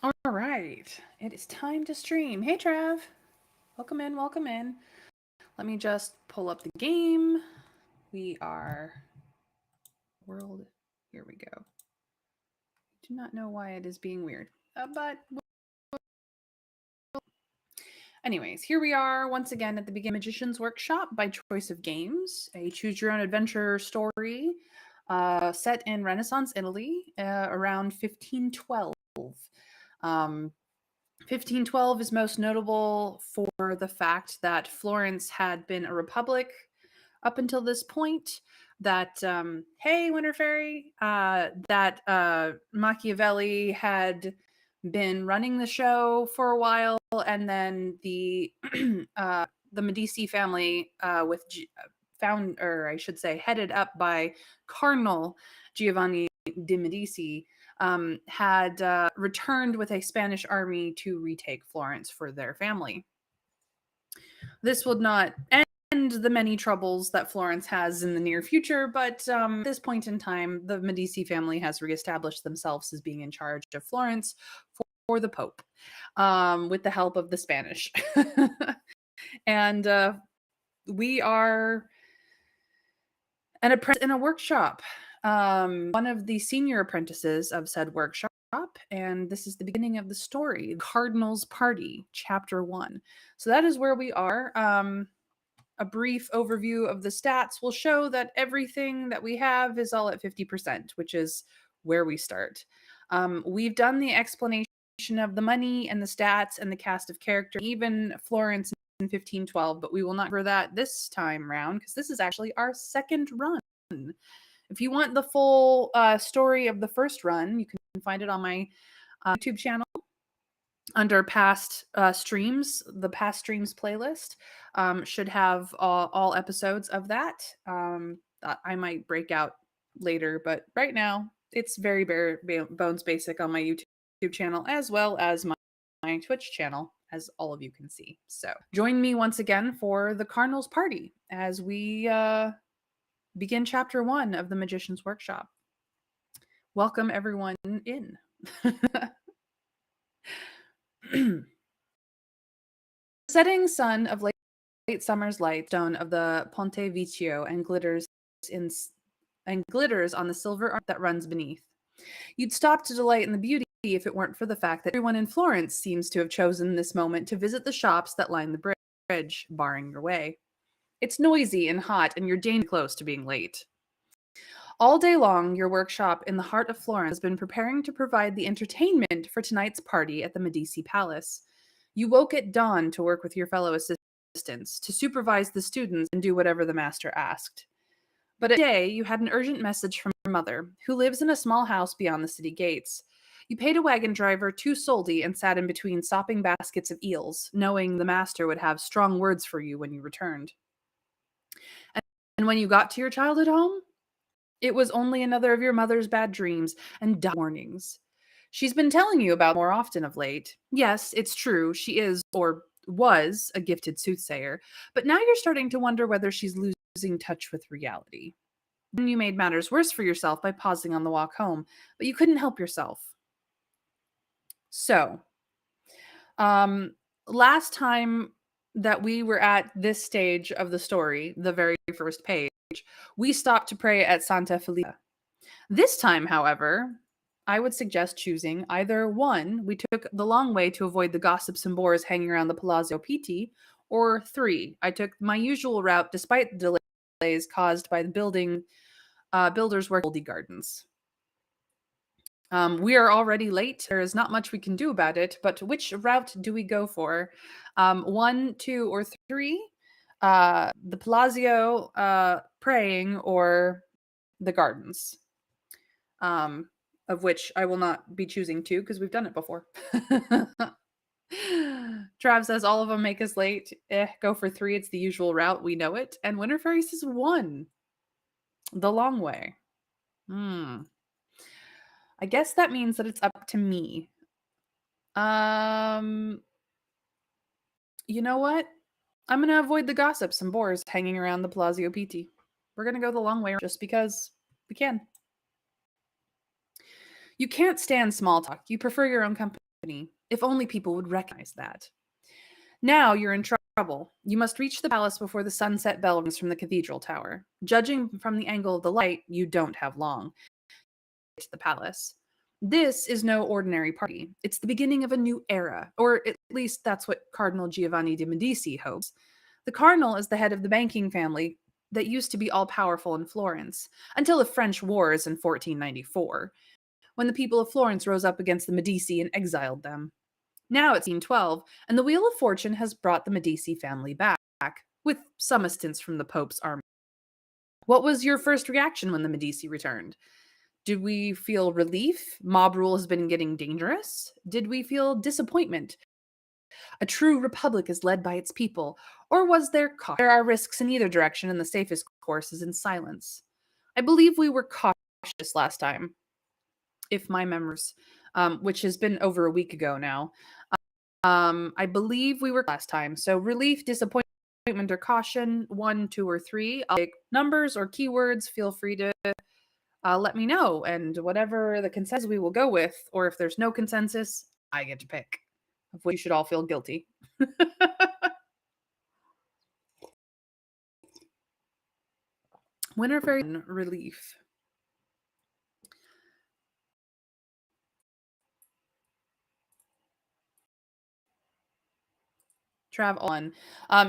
All right, it is time to stream. Hey, Trav. Welcome in, welcome in. Let me just pull up the game. We are world. Here we go. Do not know why it is being weird, but anyways, here we are once again at the beginning Magician's Workshop by Choice of Games, a choose your own adventure story set in Renaissance Italy around 1512. Um, 1512 is most notable for the fact that Florence had been a republic up until this point. That hey, Winter Fairy, that Machiavelli had been running the show for a while, and then the Medici family or I should say, headed up by Cardinal Giovanni de Medici, had returned with a Spanish army to retake Florence for their family. This would not end the many troubles that Florence has in the near future, but at this point in time, the Medici family has reestablished themselves as being in charge of Florence for the Pope, with the help of the Spanish. And we are an apprentice in a workshop. One of the senior apprentices of said workshop, and this is the beginning of the story, Cardinal's Party, Chapter 1. So that is where we are. A brief overview of the stats will show that everything that we have is all at 50%, which is where we start. We've done the explanation of the money and the stats and the cast of characters, even Florence in 1512, but we will not cover that this time round because this is actually our second run. If you want the full story of the first run, you can find it on my YouTube channel under past streams. The past streams playlist should have all episodes of that. I might break out later, but right now it's very bare bones basic on my YouTube channel as well as my Twitch channel, as all of you can see. So join me once again for the Cardinal's Party as we begin chapter 1 of the Magician's Workshop. Welcome everyone in. Setting sun of late summer's light stone of the Ponte Vecchio and glitters on the silver arch that runs beneath. You'd stop to delight in the beauty if it weren't for the fact that everyone in Florence seems to have chosen this moment to visit the shops that line the bridge, barring your way. It's noisy and hot, and you're dangerously close to being late. All day long, your workshop in the heart of Florence has been preparing to provide the entertainment for tonight's party at the Medici Palace. You woke at dawn to work with your fellow assistants, to supervise the students and do whatever the master asked. But today, you had an urgent message from your mother, who lives in a small house beyond the city gates. You paid a wagon driver 2 soldi and sat in between sopping baskets of eels, knowing the master would have strong words for you when you returned. And when you got to your child at home, it was only another of your mother's bad dreams and warnings. She's been telling you about more often of late. Yes, it's true, she is, or was, a gifted soothsayer, but now you're starting to wonder whether she's losing touch with reality. Then you made matters worse for yourself by pausing on the walk home, but you couldn't help yourself. So, last time that we were at this stage of the story, the very first page, we stopped to pray at Santa Felicia. This time, however, I would suggest choosing either one, we took the long way to avoid the gossips and bores hanging around the Palazzo Pitti, or 3, I took my usual route despite the delays caused by the builders' work in Goldie Gardens. We are already late. There is not much we can do about it, but which route do we go for? 1, 2, or 3? The Palazzo, praying, or the gardens? Of which I will not be choosing 2 because we've done it before. Trav says all of them make us late. Go for 3. It's the usual route. We know it. And Winter Fairy says 1. The long way. I guess that means that it's up to me. You know what? I'm going to avoid the gossips and bores hanging around the Palazzo Pitti. We're going to go the long way just because we can. You can't stand small talk. You prefer your own company. If only people would recognize that. Now you're in trouble. You must reach the palace before the sunset bell rings from the cathedral tower. Judging from the angle of the light, you don't have long to the palace. This is no ordinary party. It's the beginning of a new era, or at least that's what Cardinal Giovanni de Medici hopes. The cardinal is the head of the banking family that used to be all powerful in Florence until the French Wars in 1494, when the people of Florence rose up against the Medici and exiled them. Now it's 1812, and the Wheel of Fortune has brought the Medici family back, with some assistance from the Pope's army. What was your first reaction when the Medici returned? Did we feel relief? Mob rule has been getting dangerous? Did we feel disappointment? A true republic is led by its people. Or was there caution? There are risks in either direction, and the safest course is in silence. I believe we were cautious last time, if my memories, which has been over a week ago now. I believe we were last time. So relief, disappointment, or caution, 1, 2, or 3. I'll take numbers or keywords. Feel free to let me know. And whatever the consensus we will go with, or if there's no consensus, I get to pick. Of which you should all feel guilty. Winter Fairy relief. Travel on.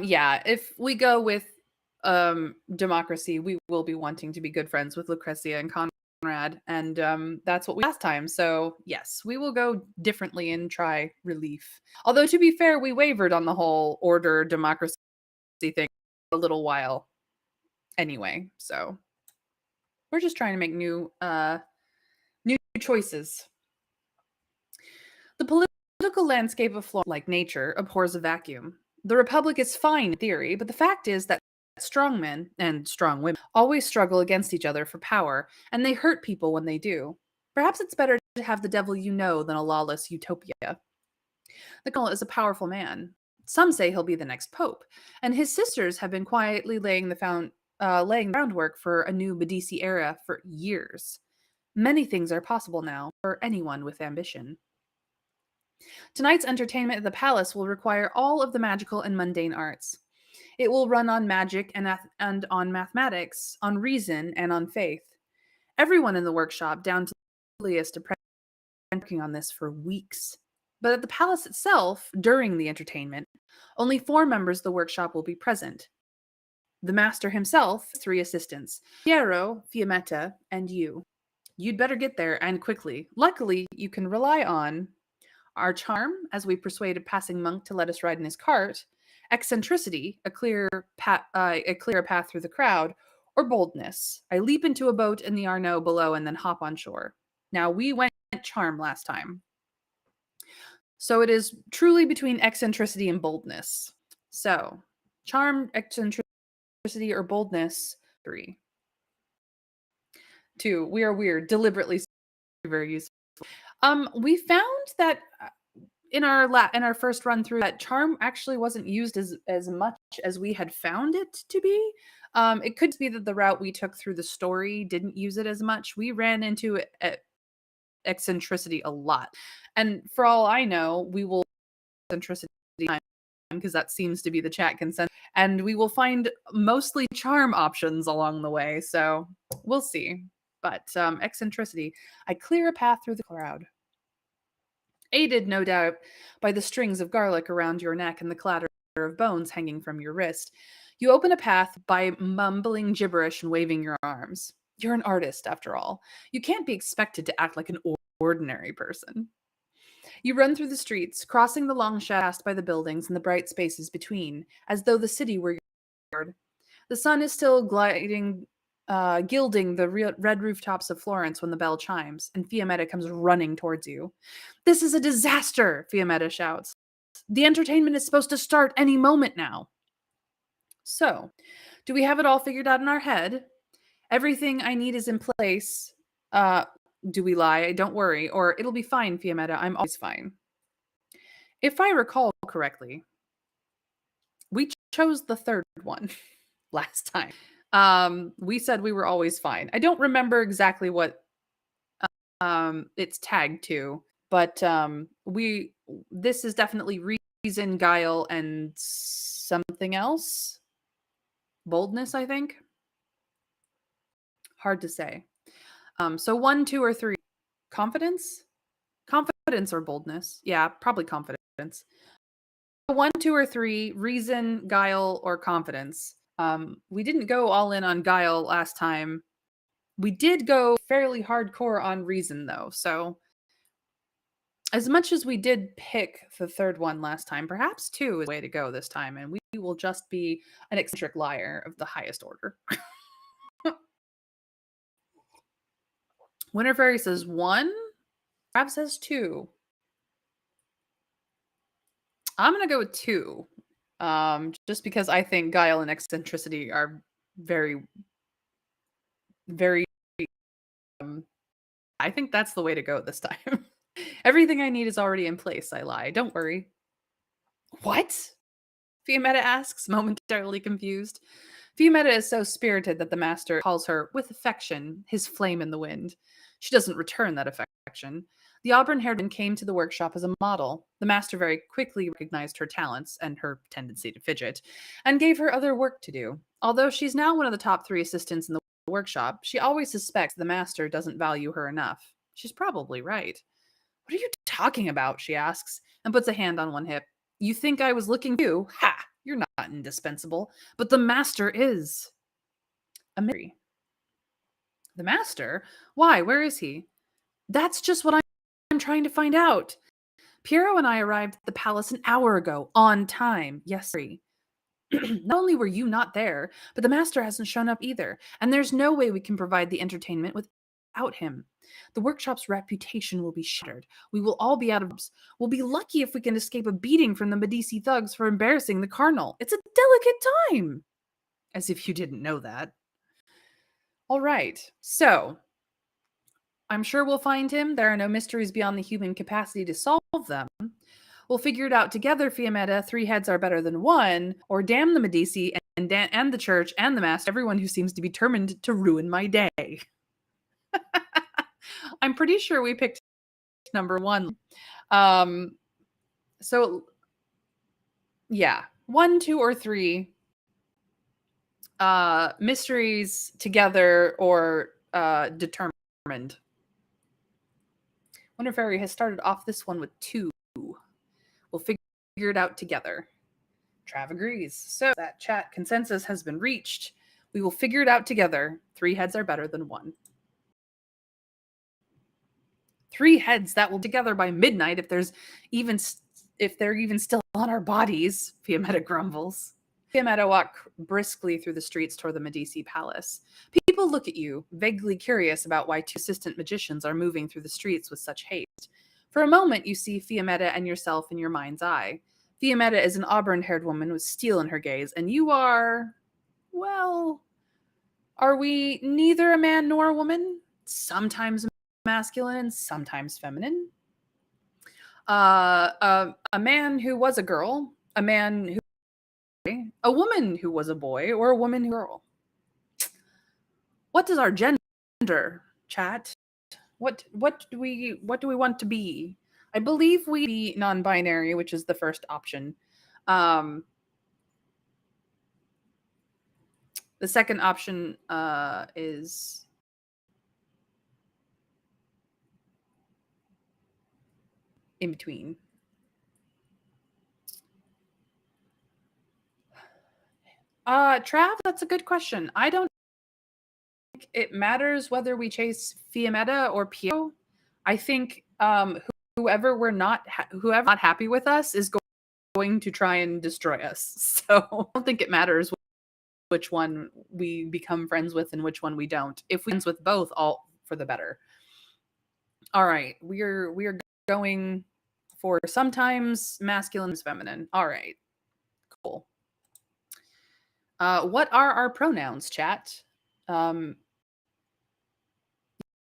Yeah, if we go with democracy, we will be wanting to be good friends with Lucrezia and Conrad, and that's what we last time. So yes, we will go differently and try relief. Although to be fair, we wavered on the whole order democracy thing a little while anyway. So we're just trying to make new choices. The political landscape of Florence, like nature, abhors a vacuum. The Republic is fine in theory, but the fact is that strong men and strong women always struggle against each other for power, and they hurt people when they do. Perhaps it's better to have the devil you know than a lawless utopia. The Colonel is a powerful man. Some say he'll be the next pope, and his sisters have been quietly laying the groundwork for a new Medici era for years. Many things are possible now for anyone with ambition. Tonight's entertainment at the palace will require all of the magical and mundane arts. It will run on magic and on mathematics, on reason and on faith. Everyone in the workshop, down to the earliest apprentice, has been working on this for weeks. But at the palace itself, during the entertainment, only 4 members of the workshop will be present. The master himself, 3 assistants, Piero, Fiammetta, and you. You'd better get there, and quickly. Luckily, you can rely on our charm, as we persuade a passing monk to let us ride in his cart; eccentricity, a clear path through the crowd; or boldness, I leap into a boat in the Arno below and then hop on shore. Now, we went charm last time. So it is truly between eccentricity and boldness. So, charm, eccentricity, or boldness, 3. 2, we are weird, deliberately very useful. We found that in our first run through that charm actually wasn't used as much as we had found it to be. It could be that the route we took through the story didn't use it as much. We ran into eccentricity a lot, and for all I know, we will eccentricity because that seems to be the chat consensus, and we will find mostly charm options along the way. So we'll see. But eccentricity, I clear a path through the crowd. Aided, no doubt, by the strings of garlic around your neck and the clatter of bones hanging from your wrist, you open a path by mumbling gibberish and waving your arms. You're an artist, after all. You can't be expected to act like an ordinary person. You run through the streets, crossing the long shaft by the buildings and the bright spaces between, as though the city were your yard. The sun is still gilding the red rooftops of Florence when the bell chimes, and Fiammetta comes running towards you. "This is a disaster!" Fiammetta shouts. "The entertainment is supposed to start any moment now." So, do we have it all figured out in our head? Everything I need is in place. Do we lie? Don't worry, or it'll be fine, Fiammetta. I'm always fine. If I recall correctly, we chose the third one last time. We said we were always fine. I don't remember exactly what It's tagged too, but this is definitely reason, guile, and something else. Boldness, I think. Hard to say. So 1, 2, or 3. Confidence? Confidence or boldness? Yeah, probably confidence. 1, 2, or 3. Reason, guile, or confidence. We didn't go all in on guile last time. We did go fairly hardcore on reason though. So as much as we did pick the third one last time, perhaps 2 is the way to go this time, and we will just be an eccentric liar of the highest order. Winter Fairy says 1. Crab says 2. I'm gonna go with 2. Just because I think guile and eccentricity are very, very. I think that's the way to go this time. Everything I need is already in place. I lie. Don't worry. What? Fiametta asks, momentarily confused. Fiametta is so spirited that the master calls her, with affection, his flame in the wind. She doesn't return that affection. The auburn-haired woman came to the workshop as a model. The master very quickly recognized her talents and her tendency to fidget, and gave her other work to do. Although she's now one of the top 3 assistants in the workshop, she always suspects the master doesn't value her enough. She's probably right. What are you talking about? She asks, and puts a hand on one hip. You think I was looking at you? Ha! You're not indispensable. But the master is. A mystery. The master? Why? Where is he? That's just what I'm trying to find out. Piero and I arrived at the palace an hour ago, on time. Yes, sorry. Not only were you not there, but the master hasn't shown up either, and there's no way we can provide the entertainment without him. The workshop's reputation will be shattered. We will all be out of jobs. We'll be lucky if we can escape a beating from the Medici thugs for embarrassing the cardinal. It's a delicate time. As if you didn't know that. All right, so I'm sure we'll find him. There are no mysteries beyond the human capacity to solve them. We'll figure it out together, Fiametta. 3 heads are better than 1. Or damn the Medici and the church and the master, everyone who seems to be determined to ruin my day. I'm pretty sure we picked number 1. So yeah, 1, 2, or 3 mysteries together or determined. Wonder Fairy has started off this one with 2. We'll figure it out together. Trav agrees. So that chat consensus has been reached. We will figure it out together. 3 heads are better than 1. 3 heads that will together by midnight if they're even still on our bodies, Fiametta grumbles. Fiametta walks briskly through the streets toward the Medici palace. People look at you, vaguely curious about why 2 assistant magicians are moving through the streets with such haste. For a moment, you see Fiametta and yourself in your mind's eye. Fiametta is an auburn-haired woman with steel in her gaze, and you are, well, are we neither a man nor a woman? Sometimes masculine and sometimes feminine. A man who was a girl, a man who a woman who was a boy, or a woman who girl. What does our gender, chat? What do we want to be? I believe we be non-binary, which is the first option. The second option is in between. Trav, that's a good question. I don't think it matters whether we chase Fiametta or Pio. I think whoever not happy with us is going to try and destroy us. So I don't think it matters which one we become friends with and which one we don't. If we friends with both, all for the better. All right, we are going for sometimes masculine, feminine. All right, cool. What are our pronouns, chat? You'll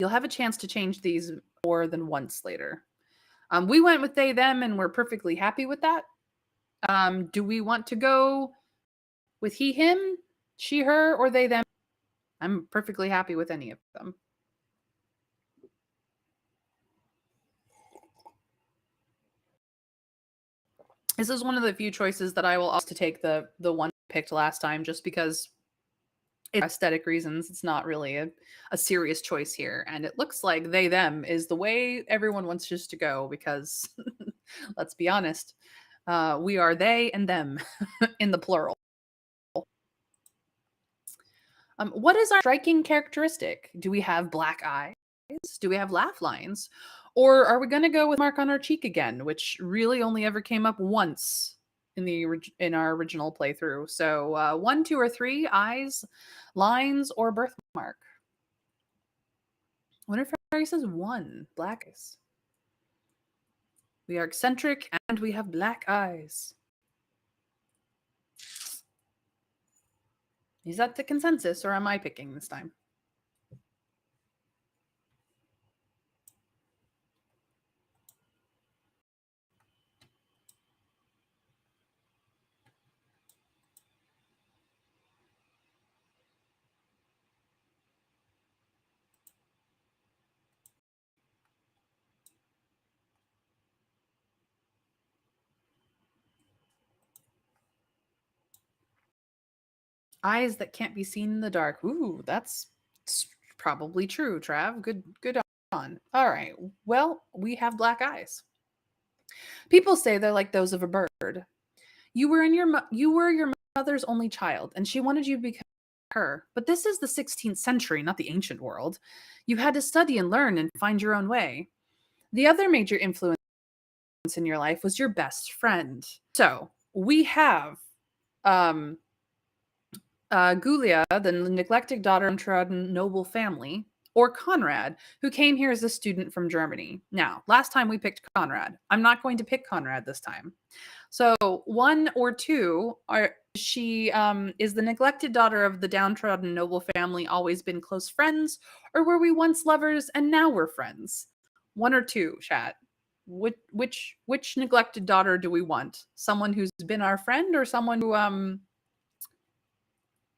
have a chance to change these more than once later. We went with they, them, and we're perfectly happy with that. Do we want to go with he, him, she, her, or they, them? I'm perfectly happy with any of them. This is one of the few choices that I will also take the one picked last time, just because it's aesthetic reasons. It's not really a serious choice here. And it looks like they, them is the way everyone wants us to go because let's be honest, we are they and them in the plural. What is our striking characteristic? Do we have black eyes? Do we have laugh lines? Or are we going to go with mark on our cheek again, which really only ever came up once in our original playthrough? So 1, 2, or 3 eyes, lines, or birthmark. Wonder if Fairy says 1, black eyes. We are eccentric and we have black eyes. Is that the consensus, or am I picking this time? Eyes that can't be seen in the dark. Ooh, that's probably true, Trav. Good on. All right. Well, we have black eyes. People say they're like those of a bird. You were your mother's only child, and she wanted you to become her. But this is the 16th century, not the ancient world. You had to study and learn and find your own way. The other major influence in your life was your best friend. So we have Gulia, the neglected daughter of a noble family, or Conrad, who came here as a student from Germany. Now, last time we picked Conrad. I'm not going to pick Conrad this time. So 1 or 2 are she is the neglected daughter of the downtrodden noble family always been close friends, or were we once lovers and now we're friends? 1 or 2, chat. Which neglected daughter do we want? Someone who's been our friend, or someone who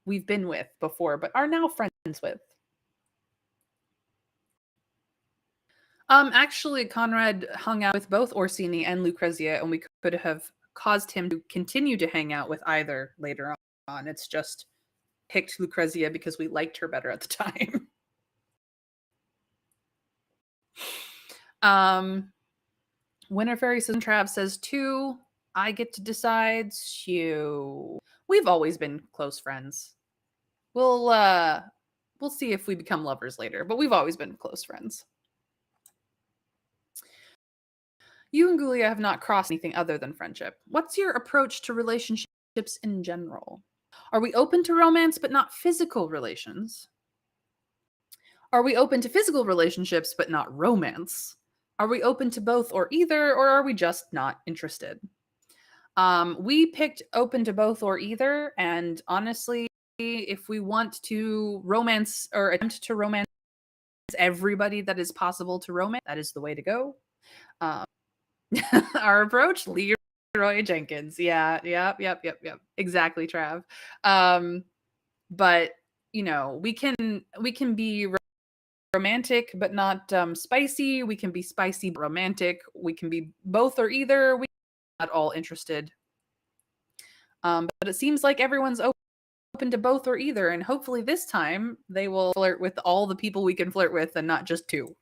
we've been with before but are now friends with? Actually, Conrad hung out with both Orsini and Lucrezia, and we could have caused him to continue to hang out with either later on. It's just picked Lucrezia because we liked her better at the time. Winter Fairy says, Trav says 2. I get to decide. You. We've always been close friends. We'll see if we become lovers later, but we've always been close friends. You and Gulia have not crossed anything other than friendship. What's your approach to relationships in general? Are we open to romance but not physical relations? Are we open to physical relationships but not romance? Are we open to both or either, or are we just not interested? We picked open to both or either, and honestly, if we want to romance or attempt to romance everybody that is possible to romance, that is the way to go. Our approach, Leroy Jenkins. Yeah, yep. Exactly, Trav. But we can be romantic but not spicy. We can be spicy but romantic. We can be both or either. We're not all interested. But it seems like everyone's open to both or either, and hopefully this time they will flirt with all the people we can flirt with and not just 2.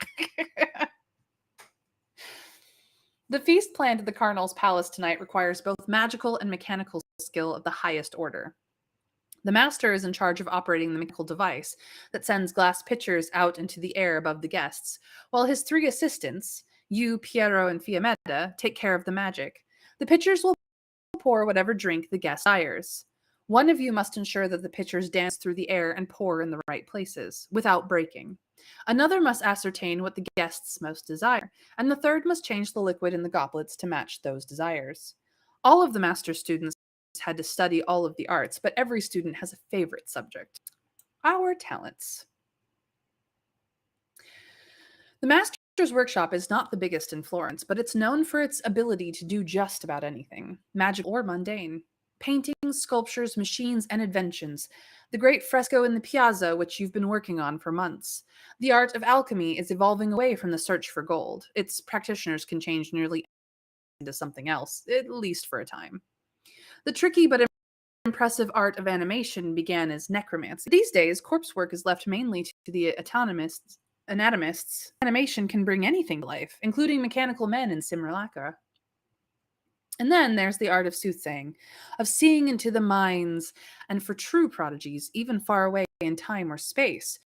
The feast planned at the Cardinal's Palace tonight requires both magical and mechanical skill of the highest order. The master is in charge of operating the mechanical device that sends glass pitchers out into the air above the guests, while his 3 assistants, you, Piero, and Fiammetta, take care of the magic. The pitchers will pour whatever drink the guest desires. One of you must ensure that the pitchers dance through the air and pour in the right places, without breaking. Another must ascertain what the guests most desire, and the third must change the liquid in the goblets to match those desires. All of the master students had to study all of the arts, but every student has a favorite subject. Our talents. The Master's Workshop is not the biggest in Florence, but it's known for its ability to do just about anything, magical or mundane. Paintings, sculptures, machines, and inventions. The great fresco in the piazza, which you've been working on for months. The art of alchemy is evolving away from the search for gold. Its practitioners can change nearly into something else, at least for a time. The tricky but impressive art of animation began as necromancy. These days, corpse work is left mainly to the anatomists. Animation can bring anything to life, including mechanical men in simulacra. And then there's the art of soothsaying, of seeing into the minds, and for true prodigies, even far away in time or space,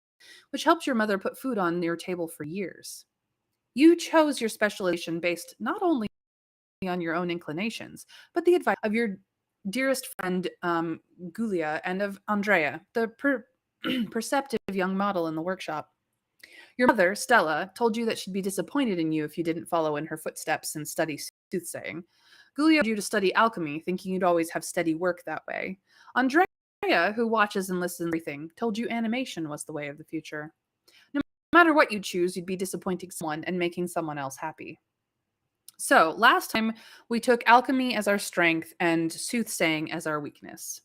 which helps your mother put food on your table for years. You chose your specialization based not only on your own inclinations, but the advice of your dearest friend Gulia and of Andrea, the perceptive young model in the workshop. Your mother, Stella, told you that she'd be disappointed in you if you didn't follow in her footsteps and study soothsaying. Gulia told you to study alchemy, thinking you'd always have steady work that way. Andrea, who watches and listens to everything, told you animation was the way of the future. No matter what you choose, you'd be disappointing someone and making someone else happy. So, last time we took alchemy as our strength and soothsaying as our weakness.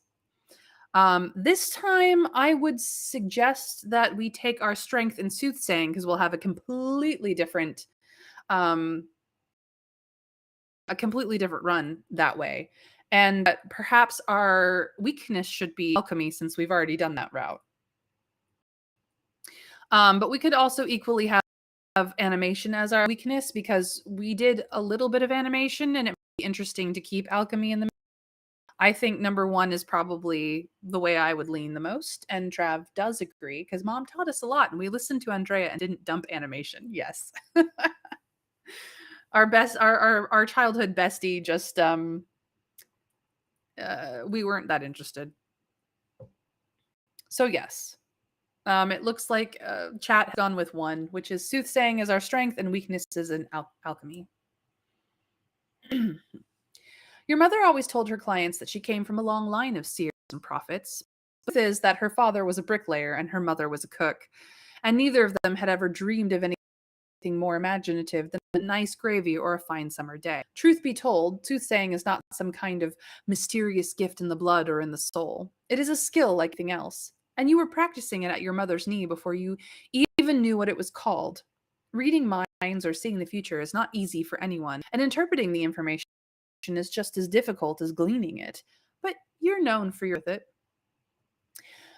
This time, I would suggest that we take our strength in soothsaying because we'll have um, a completely different run that way, and perhaps our weakness should be alchemy since we've already done that route. But we could also equally have animation as our weakness because we did a little bit of animation, and it might be interesting to keep alchemy in the. I think number one is probably the way I would lean the most, and Trav does agree because Mom taught us a lot, and we listened to Andrea and didn't dump animation. Yes, our childhood bestie just we weren't that interested. So yes, it looks like chat has gone with one, which is soothsaying as our strength and weaknesses in alchemy. Your mother always told her clients that she came from a long line of seers and prophets. The truth is that her father was a bricklayer and her mother was a cook, and neither of them had ever dreamed of anything more imaginative than a nice gravy or a fine summer day. Truth be told, soothsaying is not some kind of mysterious gift in the blood or in the soul. It is a skill like anything else, and you were practicing it at your mother's knee before you even knew what it was called. Reading minds or seeing the future is not easy for anyone, and interpreting the information is just as difficult as gleaning it, but you're known for your with it.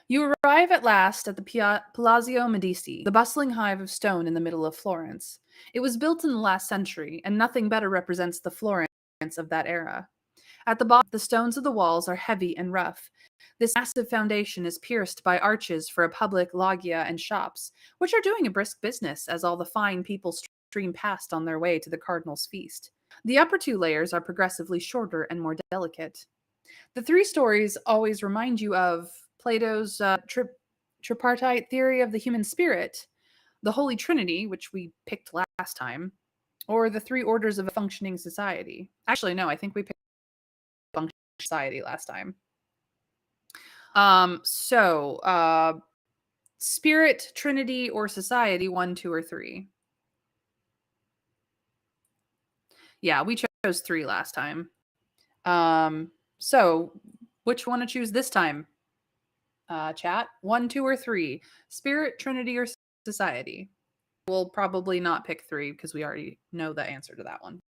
You arrive at last at the Palazzo Medici, the bustling hive of stone in the middle of Florence. It was built in the last century, and nothing better represents the Florence of that era. At the bottom, the stones of the walls are heavy and rough. This massive foundation is pierced by arches for a public loggia and shops, which are doing a brisk business as all the fine people stream past on their way to the cardinal's feast. The upper two layers are progressively shorter and more delicate. The three stories always remind you of Plato's tripartite theory of the human spirit, the Holy Trinity, which we picked last time, or the three orders of a functioning society. Actually, no, I think we picked functioning society last time. Spirit, Trinity, or society, 1, 2, or 3. Yeah, we chose 3 last time. So which one to choose this time? Chat, 1, 2, or 3? Spirit, Trinity, or society? We'll probably not pick 3 because we already know the answer to that one.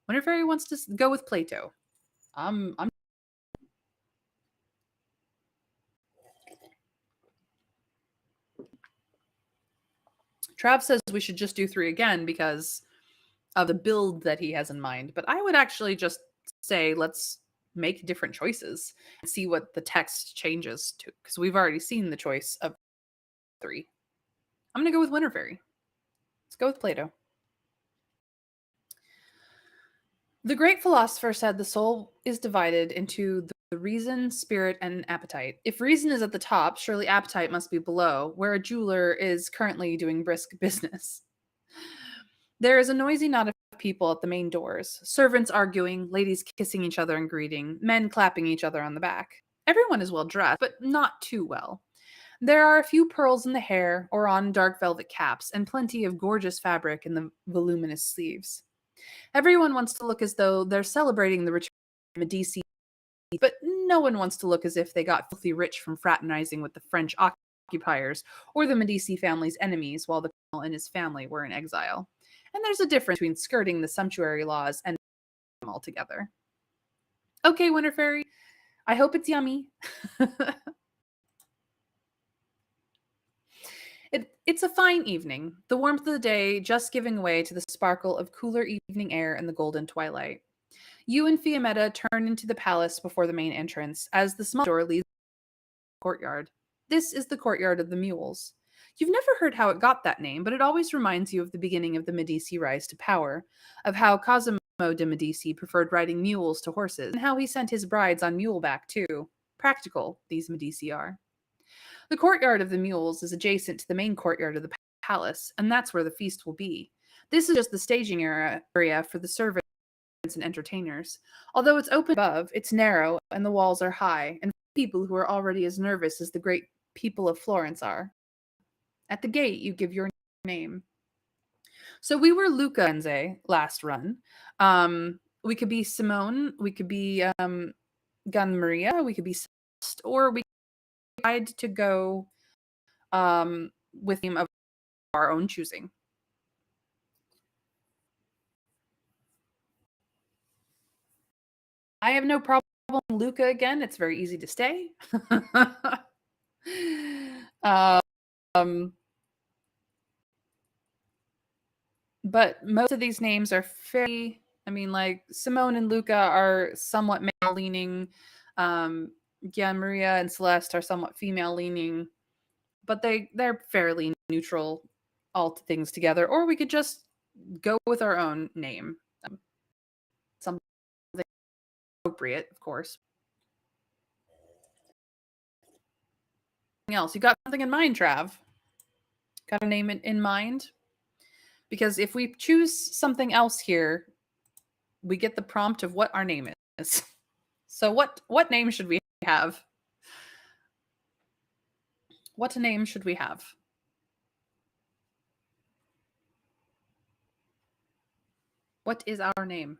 Wonder Fairy wants to go with Plato. I'm Trav says we should just do 3 again because of the build that he has in mind. But I would actually just say let's make different choices and see what the text changes to, because we've already seen the choice of 3. I'm going to go with Winter Fairy. Let's go with Plato. The great philosopher said the soul is divided into the reason, spirit, and appetite. If reason is at the top, surely appetite must be below, where a jeweler is currently doing brisk business. There is a noisy knot of people at the main doors, servants arguing, ladies kissing each other and greeting, men clapping each other on the back. Everyone is well dressed, but not too well. There are a few pearls in the hair or on dark velvet caps, and plenty of gorgeous fabric in the voluminous sleeves. Everyone wants to look as though they're celebrating the return of Medici, but no one wants to look as if they got filthy rich from fraternizing with the French occupiers or the Medici family's enemies while the colonel and his family were in exile. and there's a difference between skirting the sumptuary laws and them altogether. Okay, Winter Fairy, I hope it's yummy. It's a fine evening, the warmth of the day just giving way to the sparkle of cooler evening air and the golden twilight. You and Fiametta turn into the palace before the main entrance as the small door leads to the courtyard. This is the courtyard of the mules. You've never heard how it got that name, but it always reminds you of the beginning of the Medici rise to power, of how Cosimo de' Medici preferred riding mules to horses, and how he sent his brides on muleback too. Practical, these Medici are. The courtyard of the mules is adjacent to the main courtyard of the palace, and that's where the feast will be. This is just the staging area for the servants and entertainers. Although it's open above, it's narrow and the walls are high, and for people who are already as nervous as the great people of Florence are. At the gate, you give your name. So we were Luca Enze last run. We could be Simone, we could be Gun Maria, we could be Celeste, or we tried to go with him of our own choosing. I have no problem with Luca again. It's very easy to stay. um, but most of these names are very, I mean, like Simone and Luca are somewhat male leaning. Gian Maria and Celeste are somewhat female leaning, but they're fairly neutral all things together. Or we could just go with our own name. Something appropriate, of course. Else, you got something in mind, Trav? Got a name in mind? Because if we choose something else here, we get the prompt of what our name is. So what name should we have? What name should we have? What is our name?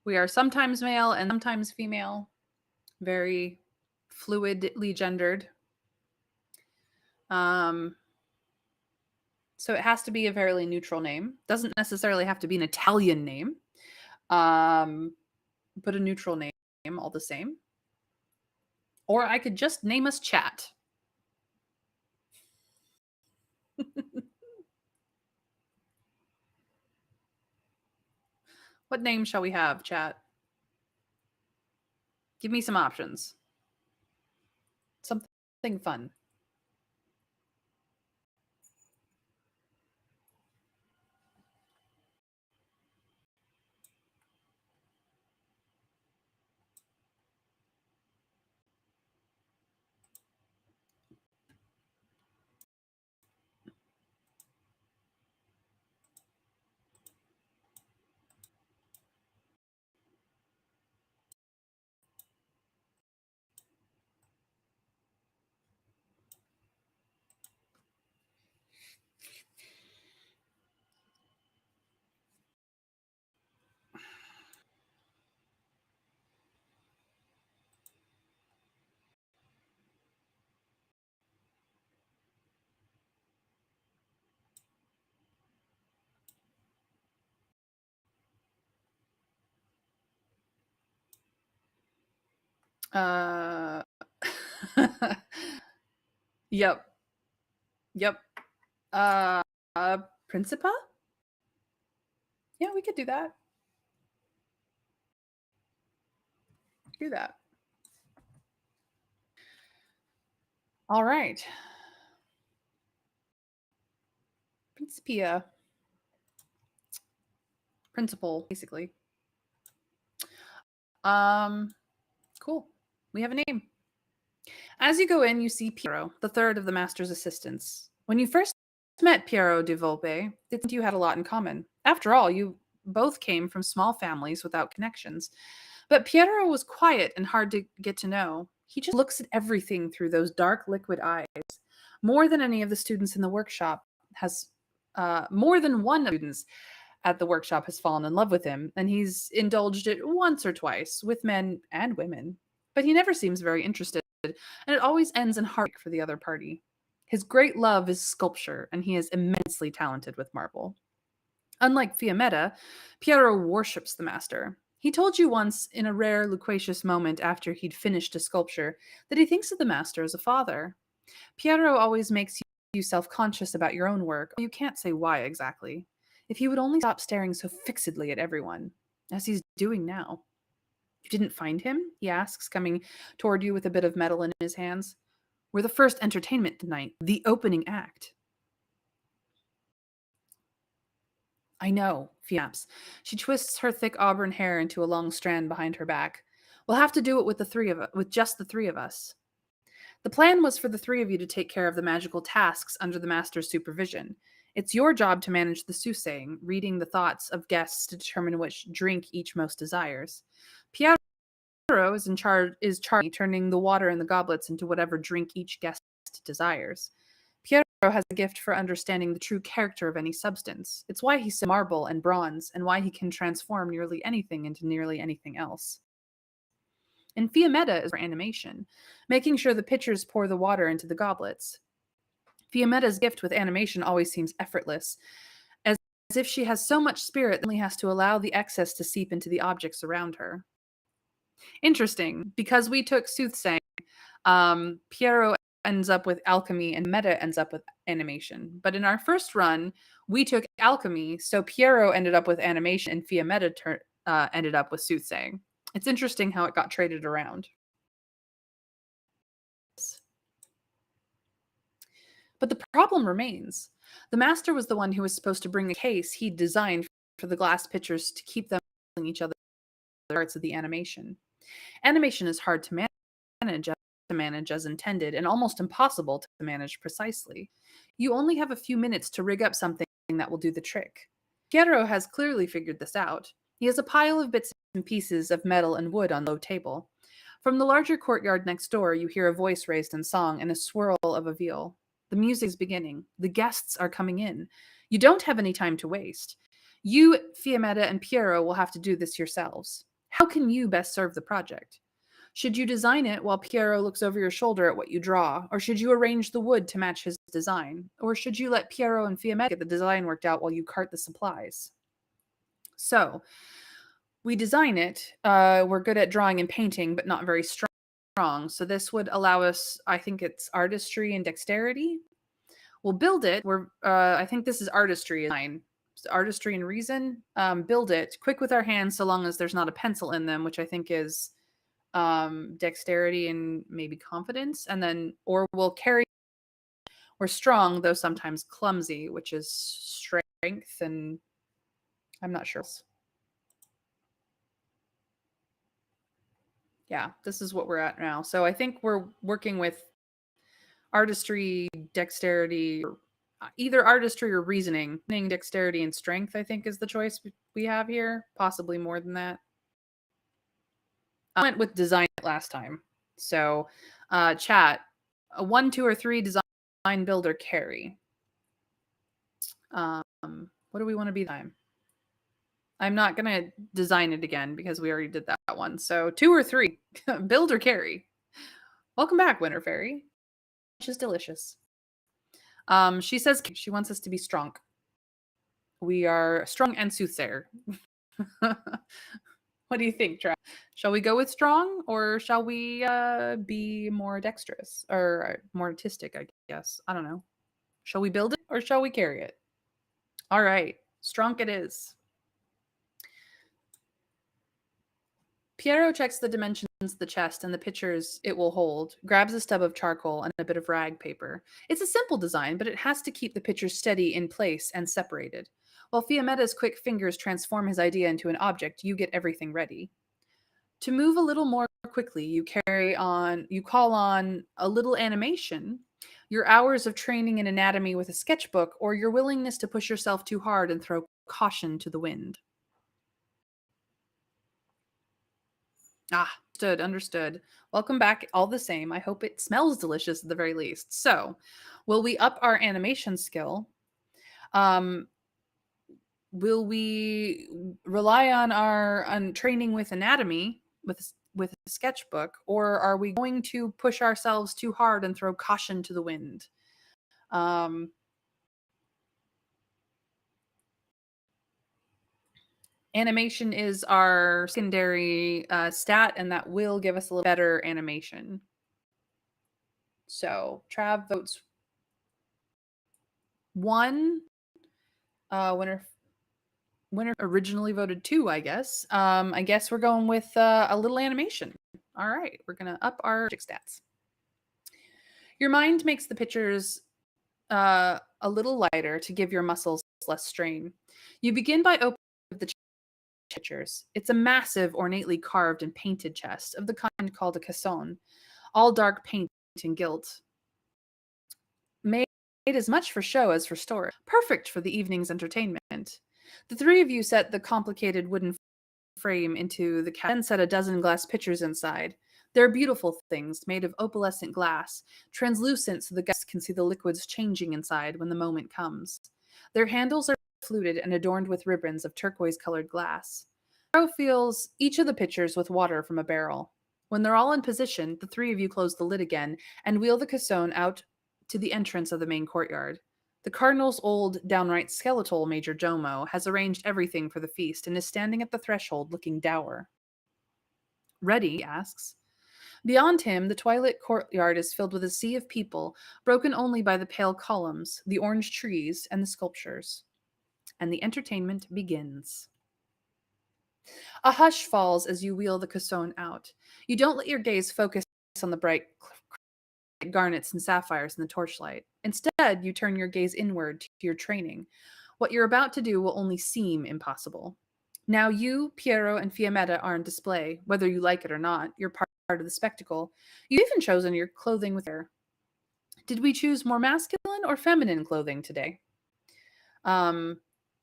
We are sometimes male and sometimes female, very fluidly gendered. So it has to be a fairly neutral name. Doesn't necessarily have to be an Italian name, but a neutral name all the same. Or I could just name us Chat. What name shall we have, Chat? Give me some options. Something fun. Uh, yep. Yep. Uh, Principa? Yeah, we could do that. Do that. All right. Principia. Principal, basically. Cool. We have a name. As you go in, you see Piero, the third of the master's assistants. When you first met Piero di Volpe, you had a lot in common. After all, you both came from small families without connections. But Piero was quiet and hard to get to know. He just looks at everything through those dark liquid eyes. More than any of the students in the workshop has more than one of the students at the workshop has fallen in love with him, and he's indulged it once or twice with men and women. But he never seems very interested, and it always ends in heartache for the other party. His great love is sculpture, and he is immensely talented with marble. Unlike Fiammetta, Piero worships the master. He told you once, in a rare, loquacious moment after he'd finished a sculpture, that he thinks of the master as a father. Piero always makes you self conscious about your own work. You can't say why exactly. If he would only stop staring so fixedly at everyone, as he's doing now. You didn't find him? He asks, coming toward you with a bit of metal in his hands. We're the first entertainment tonight, the opening act. I know, Fiaps. She twists her thick auburn hair into a long strand behind her back. We'll have to do it with just the three of us. The plan was for the three of you to take care of the magical tasks under the master's supervision. It's your job to manage the soothsaying, reading the thoughts of guests to determine which drink each most desires. Piero is turning the water in the goblets into whatever drink each guest desires. Piero has a gift for understanding the true character of any substance. It's why he's so marble and bronze, and why he can transform nearly anything into nearly anything else. And Fiammetta is for animation, making sure the pitchers pour the water into the goblets. Fiammetta's gift with animation always seems effortless, as if she has so much spirit that only has to allow the excess to seep into the objects around her. Interesting, because we took soothsaying, Piero ends up with alchemy and Meta ends up with animation. But in our first run, we took alchemy, so Piero ended up with animation and Fiammetta ended up with soothsaying. It's interesting how it got traded around. But the problem remains. The master was the one who was supposed to bring a case he'd designed for the glass pitchers to keep them each other parts of the animation. Animation is hard to manage as intended and almost impossible to manage precisely. You only have a few minutes to rig up something that will do the trick. Piero has clearly figured this out. He has a pile of bits and pieces of metal and wood on the low table. From the larger courtyard next door, you hear a voice raised in song and a swirl of a viol. The music is beginning. The guests are coming in. You don't have any time to waste. You, Fiammetta, and Piero will have to do this yourselves. How can you best serve the project? Should you design it while Piero looks over your shoulder at what you draw? Or should you arrange the wood to match his design? Or should you let Piero and Fiammetta get the design worked out while you cart the supplies? So, we design it. We're good at drawing and painting, but not very strong. So this would allow us, I think it's artistry and dexterity. We'll build it. I think this is artistry design. Artistry and reason. Build it quick with our hands, so long as there's not a pencil in them, which I think is dexterity and maybe confidence. And then, or we'll carry. We're strong, though sometimes clumsy, which is strength, and I'm not sure. Yeah, this is what we're at now. So I think we're working with artistry, dexterity, either artistry or reasoning. Dexterity and strength, I think, is the choice we have here. Possibly more than that. I went with design last time. So, chat, a 1, 2, or 3 design, build, or carry. What do we want to be time? I'm not going to design it again because we already did that one. So 2 or 3, build or carry. Welcome back, Winter Fairy. Which is delicious. She says she wants us to be strong. We are strong and soothsayer. What do you think, Trav? Shall we go with strong, or shall we be more dexterous or more artistic, I guess? I don't know. Shall we build it or shall we carry it? All right. Strong it is. Piero checks the dimensions of the chest and the pictures it will hold, grabs a stub of charcoal and a bit of rag paper. It's a simple design, but it has to keep the pictures steady in place and separated. While Fiammetta's quick fingers transform his idea into an object, you get everything ready. To move a little more quickly, you call on a little animation, your hours of training in anatomy with a sketchbook, or your willingness to push yourself too hard and throw caution to the wind. Understood. Welcome back all the same. I hope it smells delicious at the very least. So, will we up our animation skill? Will we rely on our training with anatomy with a sketchbook, or are we going to push ourselves too hard and throw caution to the wind? Um, Animation is our secondary stat, and that will give us a little better animation. So Trav votes one. Winner originally voted two, I guess. I guess we're going with a little animation. All right, we're gonna up our stats. Your mind makes the pictures a little lighter to give your muscles less strain. You begin by opening the pictures. It's a massive, ornately carved and painted chest of the kind called a caisson, all dark paint and gilt. Made as much for show as for storage. Perfect for the evening's entertainment. The three of you set the complicated wooden frame into the cabinet, then set a dozen glass pitchers inside. They're beautiful things made of opalescent glass, translucent so the guests can see the liquids changing inside when the moment comes. Their handles are fluted and adorned with ribbons of turquoise colored glass. Arrow fills each of the pitchers with water from a barrel. When they're all in position, the three of you close the lid again and wheel the caisson out to the entrance of the main courtyard. The cardinal's old, downright skeletal major domo has arranged everything for the feast and is standing at the threshold looking dour. Ready? He asks. Beyond him, the twilit courtyard is filled with a sea of people, broken only by the pale columns, the orange trees, and the sculptures. And the entertainment begins. A hush falls as you wheel the caisson out. You don't let your gaze focus on the bright garnets and sapphires in the torchlight. Instead, you turn your gaze inward to your training. What you're about to do will only seem impossible. Now you, Piero, and Fiammetta are on display, whether you like it or not. You're part of the spectacle. You've even chosen your clothing with care. Did we choose more masculine or feminine clothing today?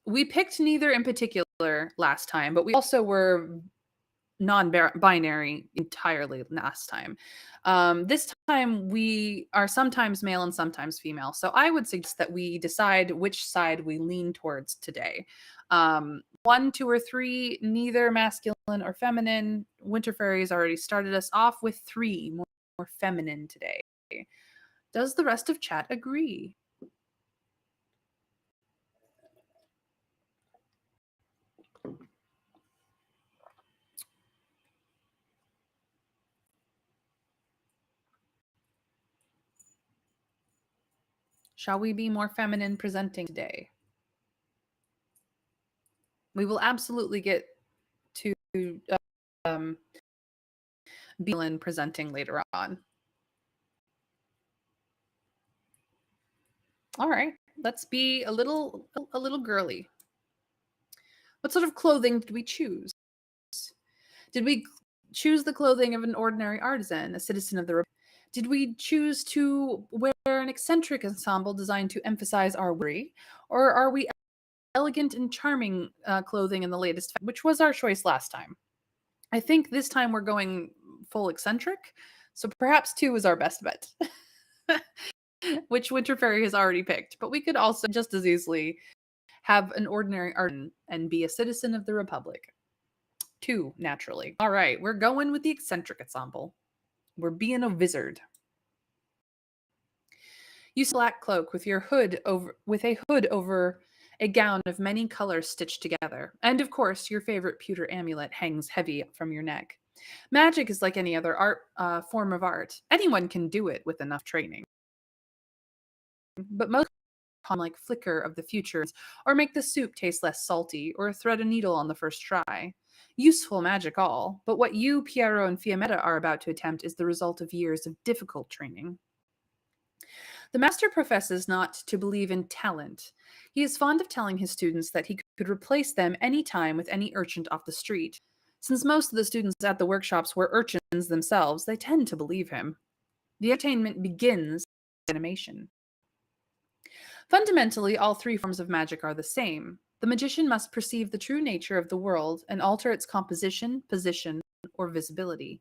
We picked neither in particular last time, but we also were non-binary entirely last time. This time we are sometimes male and sometimes female. So I would suggest that we decide which side we lean towards today. One, two, or three, neither masculine or feminine. Winter Fairies already started us off with three, more feminine today. Does the rest of chat agree? Shall we be more feminine presenting today? We will absolutely get to Beelan presenting later on. All right, let's be a little girly. What sort of clothing did we choose? Did we choose the clothing of an ordinary artisan, a citizen of the Republic? Did we choose to wear an eccentric ensemble designed to emphasize our worry, or are we elegant and charming clothing in the latest, which was our choice last time? I think this time we're going full eccentric, so perhaps two is our best bet, which Winter Fairy has already picked. But we could also just as easily have an ordinary artisan and be a citizen of the Republic. Two, naturally. All right, we're going with the eccentric ensemble. We're being a wizard. You see a black cloak with a hood over a gown of many colors stitched together. And of course, your favorite pewter amulet hangs heavy from your neck. Magic is like any other form of art. Anyone can do it with enough training. But most like flicker of the futures, or make the soup taste less salty, or thread a needle on the first try. Useful magic all, but what you, Piero, and Fiammetta are about to attempt is the result of years of difficult training. The master professes not to believe in talent. He is fond of telling his students that he could replace them any time with any urchin off the street. Since most of the students at the workshops were urchins themselves, they tend to believe him. The entertainment begins with animation. Fundamentally, all three forms of magic are the same. The magician must perceive the true nature of the world and alter its composition, position, or visibility.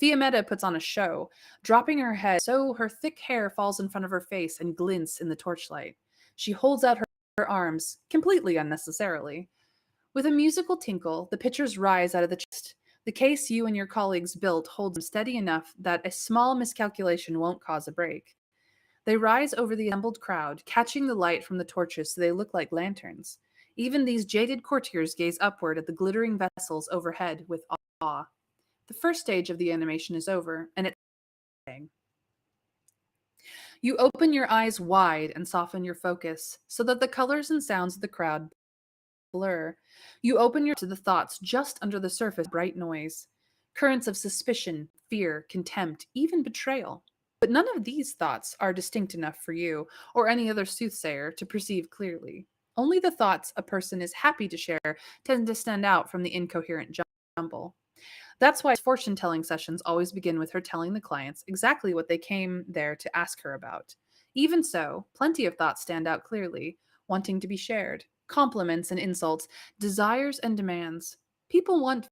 Fiammetta puts on a show, dropping her head so her thick hair falls in front of her face and glints in the torchlight. She holds out her arms, completely unnecessarily. With a musical tinkle, the pitchers rise out of the chest. The case you and your colleagues built holds them steady enough that a small miscalculation won't cause a break. They rise over the assembled crowd, catching the light from the torches so they look like lanterns. Even these jaded courtiers gaze upward at the glittering vessels overhead with awe. The first stage of the animation is over, and it's saying. You open your eyes wide and soften your focus so that the colors and sounds of the crowd blur. You open your to the thoughts just under the surface, bright noise, currents of suspicion, fear, contempt, even betrayal. But none of these thoughts are distinct enough for you or any other soothsayer to perceive clearly. Only the thoughts a person is happy to share tend to stand out from the incoherent jumble. That's why fortune telling sessions always begin with her telling the clients exactly what they came there to ask her about. Even so, plenty of thoughts stand out clearly, wanting to be shared. Compliments and insults, desires and demands. People want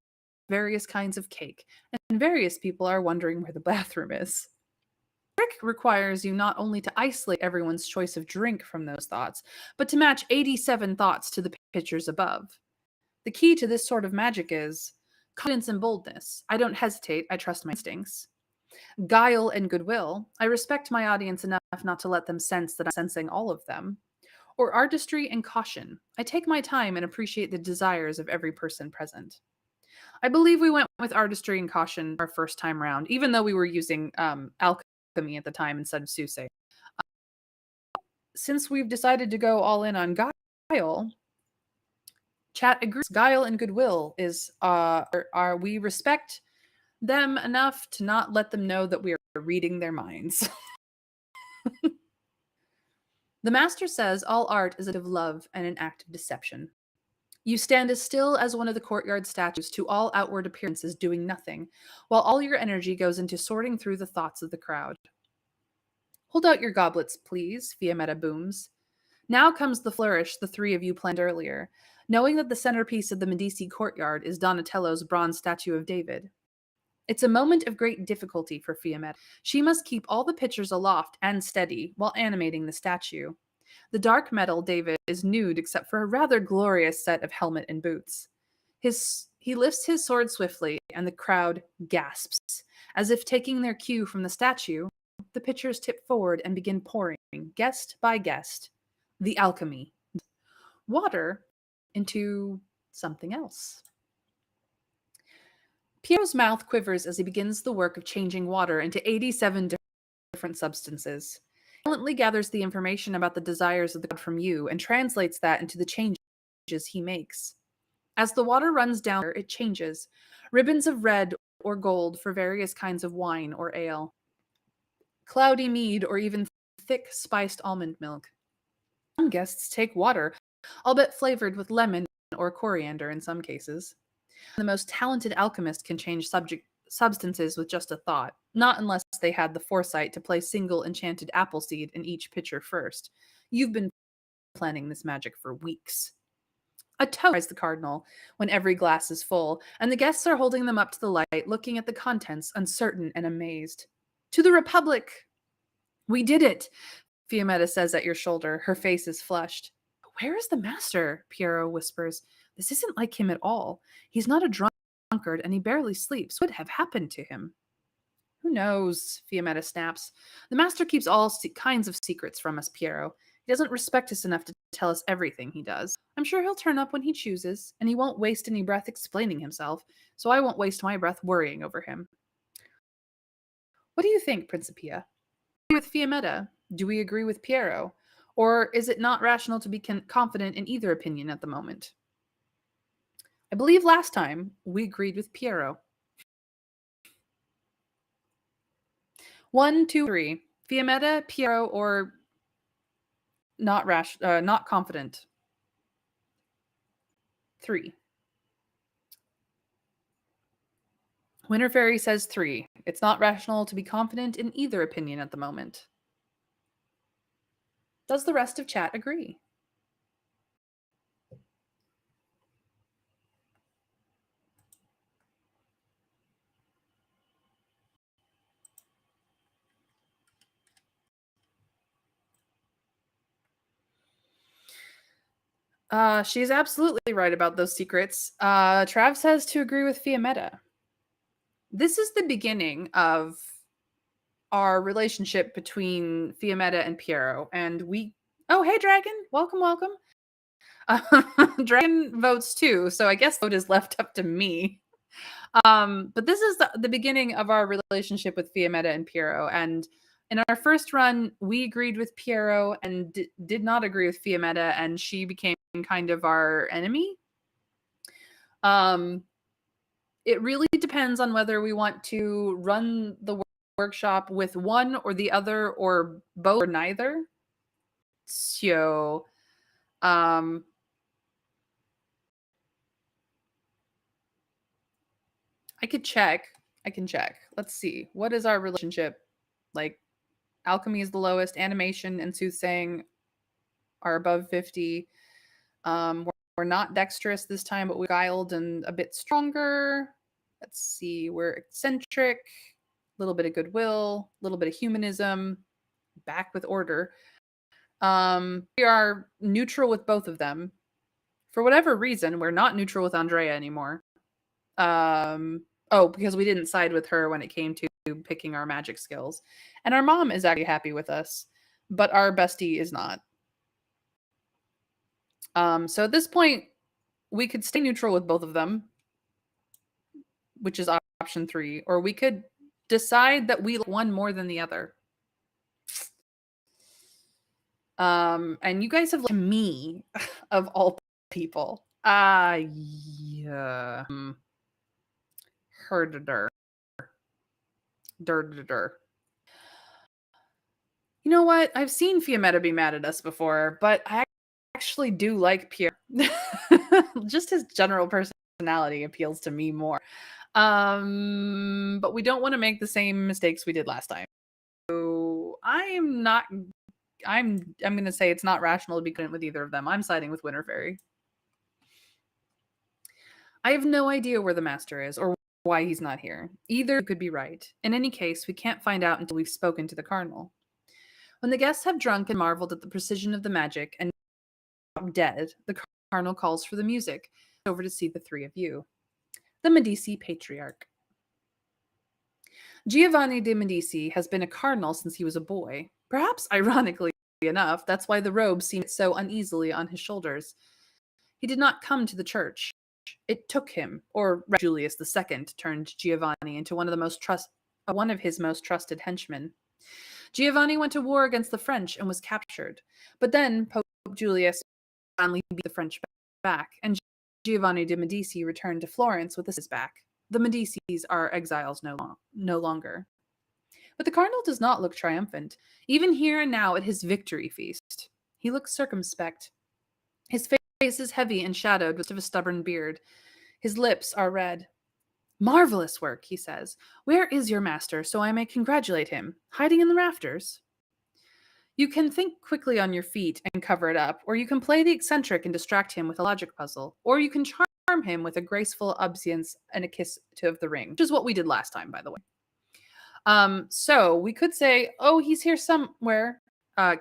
various kinds of cake, and various people are wondering where the bathroom is. Trick requires you not only to isolate everyone's choice of drink from those thoughts, but to match 87 thoughts to the pictures above. The key to this sort of magic is confidence and boldness. I don't hesitate, I trust my instincts. Guile and goodwill. I respect my audience enough not to let them sense that I'm sensing all of them. Or artistry and caution. I take my time and appreciate the desires of every person present. I believe we went with artistry and caution our first time round, even though we were using alchemy at the time instead of soothsay. Since we've decided to go all in on guile, chat agrees. Guile and goodwill is are we respect them enough to not let them know that we are reading their minds. The master says all art is a act of love and an act of deception. You stand as still as one of the courtyard statues, to all outward appearances doing nothing, while all your energy goes into sorting through the thoughts of the crowd. Hold out your goblets, please, Fiametta booms. Now comes the flourish the three of you planned earlier, knowing that the centerpiece of the Medici courtyard is Donatello's bronze statue of David. It's a moment of great difficulty for Fiametta. She must keep all the pitchers aloft and steady while animating the statue. The dark metal David is nude except for a rather glorious set of helmet and boots. He lifts his sword swiftly, and the crowd gasps. As if taking their cue from the statue, the pitchers tip forward and begin pouring, guest by guest, the alchemy, water into something else. Piero's mouth quivers as he begins the work of changing water into 87 different substances. He silently gathers the information about the desires of the god from you and translates that into the changes he makes. As the water runs down, it changes. Ribbons of red or gold for various kinds of wine or ale. Cloudy mead or even thick spiced almond milk. Some guests take water, albeit flavored with lemon or coriander in some cases. The most talented alchemist can change substances with just a thought, not unless they had the foresight to place single enchanted apple seed in each pitcher first. You've been planning this magic for weeks. A toast, cries the cardinal, when every glass is full, and the guests are holding them up to the light, looking at the contents, uncertain and amazed. To the Republic! We did it, Fiametta says at your shoulder. Her face is flushed. Where is the master? Piero whispers. This isn't like him at all. He's not a drunkard, and he barely sleeps. What would have happened to him? Who knows? Fiametta snaps. The master keeps all kinds of secrets from us, Piero. He doesn't respect us enough to tell us everything he does. I'm sure he'll turn up when he chooses, and he won't waste any breath explaining himself, so I won't waste my breath worrying over him. What do you think, Principia? Do we agree with Fiametta? Do we agree with Piero? Or is it not rational to be confident in either opinion at the moment? I believe last time we agreed with Piero. 1, 2, 3. Fiametta, Piero, or not confident. 3. Winter Fairy says 3. It's not rational to be confident in either opinion at the moment. Does the rest of chat agree? She's absolutely right about those secrets. Trav says to agree with Fiametta. This is the beginning of our relationship between Fiametta and Piero, and we. Oh, hey, Dragon! Welcome, welcome. Dragon votes too, so I guess the vote is left up to me. But this is the beginning of our relationship with Fiametta and Piero, and in our first run, we agreed with Piero and did not agree with Fiametta, and she became kind of our enemy. It really depends on whether we want to run the workshop with one or the other or both or neither. So, I could check. I can check. Let's see. What is our relationship? Like, alchemy is the lowest. Animation and soothsaying are above 50. We're not dexterous this time, but we're guiled and a bit stronger. Let's see. We're eccentric, a little bit of goodwill, a little bit of humanism, back with order. We are neutral with both of them. For whatever reason, we're not neutral with Andrea anymore. Because we didn't side with her when it came to picking our magic skills. And our mom is actually happy with us, but our bestie is not. So at this point, we could stay neutral with both of them, which is option 3, or we could decide that we like one more than the other. And you guys have liked me of all people. Yeah. Herder. Dur. You know what? I've seen Fiametta be mad at us before, but I actually do like Pierre. Just his general personality appeals to me more. But we don't want to make the same mistakes we did last time. So I'm going to say it's not rational to be content with either of them. I'm siding with Winter Fairy. I have no idea where the master is or why he's not here. Either could be right. In any case, we can't find out until we've spoken to the cardinal. When the guests have drunk and marveled at the precision of the magic and dead, the cardinal calls for the music. Over to see the 3 of you. The Medici Patriarch. Giovanni de' Medici has been a cardinal since he was a boy. Perhaps ironically enough, that's why the robe seemed so uneasily on his shoulders. He did not come to the church. It took him, or Julius II turned Giovanni into one of his most trusted henchmen. Giovanni went to war against the French and was captured. But then Pope Julius finally beat the French back, and Giovanni de' Medici returned to Florence with his back. The Medicis are exiles no longer. But the cardinal does not look triumphant, even here and now at his victory feast. He looks circumspect. His face is heavy and shadowed with a stubborn beard. His lips are red. Marvelous work, he says. Where is your master, so I may congratulate him? Hiding in the rafters? You can think quickly on your feet and cover it up, or you can play the eccentric and distract him with a logic puzzle, or you can charm him with a graceful obeisance and a kiss of the ring, which is what we did last time, by the way. So we could say, oh, he's here somewhere,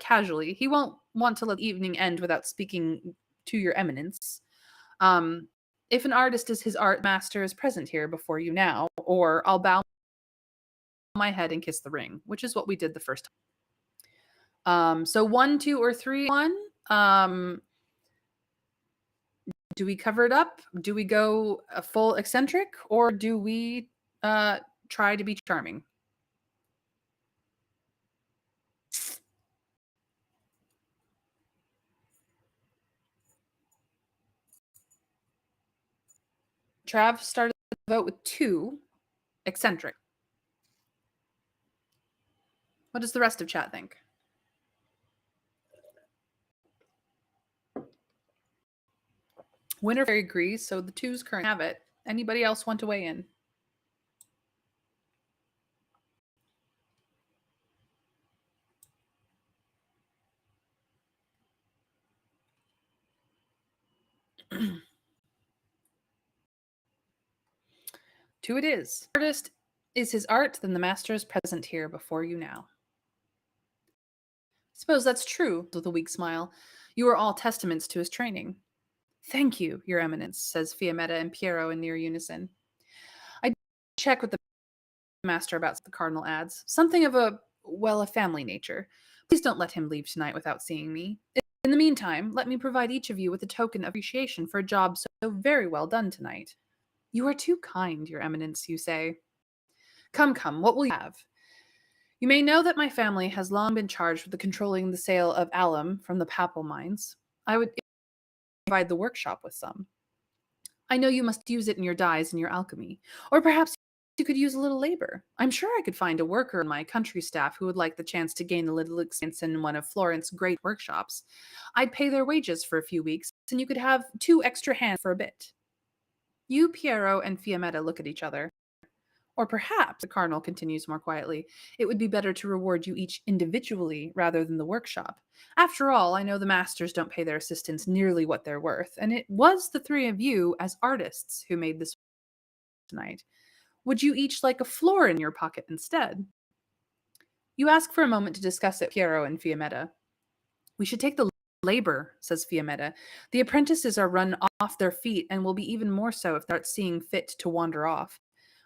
casually. He won't want to let the evening end without speaking to your eminence. If an artist is his art master is present here before you now, or I'll bow my head and kiss the ring, which is what we did the first time. So 1, 2, or 3, 1. Do we cover it up? Do we go a full eccentric, or do we try to be charming? Trav started the vote with 2, eccentric. What does the rest of chat think? Winter Fairy agrees, so the 2s currently have it. Anybody else want to weigh in? Two it is. Artist is his art, then the master is present here before you now. Suppose that's true, with a weak smile. You are all testaments to his training. Thank you, Your Eminence, says Fiammetta and Piero in near unison. I check with the master about the cardinal adds. Something of a family nature. Please don't let him leave tonight without seeing me. In the meantime, let me provide each of you with a token of appreciation for a job so very well done tonight. You are too kind, Your Eminence, you say. Come, come, what will you have? You may know that my family has long been charged with the controlling the sale of alum from the papal mines. I would provide the workshop with some. I know you must use it in your dyes and your alchemy. Or perhaps you could use a little labor. I'm sure I could find a worker in my country staff who would like the chance to gain a little experience in one of Florence's great workshops. I'd pay their wages for a few weeks, and you could have 2 extra hands for a bit. You, Piero, and Fiammetta look at each other. Or perhaps, the cardinal continues more quietly, it would be better to reward you each individually rather than the workshop. After all, I know the masters don't pay their assistants nearly what they're worth, and it was the 3 of you as artists who made this tonight. Would you each like a floor in your pocket instead? You ask for a moment to discuss it, Piero and Fiammetta. We should take the labor, says Fiammetta. The apprentices are run off their feet and will be even more so if they're seeing fit to wander off.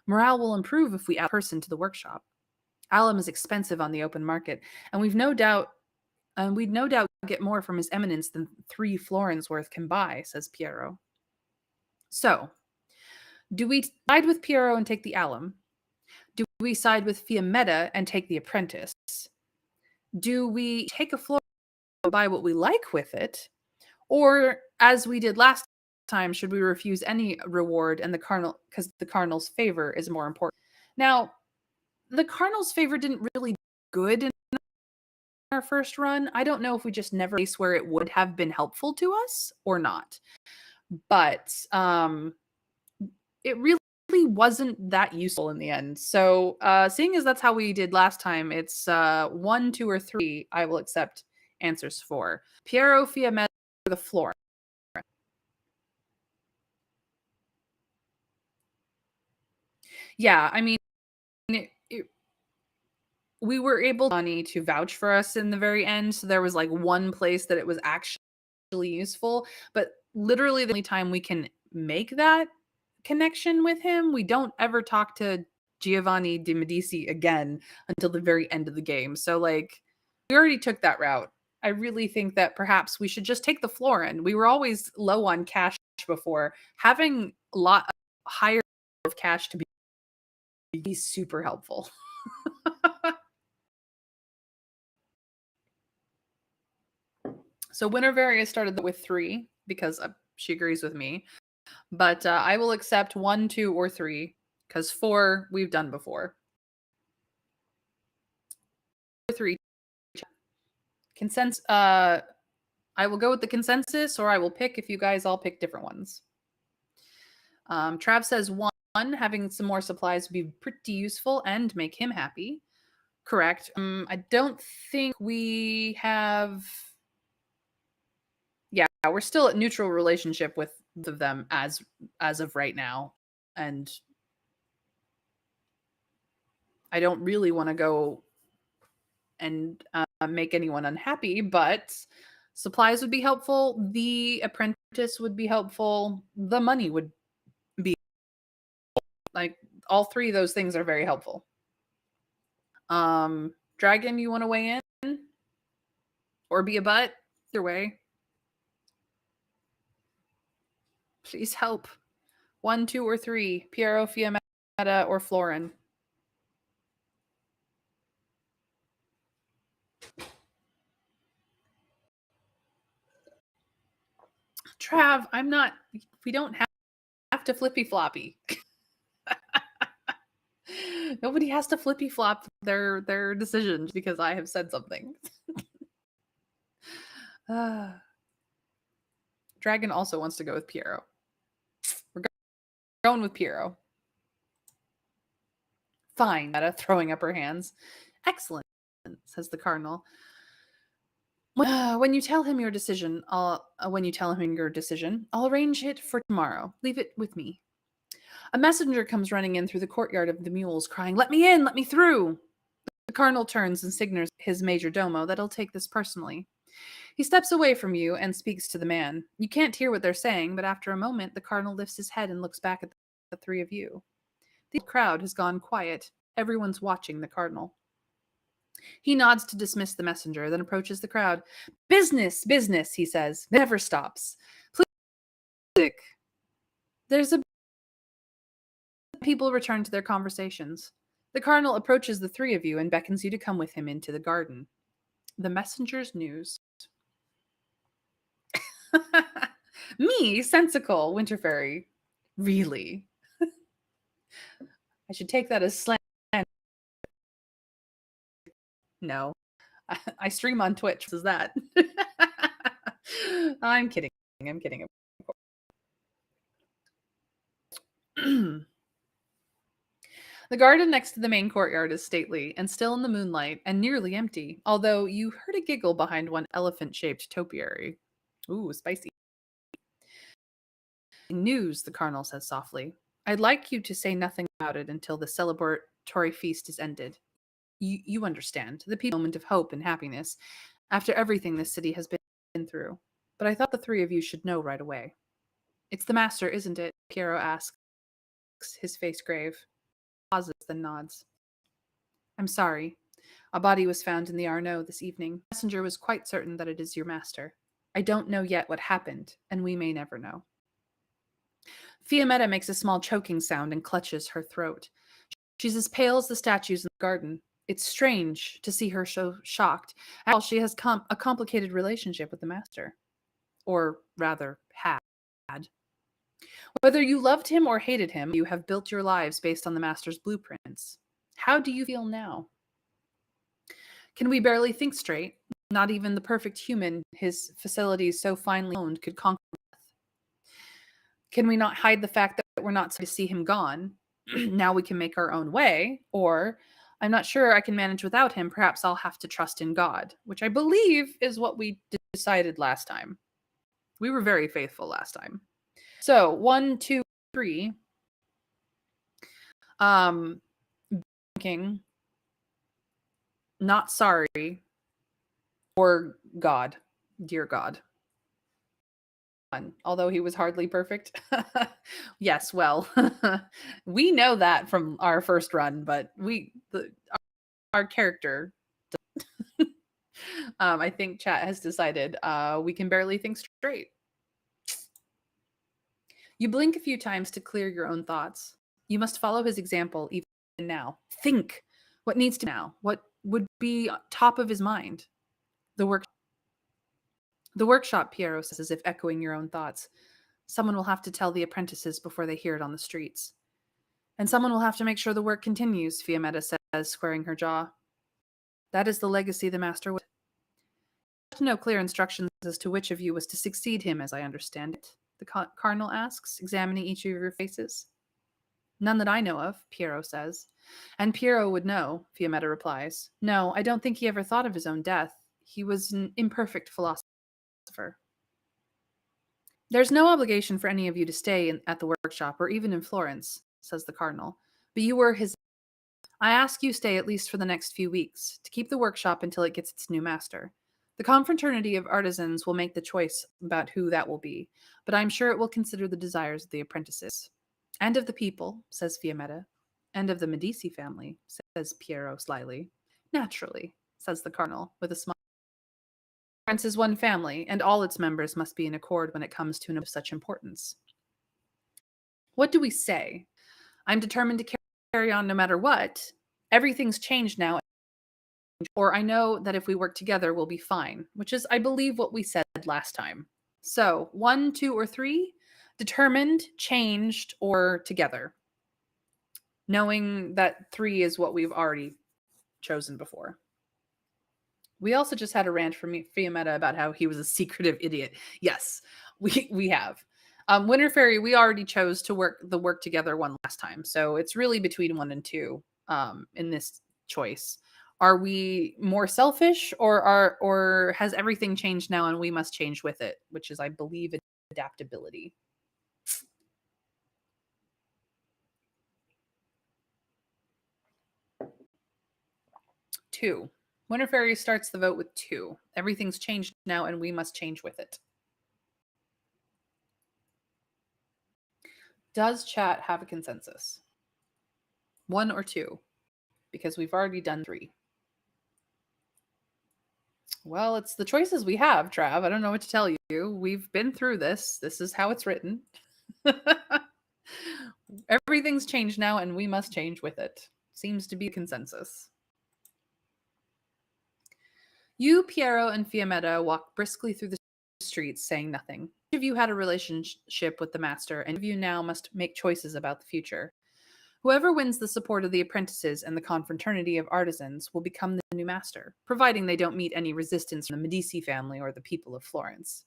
Morale will improve if we add a person to the workshop. Alum is expensive on the open market, and we'd no doubt get more from His Eminence than 3 florins worth can buy, says Piero. So, do we side with Piero and take the alum? Do we side with Fiammetta and take the apprentice? Do we take a floor and buy what we like with it? Or, as we did last time, should we refuse any reward and the cardinal, because the cardinal's favor is more important? Now, the cardinal's favor didn't really good in our first run. I don't know if we just never place where it would have been helpful to us or not. But it really wasn't that useful in the end. So seeing as that's how we did last time, it's 1, 2, or 3 I will accept answers for. Piero, Fiammetta, or the floor. Yeah, I mean, we were able to vouch for us in the very end. So there was like one place that it was actually useful, but literally the only time we can make that connection with him, we don't ever talk to Giovanni de Medici again until the very end of the game. So like we already took that route. I really think that perhaps we should just take the florin. We were always low on cash before. Having a lot higher of cash to be super helpful. So Winter Various started with 3 because she agrees with me. But I will accept 1, 2, or 3 because 4 we've done before. 3 consensus. I will go with the consensus, or I will pick if you guys all pick different ones. Trav says 1. Having some more supplies would be pretty useful and make him happy. Correct. I don't think we have. Yeah, we're still at neutral relationship with both of them as of right now, and I don't really want to go and make anyone unhappy, but supplies would be helpful. The apprentice would be helpful. The money would be like all 3 of those things are very helpful. Dragon, you want to weigh in or be a butt? Either way, please help. 1, 2, or 3. Piero, Fiammetta, or Florin. Trav, I'm not. We don't have to flippy floppy. Nobody has to flippy flop their decisions because I have said something. Dragon also wants to go with Piero. We're going with Piero. Fine, Meta, throwing up her hands. Excellent, says the cardinal. When you tell him your decision, I'll arrange it for tomorrow. Leave it with me. A messenger comes running in through the courtyard of the mules, crying, "Let me in! Let me through!" The cardinal turns and signals his major domo that he'll take this personally. He steps away from you and speaks to the man. You can't hear what they're saying, but after a moment, the cardinal lifts his head and looks back at the three of you. The crowd has gone quiet. Everyone's watching the cardinal. He nods to dismiss the messenger, then approaches the crowd. Business, business, he says. Never stops. Please. There's a people return to their conversations. The cardinal approaches the three of you and beckons you to come with him into the garden. The messenger's news. Me, sensical, Winter Fairy. Really? I should take that as slant. No. I stream on Twitch. What is that? I'm kidding. I'm kidding. The garden next to the main courtyard is stately and still in the moonlight and nearly empty, although you heard a giggle behind one elephant-shaped topiary. Ooh, spicy. News, the cardinal says softly. I'd like you to say nothing about it until the celebratory feast is ended. You understand, the people moment of hope and happiness after everything this city has been through. But I thought the three of you should know right away. It's the master, isn't it? Piero asks, his face grave. Pauses, then nods. I'm sorry. A body was found in the Arno this evening. The messenger was quite certain that it is your master. I don't know yet what happened, and we may never know. Fiammetta makes a small choking sound and clutches her throat. She's as pale as the statues in the garden. It's strange to see her so shocked. After all, she has a complicated relationship with the master. Or rather, had. Whether you loved him or hated him, you have built your lives based on the master's blueprints. How do you feel now? Can we barely think straight? Not even the perfect human his facilities so finely owned could conquer death. Can we not hide the fact that we're not sorry to see him gone? Now we can make our own way. Or, I'm not sure I can manage without him. Perhaps I'll have to trust in God, which I believe is what we decided last time. We were very faithful last time. So 1, 2, 3. Thinking, not sorry, or God, dear God. Although he was hardly perfect. Yes, well, we know that from our first run, but our character. I think chat has decided we can barely think straight. You blink a few times to clear your own thoughts. You must follow his example even now. Think what needs to now. What would be top of his mind? The workshop, Piero says, as if echoing your own thoughts. Someone will have to tell the apprentices before they hear it on the streets. And someone will have to make sure the work continues, Fiammetta says, squaring her jaw. That is the legacy the master would. No clear instructions as to which of you was to succeed him, as I understand it, the cardinal asks, examining each of your faces. None that I know of, Piero says. And Piero would know, Fiammetta replies. No, I don't think he ever thought of his own death. He was an imperfect philosopher. There's no obligation for any of you to stay at the workshop or even in Florence, says the cardinal. But you were his. I ask you stay at least for the next few weeks, to keep the workshop until it gets its new master. The confraternity of artisans will make the choice about who that will be, but I'm sure it will consider the desires of the apprentices. And of the people, says Fiammetta. And of the Medici family, says Piero slyly. Naturally, says the cardinal, with a smile. France is one family, and all its members must be in accord when it comes to an of such importance. What do we say? I'm determined to carry on no matter what. Everything's changed now. Or I know that if we work together, we'll be fine, which is, I believe, what we said last time. So 1, 2, or 3, determined, changed, or together. Knowing that 3 is what we've already chosen before. We also just had a rant from Fiammetta about how he was a secretive idiot. Yes, we have. Winter Fairy, we already chose to work together one last time. So it's really between 1 and 2 in this choice. Are we more selfish or has everything changed now and we must change with it, which is, I believe, adaptability. Two. Winter Fairy starts the vote with 2. Everything's changed now, and we must change with it. Does chat have a consensus? 1 or 2? Because we've already done 3. Well, it's the choices we have, Trav. I don't know what to tell you. We've been through this. This is how it's written. Everything's changed now, and we must change with it. Seems to be a consensus. You, Piero, and Fiammetta walk briskly through the streets, saying nothing. Each of you had a relationship with the master, and each of you now must make choices about the future. Whoever wins the support of the apprentices and the confraternity of artisans will become the new master, providing they don't meet any resistance from the Medici family or the people of Florence.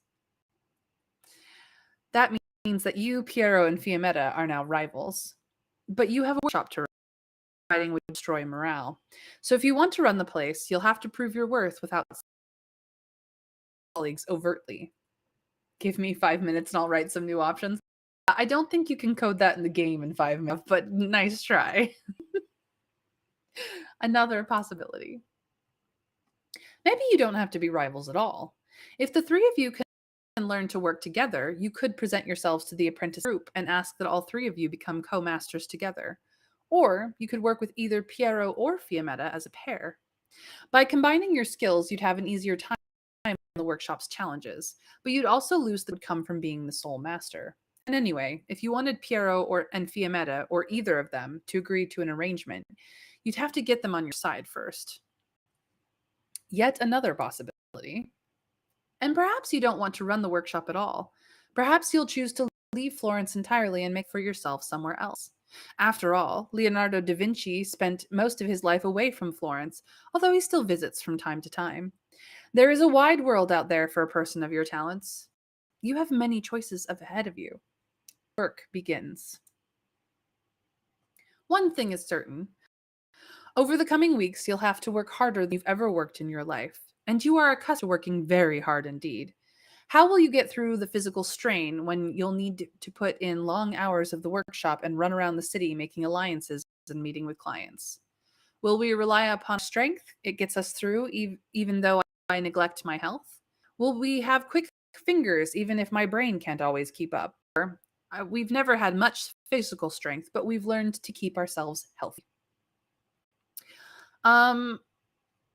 That means that you, Piero, and Fiammetta are now rivals. But you have a workshop to run. Fighting would destroy morale. So if you want to run the place, you'll have to prove your worth without colleagues overtly. Give me 5 minutes and I'll write some new options. I don't think you can code that in the game in 5 minutes, but nice try. Another possibility. Maybe you don't have to be rivals at all. If the 3 of you can learn to work together, you could present yourselves to the apprentice group and ask that all 3 of you become co-masters together. Or you could work with either Piero or Fiammetta as a pair. By combining your skills, you'd have an easier time on the workshop's challenges, but you'd also lose that would come from being the sole master. And anyway, if you wanted Piero and Fiammetta, or either of them, to agree to an arrangement, you'd have to get them on your side first. Yet another possibility. And perhaps you don't want to run the workshop at all. Perhaps you'll choose to leave Florence entirely and make for yourself somewhere else. After all, Leonardo da Vinci spent most of his life away from Florence, although he still visits from time to time. There is a wide world out there for a person of your talents. You have many choices ahead of you. Work begins. One thing is certain. Over the coming weeks, you'll have to work harder than you've ever worked in your life, and you are accustomed to working very hard indeed. How will you get through the physical strain when you'll need to put in long hours of the workshop and run around the city making alliances and meeting with clients? Will we rely upon strength? It gets us through even though I neglect my health? Will we have quick fingers even if my brain can't always keep up? We've never had much physical strength, but we've learned to keep ourselves healthy. I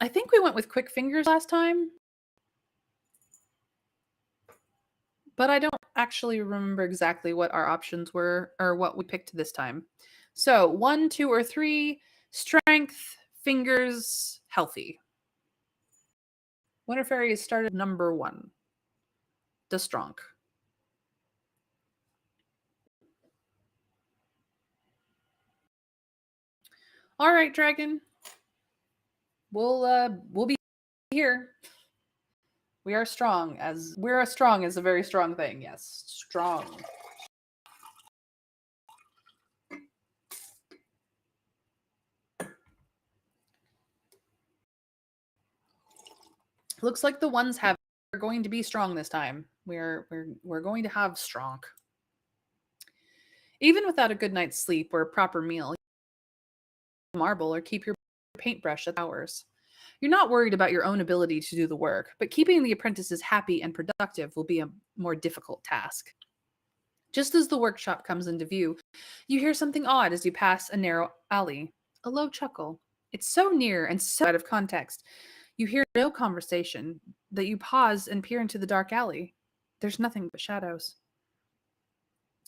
think we went with quick fingers last time, but I don't actually remember exactly what our options were or what we picked this time. So 1, 2, or 3, strength, fingers, healthy. Winter Fairy has started number 1, the strong. All right, Dragon. We'll be here. We're as strong as a very strong thing. Yes, strong. Looks like the ones are going to be strong this time. We're going to have strong. Even without a good night's sleep or a proper meal, marble or keep your paintbrush at hours. You're not worried about your own ability to do the work, but keeping the apprentices happy and productive will be a more difficult task. Just as the workshop comes into view, you hear something odd as you pass a narrow alley. A low chuckle. It's so near and so out of context. You hear no conversation, that you pause and peer into the dark alley. There's nothing but shadows.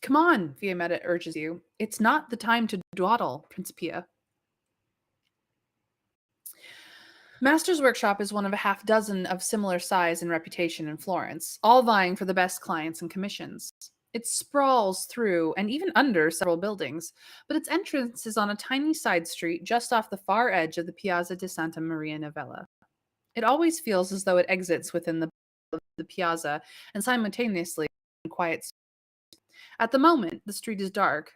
Come on, Fiammetta urges you. It's not the time to dawdle, Principia. Master's Workshop is one of a half dozen of similar size and reputation in Florence, all vying for the best clients and commissions. It sprawls through and even under several buildings, but its entrance is on a tiny side street just off the far edge of the Piazza di Santa Maria Novella. It always feels as though it exits within the piazza and simultaneously in quiet. At the moment, the street is dark.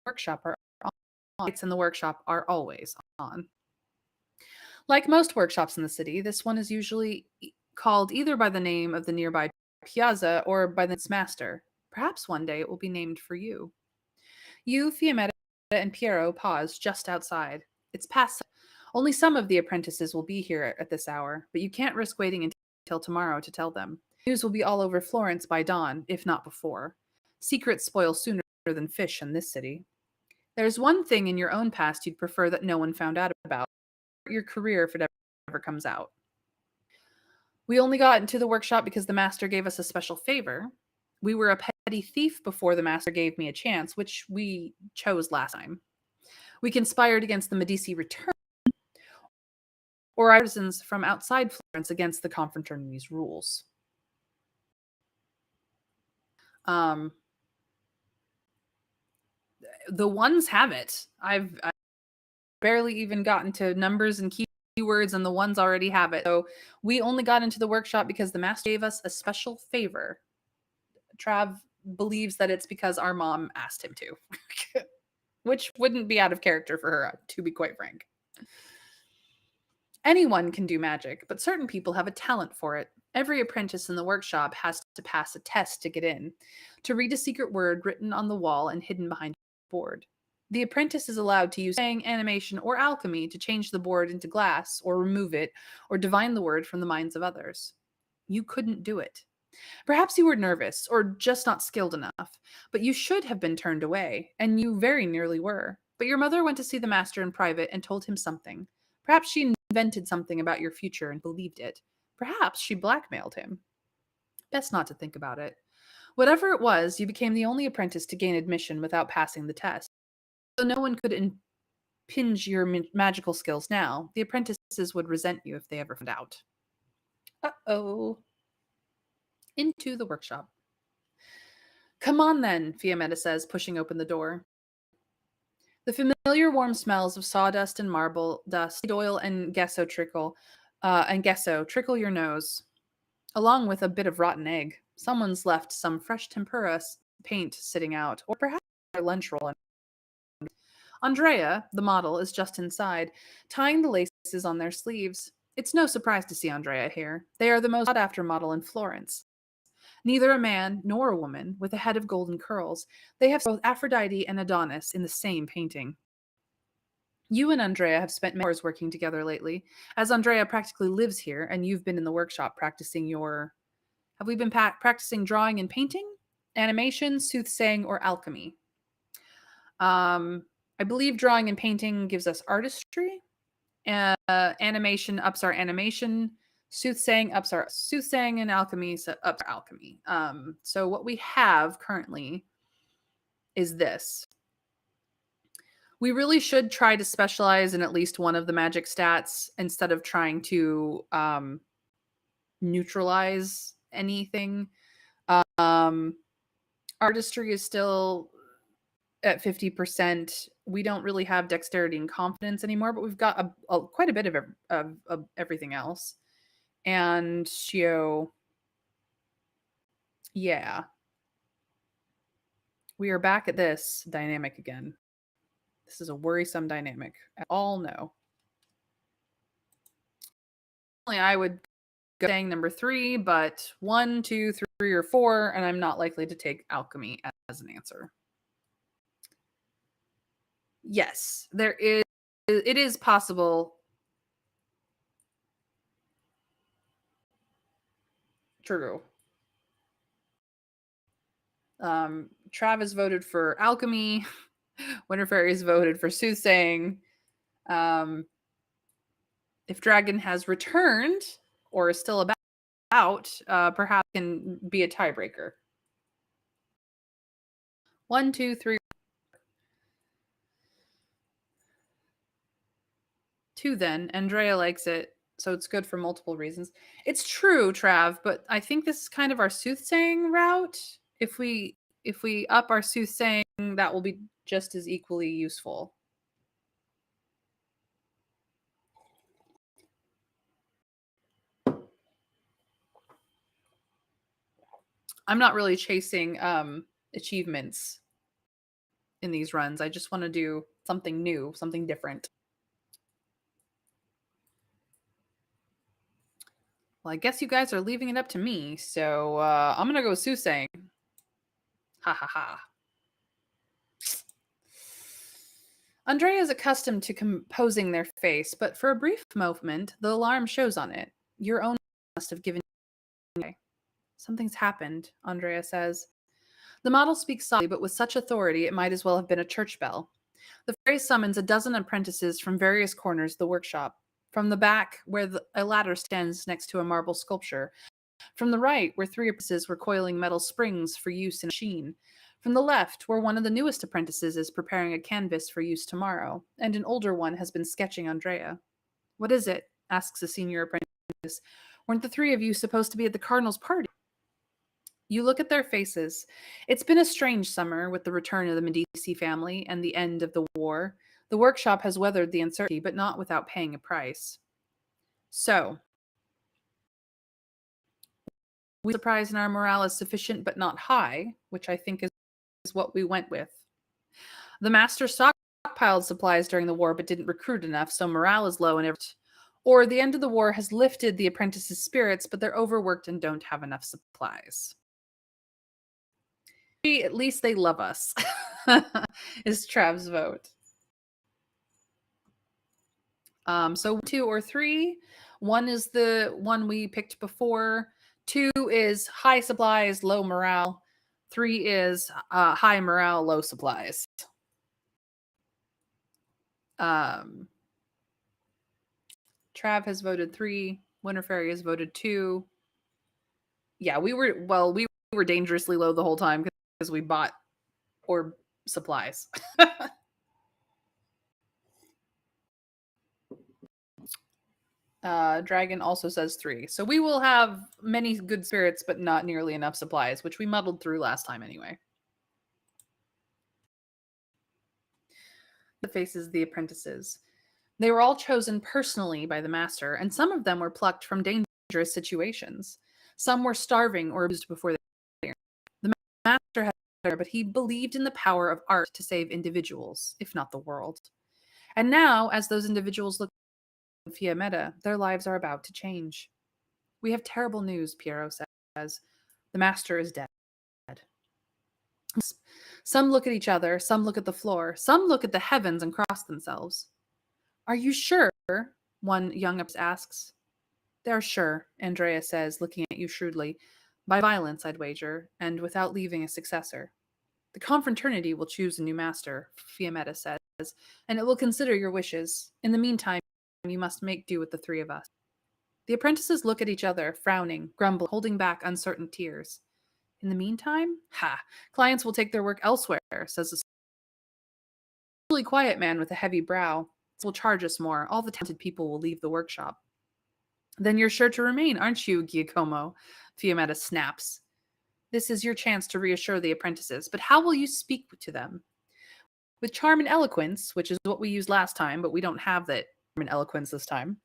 Workshop are on. Lights in the workshop are always on. Like most workshops in the city, this one is usually called either by the name of the nearby piazza or by its master. Perhaps one day it will be named for you. You, Fiammetta, and Piero pause just outside. It's past. Only some of the apprentices will be here at this hour, but you can't risk waiting until tomorrow to tell them. News will be all over Florence by dawn, if not before. Secrets spoil sooner than fish in this city. There's one thing in your own past you'd prefer that no one found out about your career if it ever comes out. We only got into the workshop because the master gave us a special favor. We were a petty thief before the master gave me a chance, which we chose last time. We conspired against the Medici return, or artisans from outside Florence against the confraternity's rules. Um, the ones have it. I've barely even gotten to numbers and keywords, and the ones already have it. So we only got into the workshop because the master gave us a special favor. Trav believes that it's because our mom asked him to, which wouldn't be out of character for her, to be quite frank. Anyone can do magic, but certain people have a talent for it. Every apprentice in the workshop has to pass a test to get in, to read a secret word written on the wall and hidden behind a board. The apprentice is allowed to use saying, animation, or alchemy to change the board into glass, or remove it, or divine the word from the minds of others. You couldn't do it. Perhaps you were nervous, or just not skilled enough, but you should have been turned away, and you very nearly were. But your mother went to see the master in private and told him something. Perhaps she invented something about your future and believed it. Perhaps she blackmailed him. Best not to think about it. Whatever it was, you became the only apprentice to gain admission without passing the test. So no one could impinge your magical skills now. The apprentices would resent you if they ever found out. Uh-oh. Into the workshop. Come on then, Fiametta says, pushing open the door. The familiar warm smells of sawdust and marble dust, oil and gesso trickle your nose, along with a bit of rotten egg. Someone's left some fresh tempura paint sitting out, or perhaps their lunch roll. Andrea, the model, is just inside, tying the laces on their sleeves. It's no surprise to see Andrea here. They are the most sought-after model in Florence. Neither a man nor a woman with a head of golden curls. They have both Aphrodite and Adonis in the same painting. You and Andrea have spent many hours working together lately, as Andrea practically lives here, and you've been in the workshop practicing your... Have we been practicing drawing and painting? Animation, soothsaying, or alchemy? I believe drawing and painting gives us artistry. Animation ups our animation. Soothsaying ups our soothsaying, and alchemy ups our alchemy. So what we have currently is this. We really should try to specialize in at least one of the magic stats instead of trying to neutralize anything. Artistry is still at 50%. We don't really have dexterity and confidence anymore, but we've got quite a bit of everything else. And yeah, we are back at this dynamic again. This is a worrisome dynamic. I all know. I would go saying number 3, but 1, 2, 3, or 4, and I'm not likely to take alchemy as an answer. Yes, there is. It is possible. True. Travis voted for alchemy. Winter Fairies voted for soothsaying. If Dragon has returned or is still about, perhaps can be a tiebreaker. 1, 2, 3. 2 then. Andrea likes it, so it's good for multiple reasons. It's true, Trav, but I think this is kind of our soothsaying route. If we up our soothsaying, that will be just as equally useful. I'm not really chasing achievements in these runs. I just want to do something new, something different. Well, I guess you guys are leaving it up to me, so I'm gonna go soothsaying. Ha ha ha. Andrea is accustomed to composing their face, but for a brief moment, the alarm shows on it. Your own must have given you away. Something's happened, Andrea says. The model speaks softly, but with such authority it might as well have been a church bell. The phrase summons a dozen apprentices from various corners of the workshop. From the back, where a ladder stands next to a marble sculpture. From the right, where three apprentices were coiling metal springs for use in a machine. From the left, where one of the newest apprentices is preparing a canvas for use tomorrow, and an older one has been sketching Andrea. What is it? Asks a senior apprentice. Weren't the three of you supposed to be at the Cardinal's party? You look at their faces. It's been a strange summer with the return of the Medici family and the end of the war. The workshop has weathered the uncertainty, but not without paying a price. So, we surprise and our morale is sufficient but not high, which I think is what we went with. The master stockpiled supplies during the war but didn't recruit enough, so morale is low and or the end of the war has lifted the apprentices' spirits, but they're overworked and don't have enough supplies. At least they love us, is Trav's vote. So 2 or 3. 1 is the one we picked before. 2 is high supplies, low morale. 3 is high morale, low supplies. Trav has voted 3. Winter Fairy has voted 2. Yeah, we were dangerously low the whole time because we bought orb supplies. Dragon also says 3. So we will have many good spirits, but not nearly enough supplies, which we muddled through last time anyway. The faces of the apprentices. They were all chosen personally by the master, and some of them were plucked from dangerous situations. Some were starving or abused before they. The master had, but he believed in the power of art to save individuals, if not the world. And now, as those individuals look at Fiammetta, their lives are about to change. We have terrible news, Piero says. The master is dead. Some look at each other, some look at the floor, some look at the heavens and cross themselves. Are you sure? One young ups asks. They're sure, Andrea says, looking at you shrewdly. By violence, I'd wager, and without leaving a successor. The confraternity will choose a new master, Fiammetta says, and it will consider your wishes. In the meantime, you must make do with the 3 of us. The apprentices look at each other, frowning, grumbling, holding back uncertain tears. In the meantime? Ha! Clients will take their work elsewhere, says a really quiet man with a heavy brow. This will charge us more. All the talented people will leave the workshop. Then you're sure to remain, aren't you, Giacomo? Fiammetta snaps. This is your chance to reassure the apprentices, but how will you speak to them? With charm and eloquence, which is what we used last time, but we don't have that charm and eloquence this time.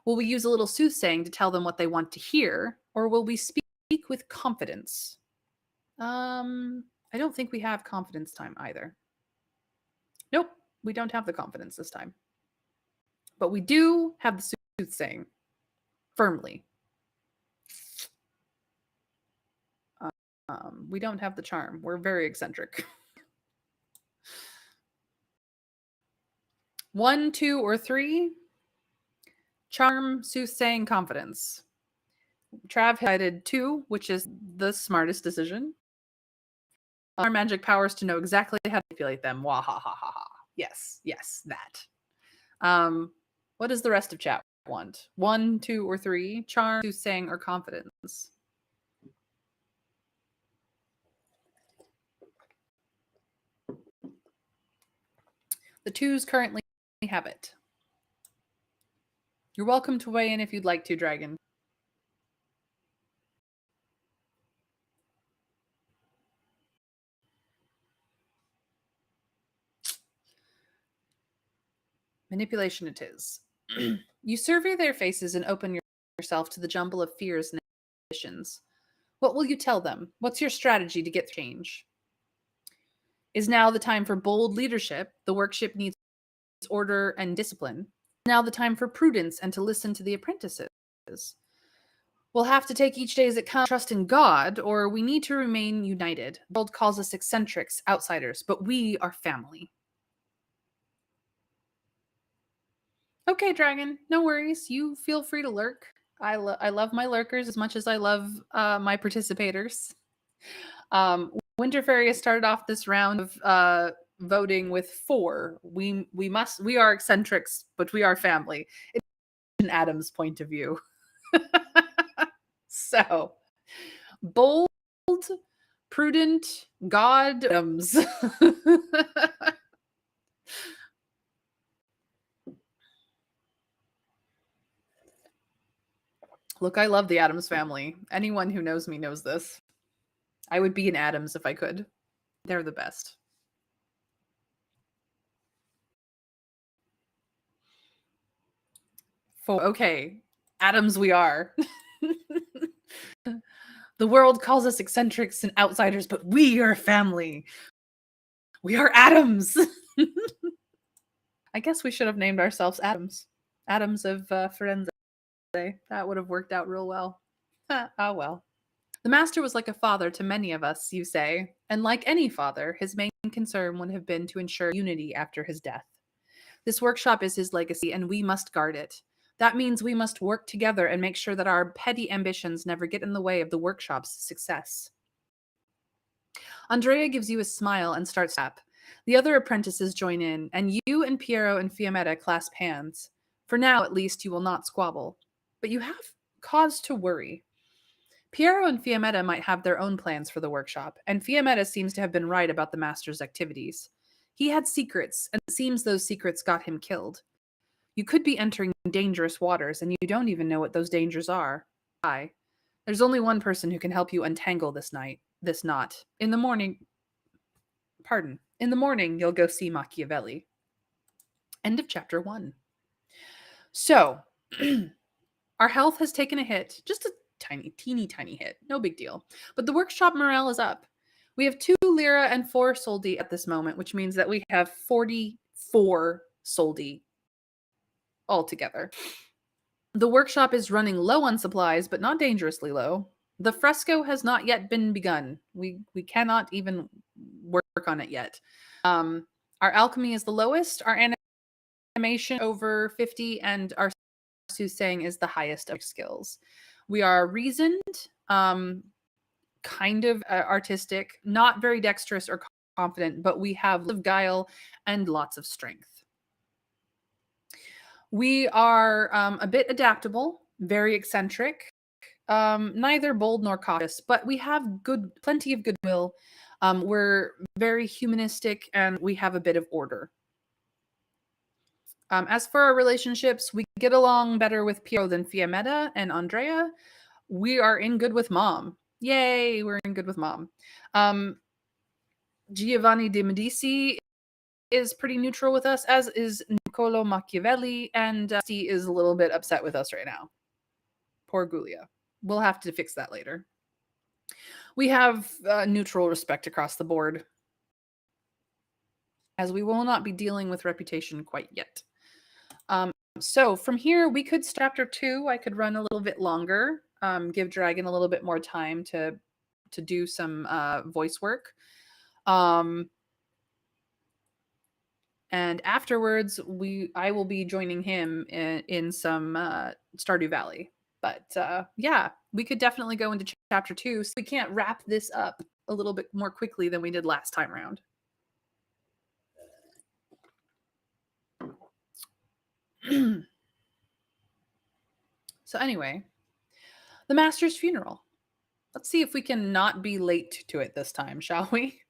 Will we use a little soothsaying to tell them what they want to hear, or will we speak with confidence? I don't think we have confidence time either. Nope, we don't have the confidence this time. But we do have the soothsaying. Firmly. We don't have the charm. We're very eccentric. 1, 2, or 3. Charm, soothsaying, confidence. Trav decided 2, which is the smartest decision. Our magic powers to know exactly how to manipulate them. Wah ha ha ha ha. Yes, that. What does the rest of chat want? 1, 2, or 3. Charm, soothsaying, or confidence. The 2s currently have it. You're welcome to weigh in if you'd like to, Dragon. Manipulation it is. You survey their faces and open yourself to the jumble of fears and ambitions. What will you tell them? What's your strategy to get change? Is now the time for bold leadership? The workshop needs order and discipline. Now the time for prudence and to listen to the apprentices. We'll have to take each day as it comes, trust in God, or we need to remain united. The world calls us eccentrics, outsiders, but we are family. Okay, dragon, no worries. You feel free to lurk. I love my lurkers as much as I love my participators. Winter Fairy has started off this round of voting with 4. We are eccentrics, but we are family. It's an Adam's point of view. So bold, prudent, God Adams. Look, I love the Adams family. Anyone who knows me knows this. I would be an Adams if I could. They're the best. Okay, Adams we are. The world calls us eccentrics and outsiders, but we are family. We are Adams. I guess we should have named ourselves Adams. Adams of Firenze. That would have worked out real well. Ah, well. The master was like a father to many of us, you say, and like any father, his main concern would have been to ensure unity after his death. This workshop is his legacy, and we must guard it. That means we must work together and make sure that our petty ambitions never get in the way of the workshop's success. Andrea gives you a smile and starts up. The other apprentices join in, and you and Piero and Fiammetta clasp hands. For now, at least, you will not squabble. But you have cause to worry. Piero and Fiammetta might have their own plans for the workshop, and Fiammetta seems to have been right about the master's activities. He had secrets, and it seems those secrets got him killed. You could be entering dangerous waters, and you don't even know what those dangers are. Why? There's only one person who can help you untangle this knot. In the morning, you'll go see Machiavelli. End of chapter 1. So, our health has taken a hit, just a teeny tiny hit, no big deal. But the workshop morale is up. We have 2 lira and 4 soldi at this moment, which means that we have 44 soldi altogether. The workshop is running low on supplies, but not dangerously low. The fresco has not yet been begun. We cannot even work on it yet. Our alchemy is the lowest. Our animation over 50, and our soothsaying is the highest of skills. We are reasoned, kind of artistic, not very dexterous or confident, but we have lots of guile and lots of strength. We are a bit adaptable, very eccentric, neither bold nor cautious, but we have plenty of goodwill. We're very humanistic, and we have a bit of order. As for our relationships, we get along better with Piero than Fiammetta and Andrea. We are in good with Mom. Yay, we're in good with Mom. Giovanni de Medici is pretty neutral with us, as is Niccolo Machiavelli, and he is a little bit upset with us right now. Poor Giulia. We'll have to fix that later. We have neutral respect across the board, as we will not be dealing with reputation quite yet. So from here, we could start chapter 2. I could run a little bit longer, give Dragon a little bit more time to do some voice work. And afterwards, I will be joining him in some Stardew Valley. But yeah, we could definitely go into chapter 2. So we can't wrap this up a little bit more quickly than we did last time around. So anyway, the master's funeral. Let's see if we can not be late to it this time, shall we?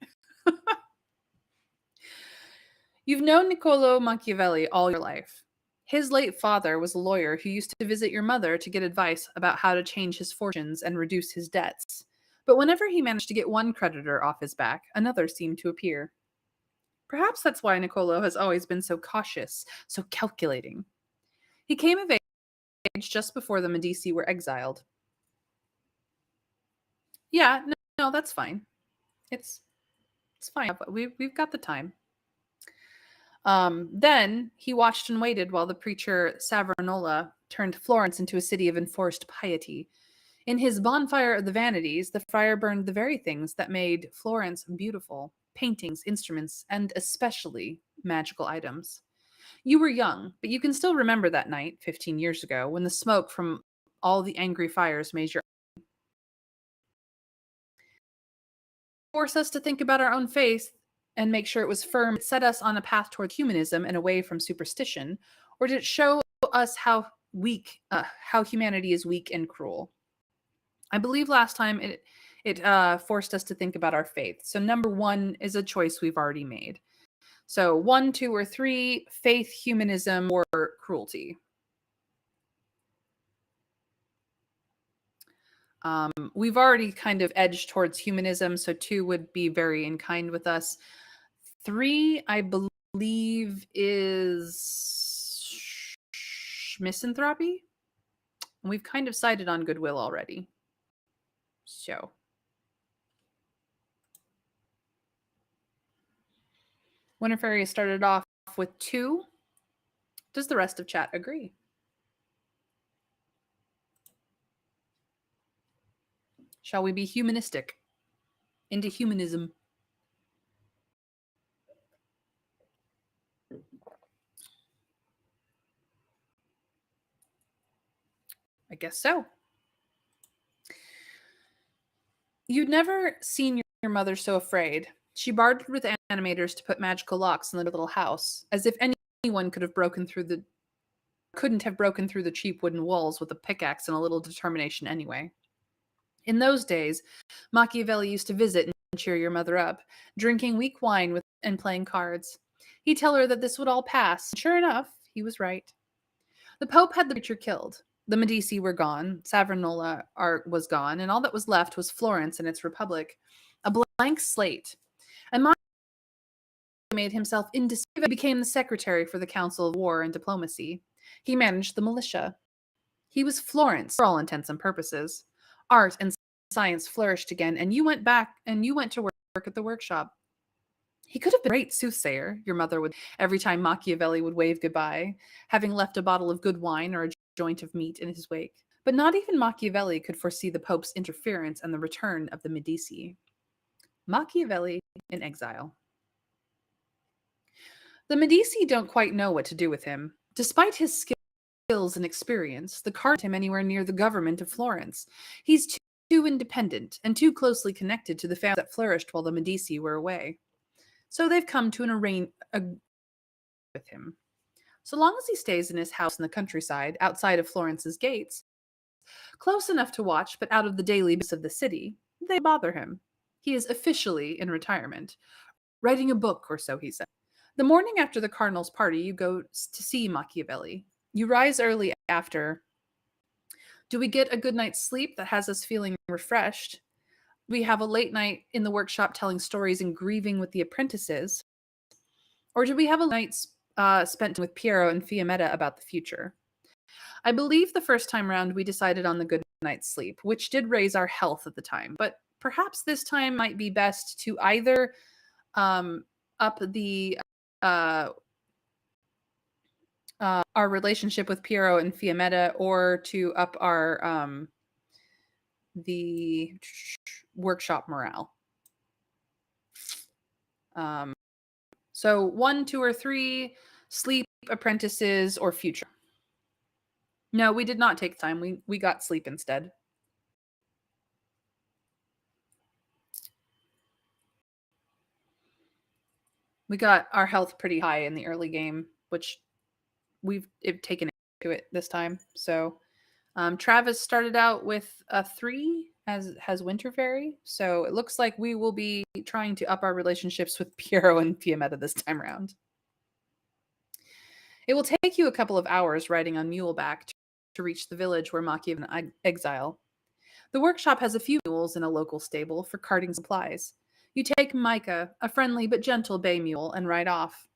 You've known Niccolo Machiavelli all your life. His late father was a lawyer who used to visit your mother to get advice about how to change his fortunes and reduce his debts. But whenever he managed to get one creditor off his back, another seemed to appear. Perhaps that's why Niccolo has always been so cautious, so calculating. He came of age just before the Medici were exiled. Yeah, no, that's fine. It's fine. We've got the time. Then he watched and waited while the preacher Savonarola turned Florence into a city of enforced piety. In his bonfire of the vanities, the friar burned the very things that made Florence beautiful: paintings, instruments, and especially magical items. You were young, but you can still remember that night 15 years ago when the smoke from all the angry fires made your force us to think about our own faith and make sure it was firm. It set us on a path toward humanism and away from superstition, or did it show us how humanity is weak and cruel? I believe last time it forced us to think about our faith. So number one is a choice we've already made. So one, two, or three: faith, humanism, or cruelty. We've already kind of edged towards humanism, so two would be very in kind with us. Three, I believe, is misanthropy. We've kind of sided on goodwill already. So Winter Fairy started off with two. Does the rest of chat agree? Shall we be humanistic? Into humanism. I guess so. You'd never seen your mother so afraid. She bartered with animators to put magical locks in the little house, as if anyone couldn't have broken through the cheap wooden walls with a pickaxe and a little determination anyway. In those days, Machiavelli used to visit and cheer your mother up, drinking weak wine and playing cards. He'd tell her that this would all pass. Sure enough, he was right. The Pope had the preacher killed. The Medici were gone. Savonarola art was gone, and all that was left was Florence and its republic. A blank slate. And Machiavelli made himself indispensable. He became the secretary for the Council of War and Diplomacy. He managed the militia. He was Florence for all intents and purposes. Art and science flourished again, and you went to work at the workshop. He could have been a great soothsayer, your mother would, every time Machiavelli would wave goodbye, having left a bottle of good wine or a joint of meat in his wake. But not even Machiavelli could foresee the Pope's interference and the return of the Medici. Machiavelli in exile. The Medici don't quite know what to do with him. Despite his skills and experience, the cardinal can't him anywhere near the government of Florence. He's too independent and too closely connected to the family that flourished while the Medici were away. So they've come to an arrangement with him. So long as he stays in his house in the countryside, outside of Florence's gates, close enough to watch but out of the daily business of the city, they bother him. He is officially in retirement, writing a book or so, he said. The morning after the cardinal's party, you go to see Machiavelli. You rise early after. Do we get a good night's sleep that has us feeling refreshed? We have a late night in the workshop telling stories and grieving with the apprentices? Or do we have a night spent with Piero and Fiammetta about the future? I believe the first time round we decided on the good night's sleep, which did raise our health at the time, but perhaps this time might be best to either up the our relationship with Piero and Fiammetta, or to up our the workshop morale. So 1, 2, or 3: sleep, apprentices, or future. No, we did not take time. We got sleep instead. We got our health pretty high in the early game, which we've taken to it this time. So Travis started out with a 3, as has Winter Fairy. So it looks like we will be trying to up our relationships with Piero and Fiammetta this time around. It will take you a couple of hours riding on muleback to reach the village where Machiavelli is in exile. The workshop has a few mules in a local stable for carting supplies. You take Micah, a friendly but gentle bay mule, and ride off.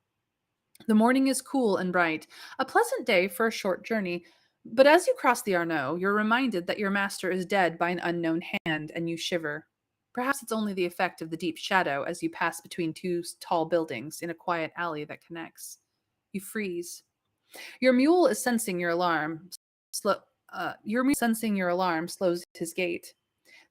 The morning is cool and bright, a pleasant day for a short journey, but as you cross the Arno, you're reminded that your master is dead by an unknown hand, and you shiver. Perhaps it's only the effect of the deep shadow as you pass between two tall buildings in a quiet alley that connects. You freeze. Your mule is sensing your alarm. Sensing your alarm slows his gait.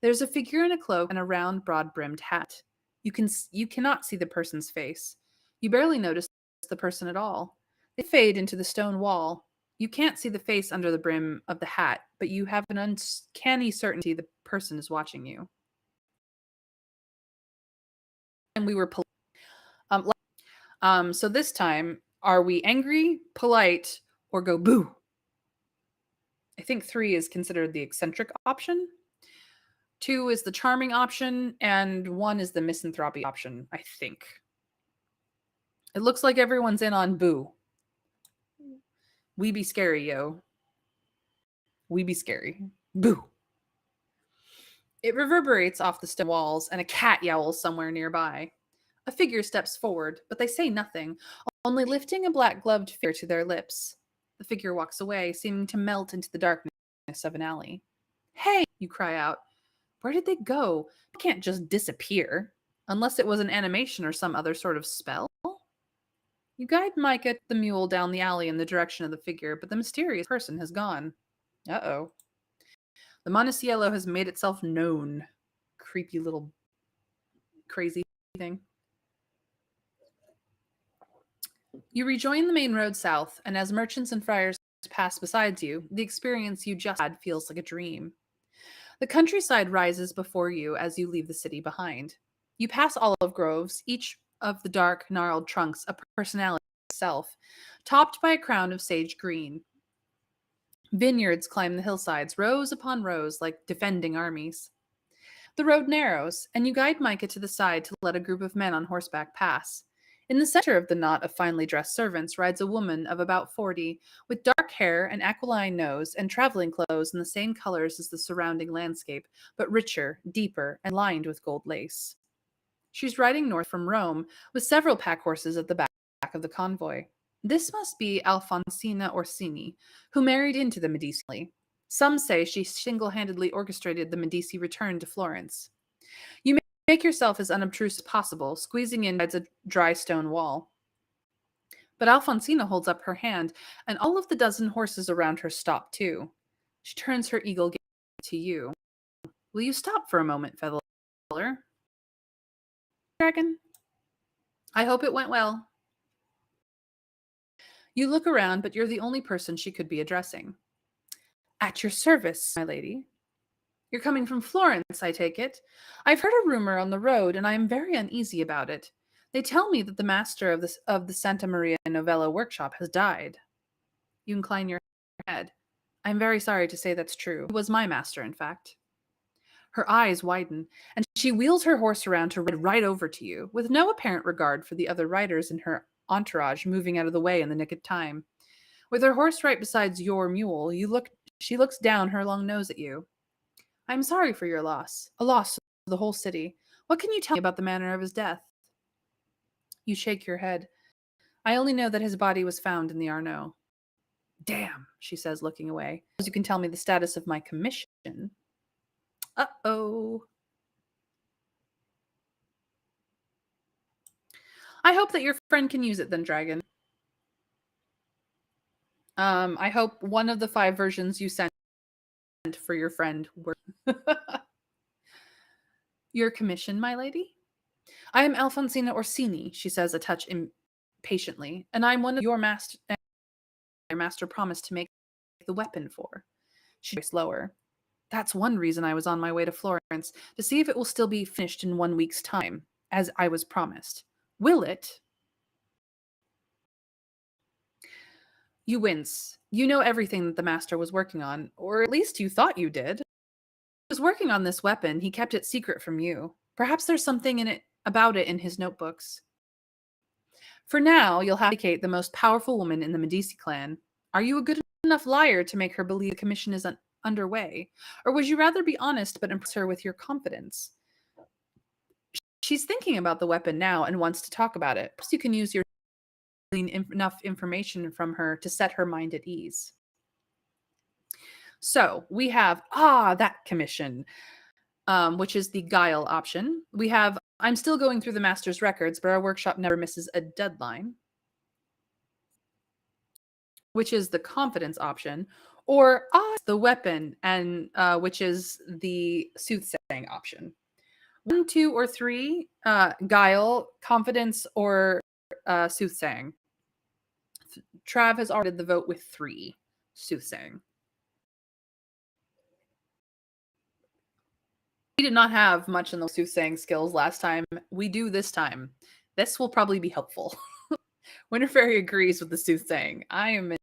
There's a figure in a cloak and a round, broad-brimmed hat. You cannot see the person's face. You barely notice the person at all. They fade into the stone wall. You can't see the face under the brim of the hat, but you have an uncanny certainty the person is watching you. And we were um, so this time, are we angry, polite, or go boo? I think 3 is considered the eccentric option. 2 is the charming option, and 1 is the misanthropy option, I think. It looks like everyone's in on boo. We be scary, yo. We be scary. Boo. It reverberates off the stone walls, and a cat yowls somewhere nearby. A figure steps forward, but they say nothing, only lifting a black gloved finger to their lips. The figure walks away, seeming to melt into the darkness of an alley. Hey, you cry out. Where did they go? They can't just disappear. Unless it was an animation or some other sort of spell. You guide Micah the mule down the alley in the direction of the figure, but the mysterious person has gone. Uh-oh. The Monticello has made itself known. Creepy little crazy thing. You rejoin the main road south, and as merchants and friars pass beside you, the experience you just had feels like a dream. The countryside rises before you as you leave the city behind. You pass olive groves, each of the dark, gnarled trunks a personality itself, topped by a crown of sage green. Vineyards climb the hillsides, rows upon rows, like defending armies. The road narrows, and you guide Micah to the side to let a group of men on horseback pass. In the center of the knot of finely dressed servants rides a woman of about 40, with dark hair, an aquiline nose, and traveling clothes in the same colors as the surrounding landscape, but richer, deeper, and lined with gold lace. She's riding north from Rome, with several pack horses at the back of the convoy. This must be Alfonsina Orsini, who married into the Medici. Some say she single-handedly orchestrated the Medici return to Florence. You make yourself as unobtrusive as possible, squeezing in beside a dry stone wall. But Alfonsina holds up her hand, and all of the dozen horses around her stop too. She turns her eagle gaze to you. Will you stop for a moment, feather? Dragon? I hope it went well. You look around, but you're the only person she could be addressing. At your service, my lady. You're coming from Florence, I take it. I've heard a rumor on the road, and I am very uneasy about it. They tell me that the master of the Santa Maria Novella workshop has died. You incline your head. I'm very sorry to say that's true. He was my master, in fact. Her eyes widen, and she wheels her horse around to ride right over to you, with no apparent regard for the other riders in her entourage moving out of the way in the nick of time. With her horse right beside your mule, she looks down her long nose at you. I'm sorry for your loss, a loss to the whole city. What can you tell me about the manner of his death? You shake your head. I only know that his body was found in the Arno. Damn, she says, looking away. You can tell me the status of my commission. Uh-oh. I hope that your friend can use it then, Dragon. I hope one of the 5 versions you sent for your friend were your commission, my lady? I am Alfonsina Orsini, she says, a touch impatiently, and I'm one of your master promised to make the weapon for. She voiced lower. That's one reason I was on my way to Florence, to see if it will still be finished in 1 week's time, as I was promised. Will it? You wince. You know everything that the master was working on, or at least you thought you did. He was working on this weapon. He kept it secret from you. Perhaps there's something about it in his notebooks. For now, you'll have to indicate the most powerful woman in the Medici clan. Are you a good enough liar to make her believe the commission is underway? Or would you rather be honest but impress her with your confidence? She's thinking about the weapon now and wants to talk about it. Perhaps you can use your enough information from her to set her mind at ease. So we have, that commission, which is the guile option. We have, I'm still going through the master's records, but our workshop never misses a deadline, which is the confidence option, or the weapon, and which is the soothsaying option. 1, 2, or 3, guile, confidence, or soothsaying. Trav has already the vote with 3. Soothsaying. We did not have much in the soothsaying skills last time. We do this time. This will probably be helpful. Winter Fairy agrees with the soothsaying. I am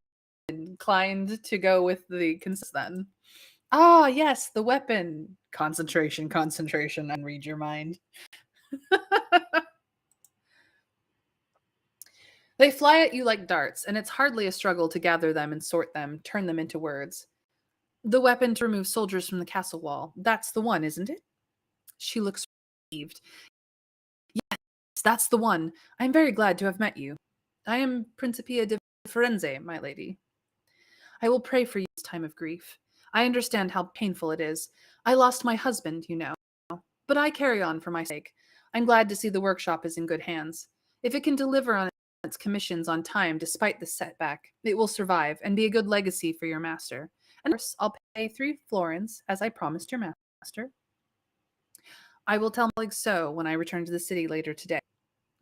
inclined to go with the consensus then. Ah, yes, the weapon. Concentration, concentration, and read your mind. They fly at you like darts, and it's hardly a struggle to gather them and sort them, turn them into words. The weapon to remove soldiers from the castle wall. That's the one, isn't it? She looks relieved. Yes, that's the one. I am very glad to have met you. I am Principia de Firenze, my lady. I will pray for you this time of grief. I understand how painful it is. I lost my husband, you know, but I carry on for my sake. I'm glad to see the workshop is in good hands. If it can deliver on its commissions on time despite the setback, it will survive and be a good legacy for your master. And of course, I'll pay 3 florins, as I promised your master. I will tell my colleagues so when I return to the city later today.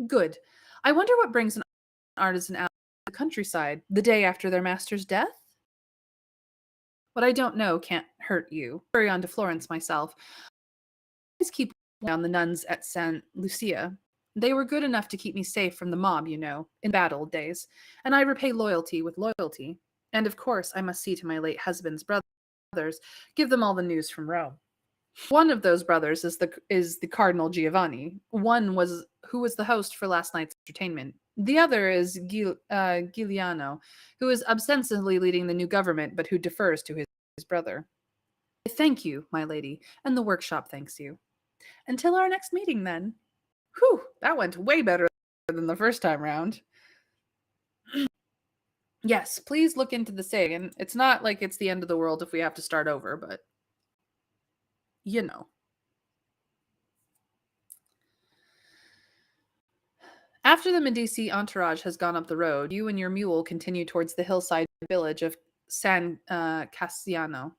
Good. I wonder what brings an artisan out to the countryside the day after their master's death? What I don't know can't hurt you. Hurry on to Florence myself. Always keep an eye on the nuns at San Lucia. They were good enough to keep me safe from the mob, you know, in bad old days, and I repay loyalty with loyalty. And of course, I must see to my late husband's brothers, give them all the news from Rome. One of those brothers is the Cardinal Giovanni. One was who was the host for last night's entertainment. The other is Giuliano, who is ostensibly leading the new government, but who defers to his brother. Thank you, my lady, and the workshop thanks you. Until our next meeting, then. Whew, that went way better than the first time round. Yes, please look into the save. And it's not like it's the end of the world if we have to start over, but you know. After the Medici entourage has gone up the road, you and your mule continue towards the hillside village of San Cassiano.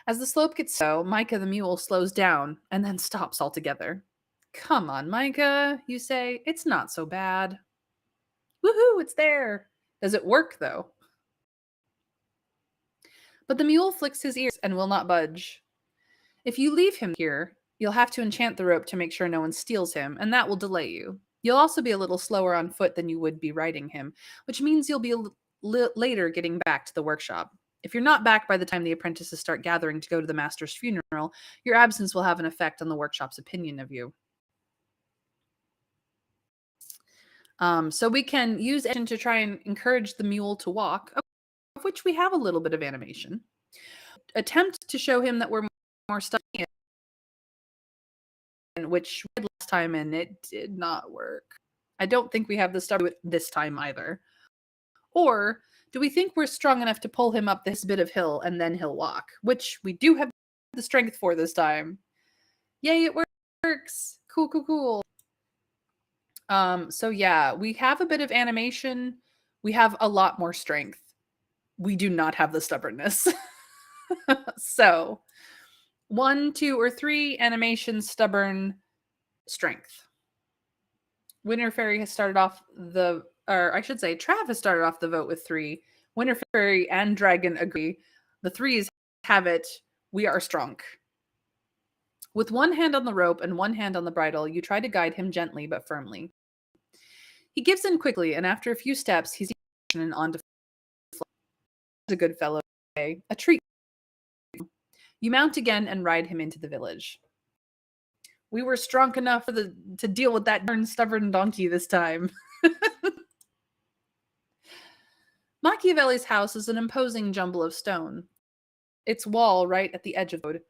As the slope gets so, Micah the mule slows down and then stops altogether. Come on, Micah, you say. It's not so bad. Woohoo, it's there. Does it work, though? But the mule flicks his ears and will not budge. If you leave him here, you'll have to enchant the rope to make sure no one steals him, and that will delay you. You'll also be a little slower on foot than you would be riding him, which means you'll be later getting back to the workshop. If you're not back by the time the apprentices start gathering to go to the master's funeral, your absence will have an effect on the workshop's opinion of you. So we can use action to try and encourage the mule to walk, of which we have a little bit of animation. Attempt to show him that we're more stuck in, which we did last time, and it did not work. I don't think we have the stuff this time either. Or do we think we're strong enough to pull him up this bit of hill and then he'll walk, which we do have the strength for this time. Yay, it works. Cool, cool, cool. So yeah, we have a bit of animation. We have a lot more strength. We do not have the stubbornness. So 1, 2, or 3 animation, stubborn, strength. Winter Fairy has started off or I should say, Trav has started off the vote with 3. Winter Fairy and Dragon agree. The 3s have it. We are strong. With one hand on the rope and one hand on the bridle, you try to guide him gently but firmly. He gives in quickly, and after a few steps, he's and on to a good fellow, a treat. You mount again and ride him into the village. We were strong enough to deal with that stubborn donkey this time. Machiavelli's house is an imposing jumble of stone. Its wall right at the edge of the road.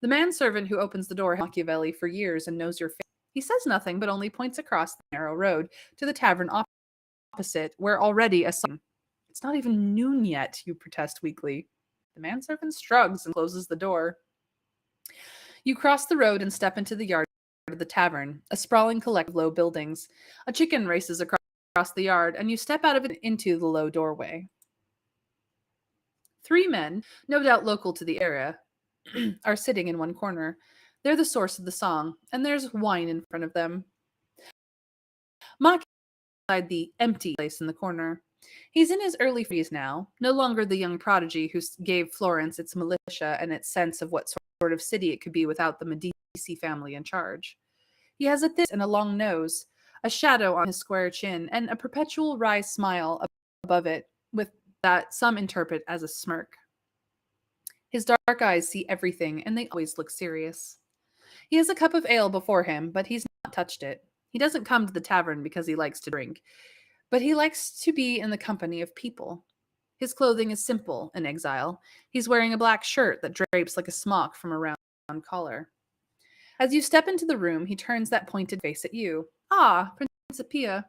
The manservant who opens the door has Machiavelli for years and knows your face. He says nothing, but only points across the narrow road to the tavern opposite, where already a sun. It's not even noon yet, you protest weakly. The manservant shrugs and closes the door. You cross the road and step into the yard of the tavern, a sprawling collection of low buildings. A chicken races across the yard, and you step out of it into the low doorway. 3 men, no doubt local to the area, are sitting in one corner. They're the source of the song, and there's wine in front of them. Machiavelli outside the empty place in the corner. He's in his early 40s now, no longer the young prodigy who gave Florence its militia and its sense of what sort of city it could be without the Medici family in charge. He has a thin and a long nose, a shadow on his square chin, and a perpetual wry smile above it, with that some interpret as a smirk. His dark eyes see everything, and they always look serious. He has a cup of ale before him, but he's not touched it. He doesn't come to the tavern because he likes to drink, but he likes to be in the company of people. His clothing is simple in exile. He's wearing a black shirt that drapes like a smock from a round collar. As you step into the room, he turns that pointed face at you. Ah, Principia.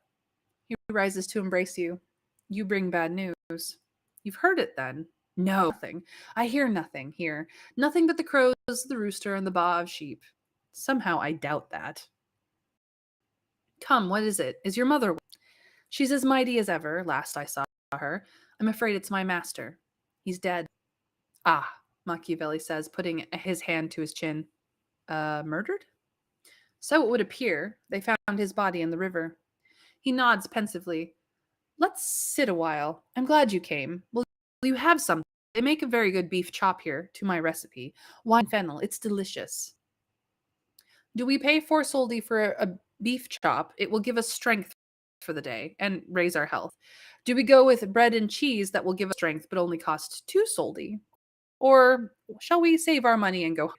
He rises to embrace you. You bring bad news. You've heard it then? No, nothing. I hear nothing here. Nothing but the crows, the rooster, and the baa of sheep. Somehow I doubt that. Come, what is it? Is your mother? She's as mighty as ever, last I saw her. I'm afraid it's my master. He's dead. Ah, Machiavelli says, putting his hand to his chin. Murdered? So it would appear. They found his body in the river. He nods pensively. Let's sit a while. I'm glad you came. Will you have some? They make a very good beef chop here, to my recipe. Wine fennel, it's delicious. Do we pay 4 soldi for a beef chop? It will give us strength for the day and raise our health. Do we go with bread and cheese that will give us strength but only cost 2 soldi? Or shall we save our money and go?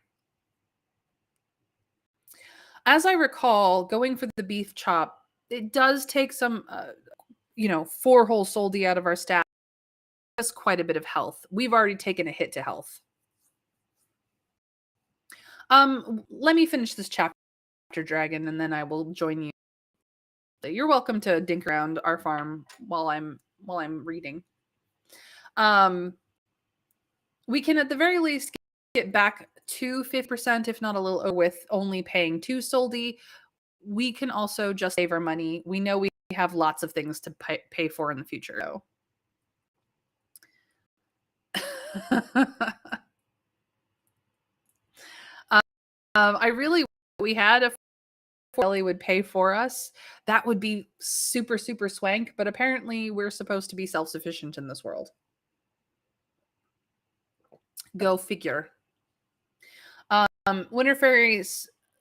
As I recall, going for the beef chop, it does take some, 4 whole soldi out of our staff. That's quite a bit of health. We've already taken a hit to health. Let me finish this chapter, Dragon, and then I will join you. You're welcome to dink around our farm while I'm reading. We can at the very least get back to 50%, if not a little, with only paying 2 soldi. We can also just save our money. We know we have lots of things to pay for in the future. So. I really we had a Ellie would pay for us. That would be super, super swank, but apparently we're supposed to be self-sufficient in this world. Go figure. Winter Fairy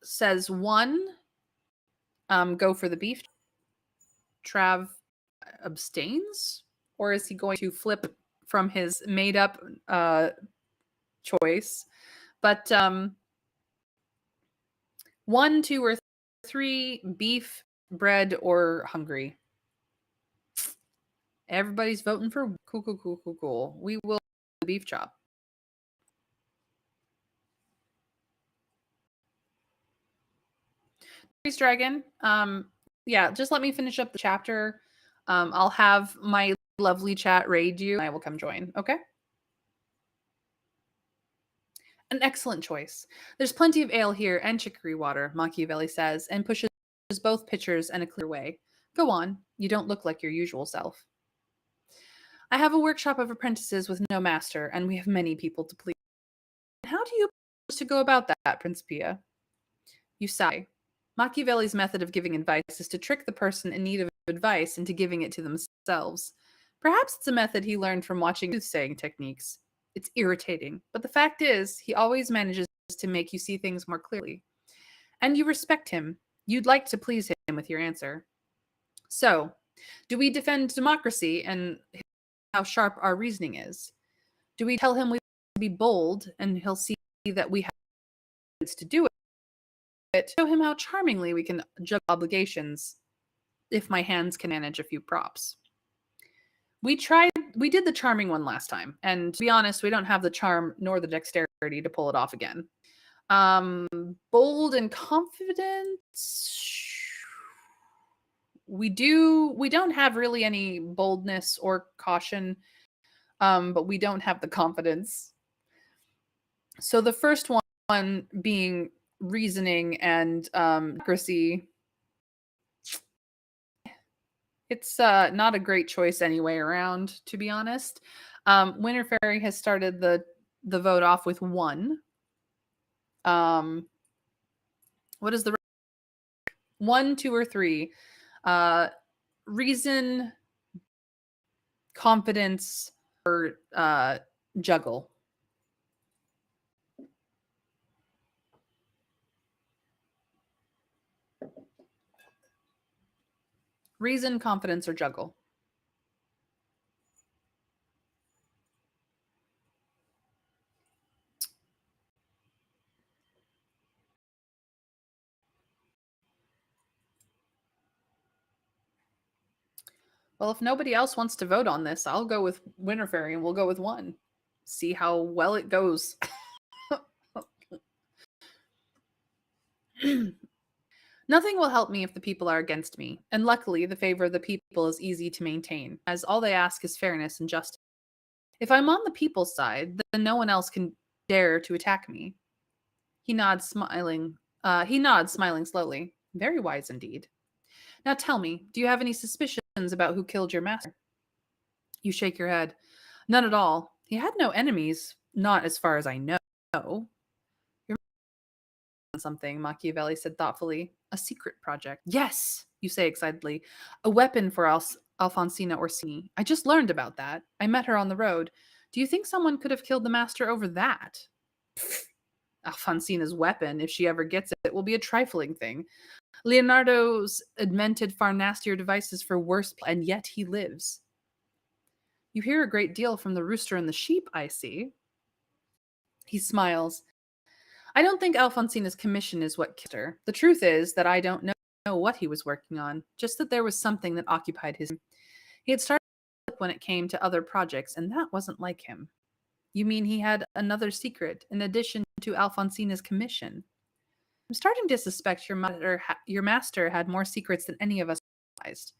says 1. Go for the beef. Trav abstains? Or is he going to flip from his made-up choice? But 1, 2, or 3, beef, bread, or hungry. Everybody's voting for cool. We will beef chop. Dragon. Yeah, just let me finish up the chapter. I'll have my lovely chat raid you, and I will come join. Okay? An excellent choice. There's plenty of ale here and chicory water, Machiavelli says, and pushes both pitchers in a clear way. Go on. You don't look like your usual self. I have a workshop of apprentices with no master, and we have many people to please. How do you propose to go about that, Principia? You sigh. Machiavelli's method of giving advice is to trick the person in need of advice into giving it to themselves. Perhaps it's a method he learned from watching soothsaying techniques. It's irritating, but the fact is, he always manages to make you see things more clearly. And you respect him. You'd like to please him with your answer. So, do we defend democracy and how sharp our reasoning is? Do we tell him we be bold and he'll see that we have to do it? Show him how charmingly we can juggle obligations if my hands can manage a few props. We did the charming one last time, and to be honest, we don't have the charm nor the dexterity to pull it off again. Bold and confident. We don't have really any boldness or caution, but we don't have the confidence. So the first one being reasoning and accuracy. It's not a great choice anyway around, to be honest. Winter Fairy has started the vote off with 1. What is the 1, 2, or 3? reason, confidence, or juggle? Reason, confidence, or juggle? Well, if nobody else wants to vote on this, I'll go with Winter Fairy and we'll go with one. See how well it goes. Nothing will help me if the people are against me, and luckily the favor of the people is easy to maintain, as all they ask is fairness and justice. If I'm on the people's side, then no one else can dare to attack me. He nods, smiling slowly. Very wise indeed. Now tell me, do you have any suspicions about who killed your master? You shake your head. None at all. He had no enemies, not as far as I know. You're missing something, Machiavelli said thoughtfully. A secret project. Yes, you say excitedly. A weapon for Alfonsina Orsini. I just learned about that. I met her on the road. Do you think someone could have killed the master over that? Alfonsina's weapon, if she ever gets it, will be a trifling thing. Leonardo's invented far nastier devices for worse, and yet he lives. You hear a great deal from the rooster and the sheep, I see. He smiles. I don't think Alfonsina's commission is what killed her. The truth is that I don't know what he was working on, just that there was something that occupied his. He had started when it came to other projects, and that wasn't like him. You mean he had another secret in addition to Alfonsina's commission? I'm starting to suspect your master had more secrets than any of us realized.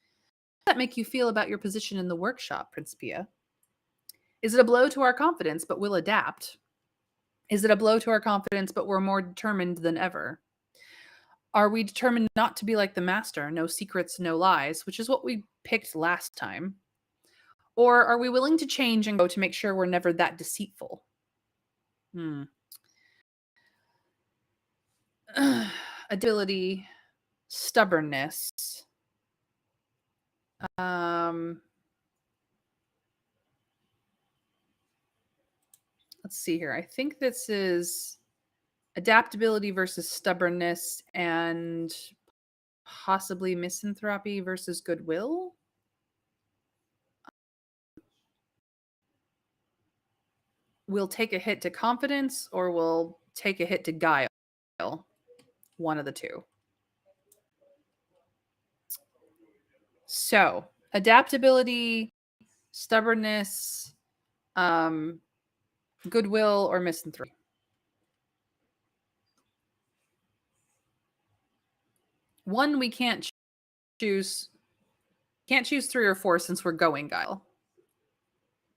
How does that make you feel about your position in the workshop, Principia? Is it a blow to our confidence, but we'll adapt? Is it a blow to our confidence, but we're more determined than ever? Are we determined not to be like the master, no secrets, no lies, which is what we picked last time? Or are we willing to change and go to make sure we're never that deceitful? Hmm. Ability, stubbornness. Um, let's see here. I think this is adaptability versus stubbornness and possibly misanthropy versus goodwill. We'll take a hit to confidence or we'll take a hit to guile. One of the two. So, adaptability, stubbornness, goodwill, or misanthropy. One we can't choose. Can't choose 3 or 4 since we're going guile.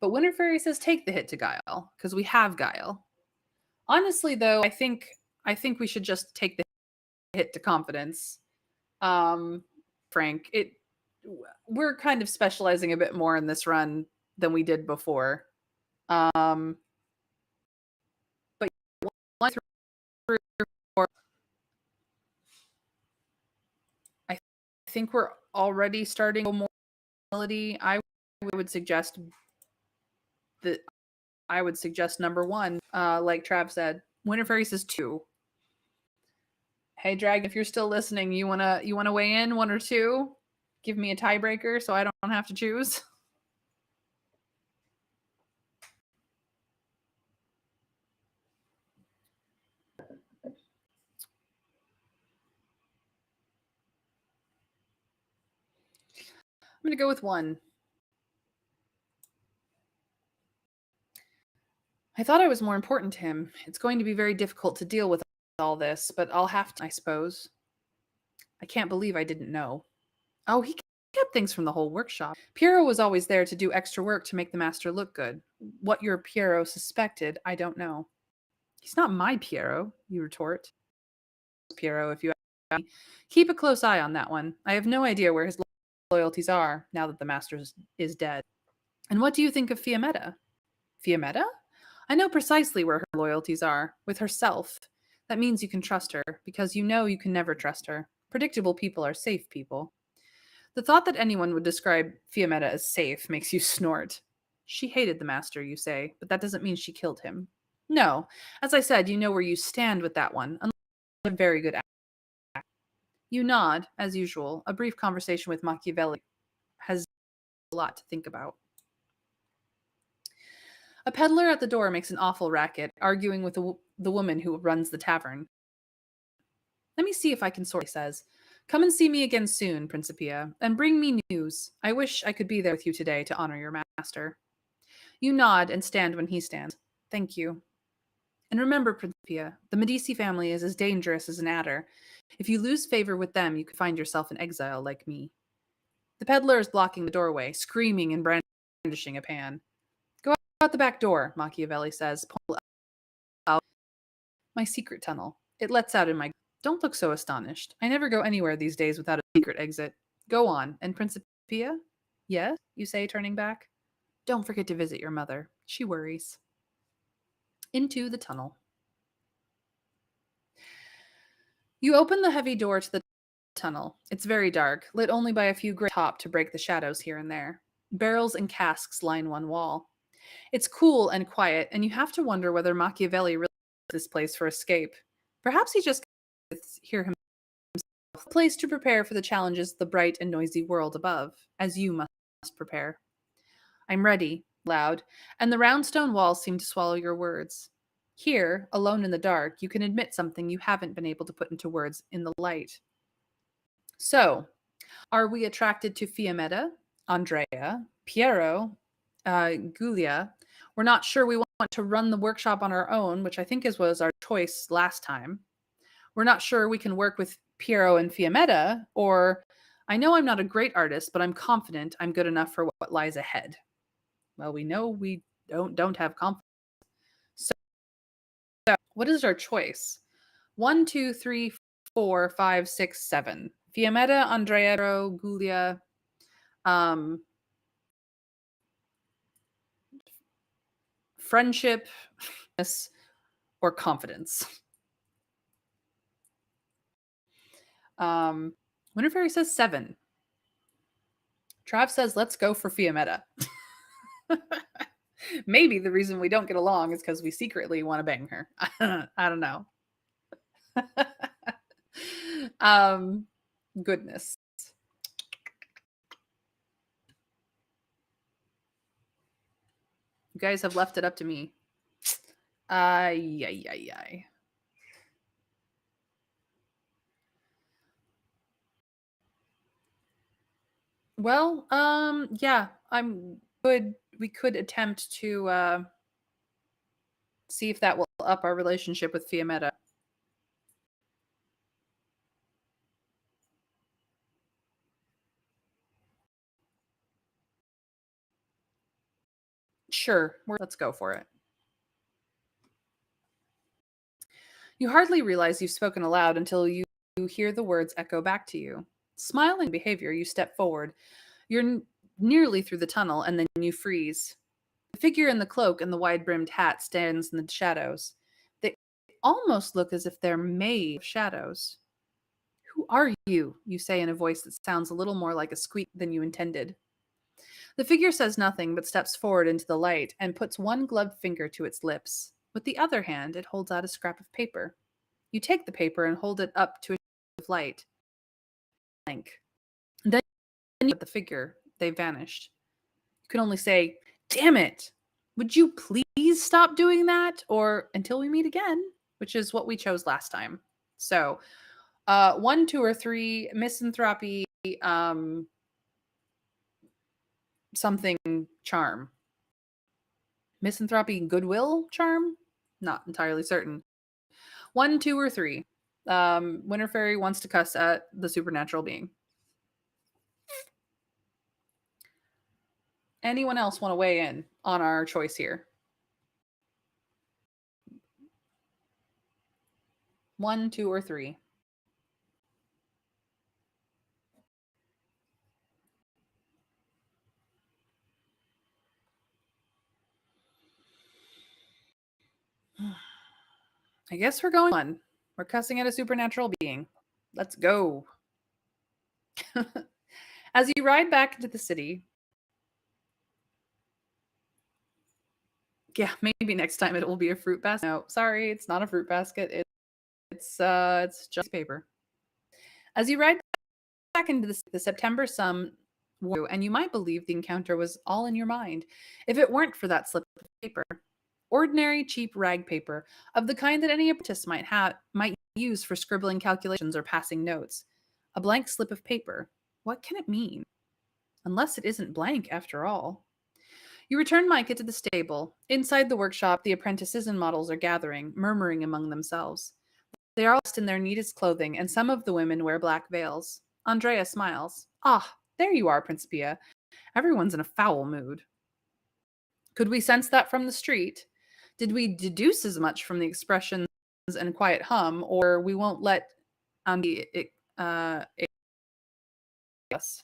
But Winter Fairy says take the hit to guile because we have guile. Honestly, though, I think we should just take the hit to confidence. Frank, we're kind of specializing a bit more in this run than we did before. But 1, 3, 4. I think we're already starting more ability. Would suggest that I would suggest number 1, like Trav said. Winter Fairy says 2. Hey, Dragon, if you're still listening, you wanna weigh in 1 or 2? Give me a tiebreaker so I don't have to choose. I'm gonna go with 1. I thought I was more important to him. It's going to be very difficult to deal with all this, but I'll have to, I suppose. I can't believe I didn't know. Oh, he kept things from the whole workshop. Piero was always there to do extra work to make the master look good. What your Piero suspected, I don't know. He's not my Piero, you retort. Piero, if you ask me. Keep a close eye on that one. I have no idea where his loyalties are now that the master is dead. And what do you think of Fiammetta? Fiammetta? I know precisely where her loyalties are, with herself. That means you can trust her, because you know you can never trust her. Predictable people are safe people. The thought that anyone would describe Fiammetta as safe makes you snort. She hated the master, you say, but that doesn't mean she killed him. No, as I said, you know where you stand with that one. Unless a very good act. You nod, as usual. A brief conversation with Machiavelli has a lot to think about. A peddler at the door makes an awful racket, arguing with the woman who runs the tavern. Let me see if I can sort, he says. Come and see me again soon, Principia, and bring me news. I wish I could be there with you today to honor your master. You nod and stand when he stands. Thank you. And remember, Principia, the Medici family is as dangerous as an adder. If you lose favor with them, you could find yourself in exile like me. The peddler is blocking the doorway, screaming and brandishing a pan. Go out the back door, Machiavelli says. Pull out my secret tunnel. It lets out in my... Don't look so astonished. I never go anywhere these days without a secret exit. Go on. And Principia? Yes, you say, turning back. Don't forget to visit your mother. She worries. Into the tunnel. You open the heavy door to the tunnel. It's very dark, lit only by a few gray top to break the shadows here and there. Barrels and casks line one wall. It's cool and quiet, and you have to wonder whether Machiavelli really this place for escape. Perhaps he just hear himself a place to prepare for the challenges of the bright and noisy world above, as you must prepare. I'm ready, loud, and the round stone walls seem to swallow your words. Here, alone in the dark, you can admit something you haven't been able to put into words in the light. So, are we attracted to Fiammetta, Andrea, Piero, Giulia? We're not sure we want to run the workshop on our own, which I think was our choice last time. We're not sure we can work with Piero and Fiammetta, or I know I'm not a great artist, but I'm confident I'm good enough for what lies ahead. Well, we know we don't have confidence. So, what is our choice? 1, 2, 3, 4, 5, 6, 7. Fiammetta, Andrea, Giulia, friendship, or confidence. Winter Fairy says 7. Trav says, let's go for Fiammetta. Maybe the reason we don't get along is because we secretly want to bang her. I don't know. Goodness. You guys have left it up to me. Ay. Well, yeah, I'm good. We could attempt to see if that will up our relationship with Fiammetta. Sure, let's go for it. You hardly realize you've spoken aloud until you hear the words echo back to you. Smiling behavior, you step forward. You're nearly through the tunnel, and then you freeze. The figure in the cloak and the wide-brimmed hat stands in the shadows. They almost look as if they're made of shadows. Who are you? You say in a voice that sounds a little more like a squeak than you intended. The figure says nothing but steps forward into the light and puts one gloved finger to its lips. With the other hand, it holds out a scrap of paper. You take the paper and hold it up to a of light. Blank. Then you look at the figure. They vanished. You can only say, damn it! Would you please stop doing that? Or until we meet again, which is what we chose last time. So, 1, 2, or 3, misanthropy, something charm. Misanthropy, goodwill charm? Not entirely certain. 1, 2, or 3. Winter Fairy wants to cuss at the supernatural being. Anyone else want to weigh in on our choice here? 1, 2, or 3. I guess we're going 1. We're cussing at a supernatural being. Let's go. As you ride back into the city, yeah, maybe next time it will be a fruit basket. No, sorry, it's not a fruit basket. It's just paper. As you ride back into the September sun, and you might believe the encounter was all in your mind if it weren't for that slip of paper. Ordinary cheap rag paper, of the kind that any apprentice might use for scribbling calculations or passing notes. A blank slip of paper. What can it mean? Unless it isn't blank after all. You return Micah to the stable. Inside the workshop, the apprentices and models are gathering, murmuring among themselves. They are all dressed in their neatest clothing, and some of the women wear black veils. Andrea smiles. Ah, there you are, Principia. Everyone's in a foul mood. Could we sense that from the street? Did we deduce as much from the expressions and quiet hum, or we won't let it, us?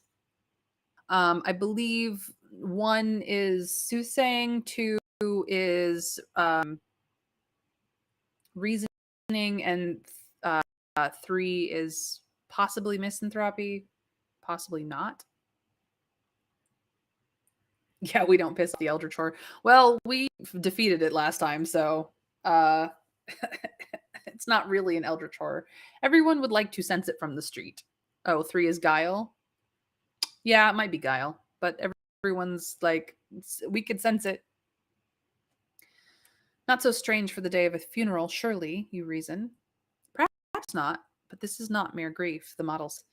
I believe one is soothsaying, two is reasoning, and three is possibly misanthropy, possibly not. Yeah, we don't piss off the Elder Chore. Well, we defeated it last time, so uh, it's not really an Elder Chore. Everyone would like to sense it from the street. Oh, three is guile. Yeah, it might be guile, but everyone's like, we could sense it. Not so strange for the day of a funeral, surely, you reason. Perhaps not, but this is not mere grief, the models.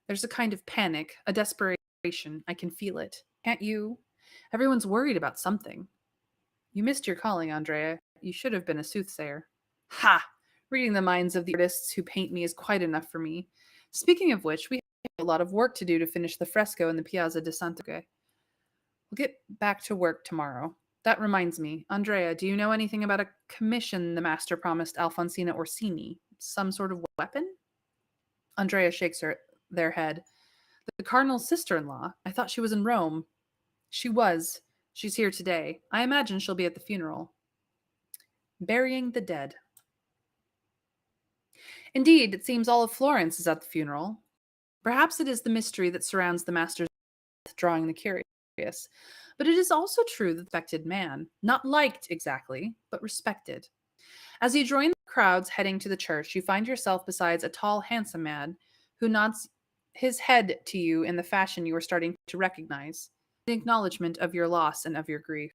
There's a kind of panic, a desperation. I can feel it. Can't you? Everyone's worried about something. You missed your calling, Andrea. You should have been a soothsayer. Ha! Reading the minds of the artists who paint me is quite enough for me. Speaking of which, we have a lot of work to do to finish the fresco in the Piazza di Sant'Aghe. We'll get back to work tomorrow. That reminds me, Andrea, do you know anything about a commission the master promised Alfonsina Orsini? Some sort of weapon? Andrea shakes their head. The cardinal's sister-in-law. I thought she was in Rome. She was. She's here today. I imagine she'll be at the funeral. Burying the dead. Indeed, it seems all of Florence is at the funeral. Perhaps it is the mystery that surrounds the master's death drawing the curious. But it is also true that the respected man, not liked exactly, but respected. As you join the crowds heading to the church, you find yourself beside a tall, handsome man who nods his head to you in the fashion you are starting to recognize, the acknowledgement of your loss and of your grief.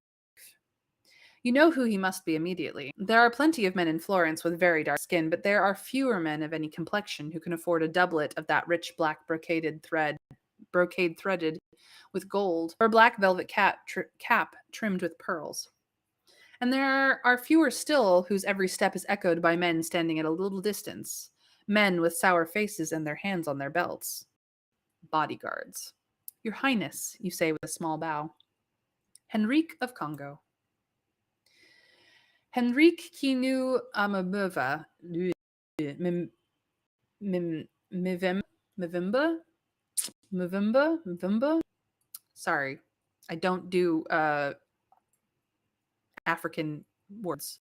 You know who he must be immediately. There are plenty of men in Florence with very dark skin, but there are fewer men of any complexion who can afford a doublet of that rich black brocade threaded with gold, or a black velvet cap trimmed with pearls. And there are fewer still whose every step is echoed by men standing at a little distance, men with sour faces and their hands on their belts. Bodyguards. Your Highness, you say with a small bow. Henrique of Congo. Henrique qui nous amabeva Mivimba. Sorry, I don't do African words.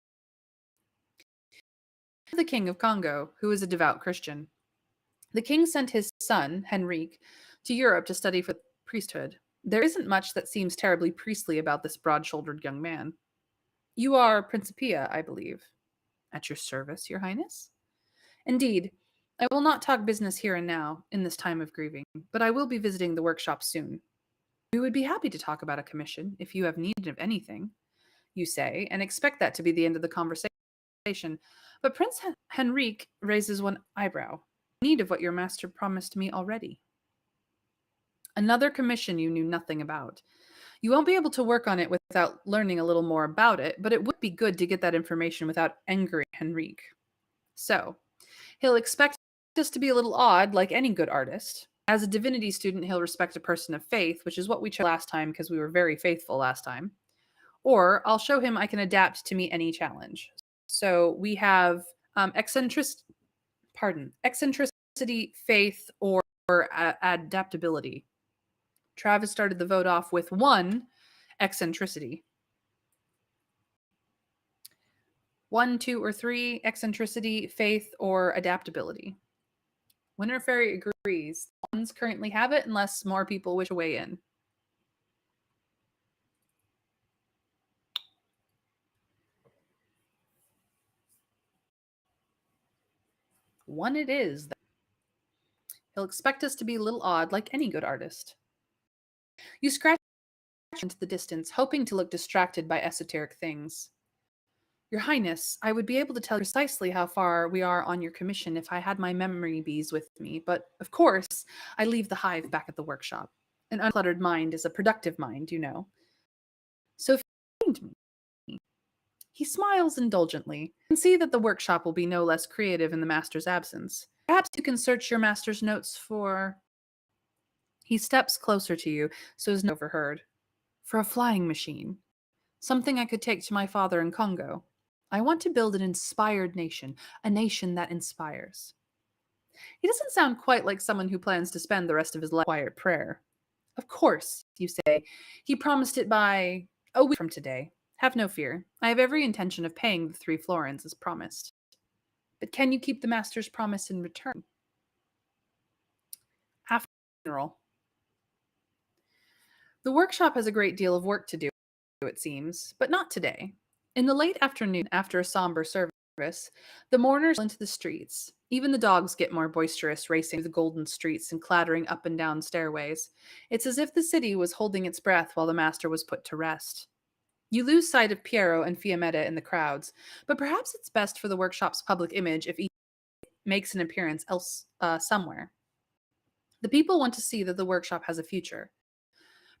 The king of Congo, who is a devout Christian. The king sent his son, Henrique, to Europe to study for the priesthood. There isn't much that seems terribly priestly about this broad-shouldered young man. You are Principia, I believe. At your service, your highness? Indeed, I will not talk business here and now, in this time of grieving, but I will be visiting the workshop soon. We would be happy to talk about a commission, if you have need of anything, you say, and expect that to be the end of the conversation. But Prince Henrique raises one eyebrow. Need of what your master promised me already. Another commission you knew nothing about. You won't be able to work on it without learning a little more about it, but it would be good to get that information without angering Henrique. So, he'll expect us to be a little odd, like any good artist. As a divinity student, he'll respect a person of faith, which is what we chose last time because we were very faithful last time. Or I'll show him I can adapt to meet any challenge. So we have eccentricity, faith, or adaptability. Travis started the vote off with 1 eccentricity. 1, 2, or 3 eccentricity, faith, or adaptability. Winter Fairy agrees. Ones currently have it unless more people wish to weigh in. One it is. He'll expect us to be a little odd, like any good artist. You scratch into the distance, hoping to look distracted by esoteric things. Your Highness, I would be able to tell you precisely how far we are on your commission if I had my memory bees with me, but of course, I leave the hive back at the workshop. An uncluttered mind is a productive mind, you know. So if you find me, he smiles indulgently, and see that the workshop will be no less creative in the master's absence. Perhaps you can search your master's notes for. He steps closer to you so as not overheard. For a flying machine. Something I could take to my father in Congo. I want to build an inspired nation, a nation that inspires. He doesn't sound quite like someone who plans to spend the rest of his life in quiet prayer. Of course, you say. He promised it by a week from today. Have no fear. I have every intention of paying the 3 florins as promised. But can you keep the master's promise in return? After the funeral. The workshop has a great deal of work to do, it seems, but not today. In the late afternoon, after a somber service, the mourners into the streets. Even the dogs get more boisterous, racing through the golden streets and clattering up and down stairways. It's as if the city was holding its breath while the master was put to rest. You lose sight of Piero and Fiammetta in the crowds, but perhaps it's best for the workshop's public image if each makes an appearance else somewhere. The people want to see that the workshop has a future.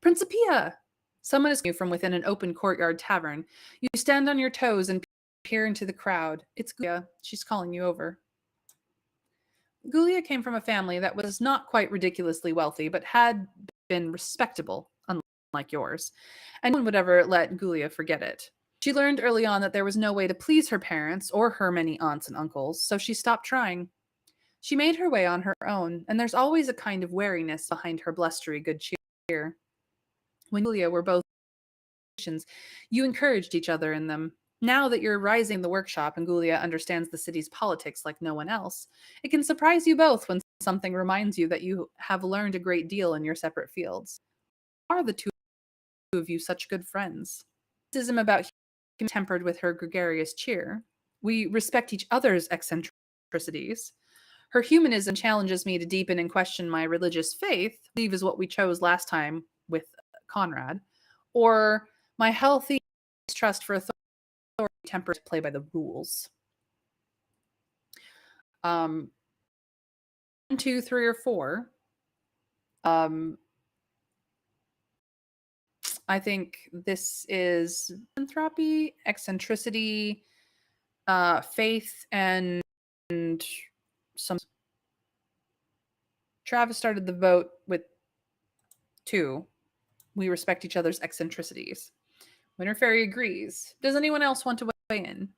Principia! Someone is calling you from within an open courtyard tavern. You stand on your toes and peer into the crowd. It's Gulia. She's calling you over. Gulia came from a family that was not quite ridiculously wealthy, but had been respectable, unlike yours. And no one would ever let Gulia forget it. She learned early on that there was no way to please her parents or her many aunts and uncles, so she stopped trying. She made her way on her own, and there's always a kind of wariness behind her blustery good cheer. When Julia were both you encouraged each other in them. Now that you're rising the workshop and Gulia understands the city's politics like no one else, it can surprise you both when something reminds you that you have learned a great deal in your separate fields. Are the two of you such good friends? Criticism about him tempered with her gregarious cheer. We respect each other's eccentricities. Her humanism challenges me to deepen and question my religious faith, I believe is what we chose last time with Conrad, or my healthy trust for authority tempered to play by the rules. 1, 2, 3, or 4. I think this is philanthropy, eccentricity, faith, and some. Travis started the vote with 2. We respect each other's eccentricities. Winter Fairy agrees. Does anyone else want to weigh in?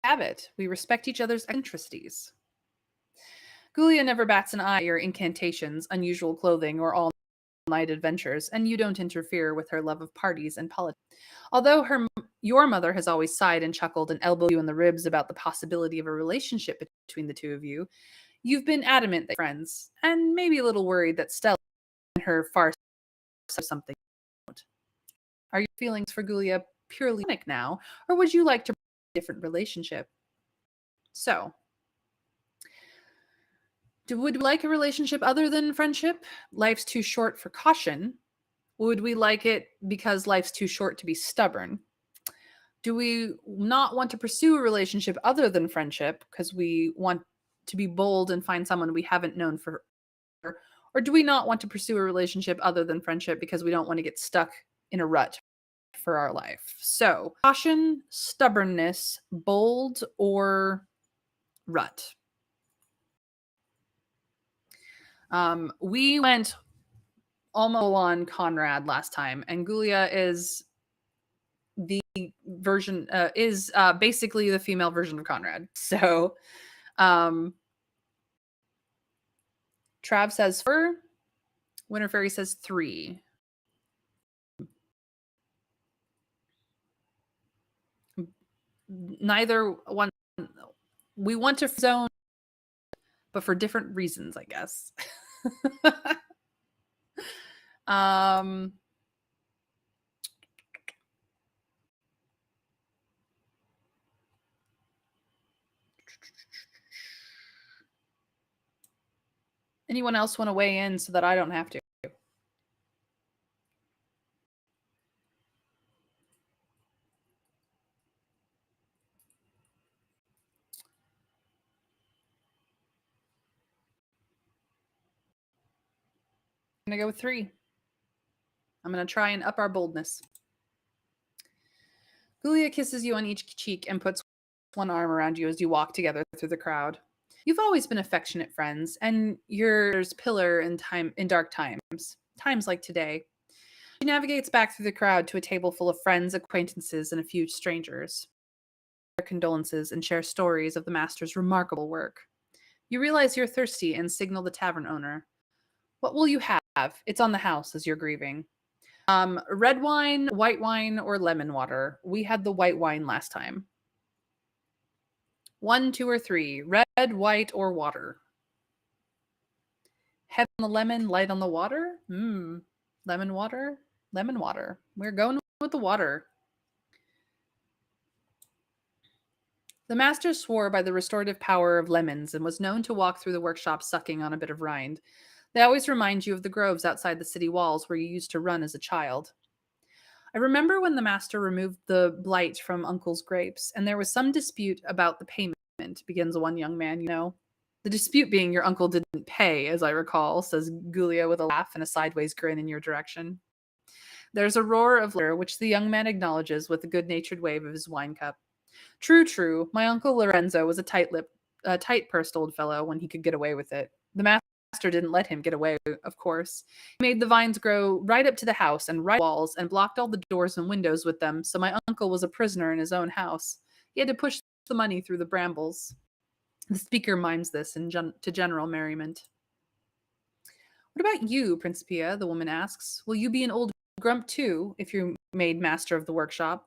Have it. We respect each other's eccentricities. Gulia never bats an eye at your incantations, unusual clothing, or all-night adventures, and you don't interfere with her love of parties and politics. Although your mother has always sighed and chuckled and elbowed you in the ribs about the possibility of a relationship between the two of you, you've been adamant that you're friends, and maybe a little worried that Stella and her farce have something out. Are your feelings for Gulia purely platonic now, or would you like to a different relationship? So, would we like a relationship other than friendship? Life's too short for caution. Would we like it because life's too short to be stubborn? Do we not want to pursue a relationship other than friendship because we want to be bold and find someone we haven't known for? Or do we not want to pursue a relationship other than friendship because we don't want to get stuck in a rut for our life? So, caution, stubbornness, bold, or rut? We went almost on Conrad last time, and Gulia is the version is basically the female version of Conrad. So, Trav says 4. Winter Fairy says 3. neither one. We want to zone, but for different reasons, I guess. um, anyone else want to weigh in so that I don't have to? I'm going to go with 3. I'm going to try and up our boldness. Julia kisses you on each cheek and puts one arm around you as you walk together through the crowd. You've always been affectionate friends, and you're pillar in dark times like today. She navigates back through the crowd to a table full of friends, acquaintances, and a few strangers. Their condolences and share stories of the master's remarkable work. You realize you're thirsty and signal the tavern owner. What will you have? It's on the house as you're grieving. Red wine, white wine, or lemon water? We had the white wine last time. 1, 2, or 3. Red, white, or water? Heavy on the lemon, light on the water? Lemon water? Lemon water. We're going with the water. The master swore by the restorative power of lemons and was known to walk through the workshop sucking on a bit of rind. They always remind you of the groves outside the city walls where you used to run as a child. I remember when the master removed the blight from Uncle's grapes, and there was some dispute about the payment, begins one young man you know. The dispute being your uncle didn't pay, as I recall, says Gulia with a laugh and a sideways grin in your direction. There's a roar of laughter, which the young man acknowledges with a good-natured wave of his wine cup. True, true. My uncle Lorenzo was a tight-pursed old fellow when he could get away with it. The master didn't let him get away, of course. He made the vines grow right up to the house and right walls and blocked all the doors and windows with them, so my uncle was a prisoner in his own house. He had to push the money through the brambles. The speaker mimes this to general merriment. What about you, Principia? The woman asks. Will you be an old grump too, if you're made master of the workshop?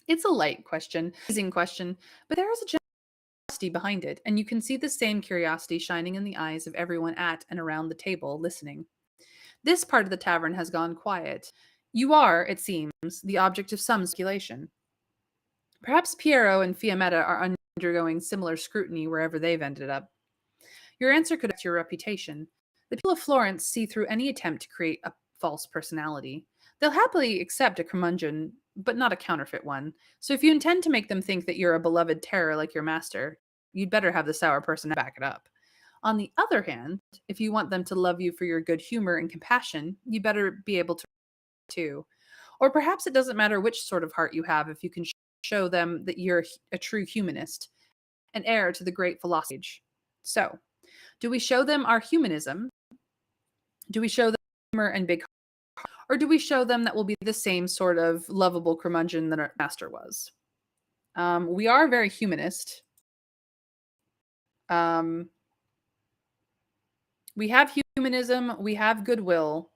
It's a light question, teasing question, but there is a curiosity behind it, and you can see the same curiosity shining in the eyes of everyone at and around the table listening. This part of the tavern has gone quiet. You are, it seems, the object of some speculation. Perhaps Piero and Fiammetta are undergoing similar scrutiny wherever they've ended up. Your answer could affect your reputation. The people of Florence see through any attempt to create a false personality. They'll happily accept a curmudgeon, but not a counterfeit one. So if you intend to make them think that you're a beloved terror like your master, you'd better have the sour person back it up. On the other hand, if you want them to love you for your good humor and compassion, you better be able to too. Or perhaps it doesn't matter which sort of heart you have if you can show them that you're a true humanist, an heir to the great philosophy. So, do we show them our humanism? Do we show them humor and big heart? Or do we show them that we'll be the same sort of lovable curmudgeon that our master was? We are very humanist. We have humanism, we have goodwill,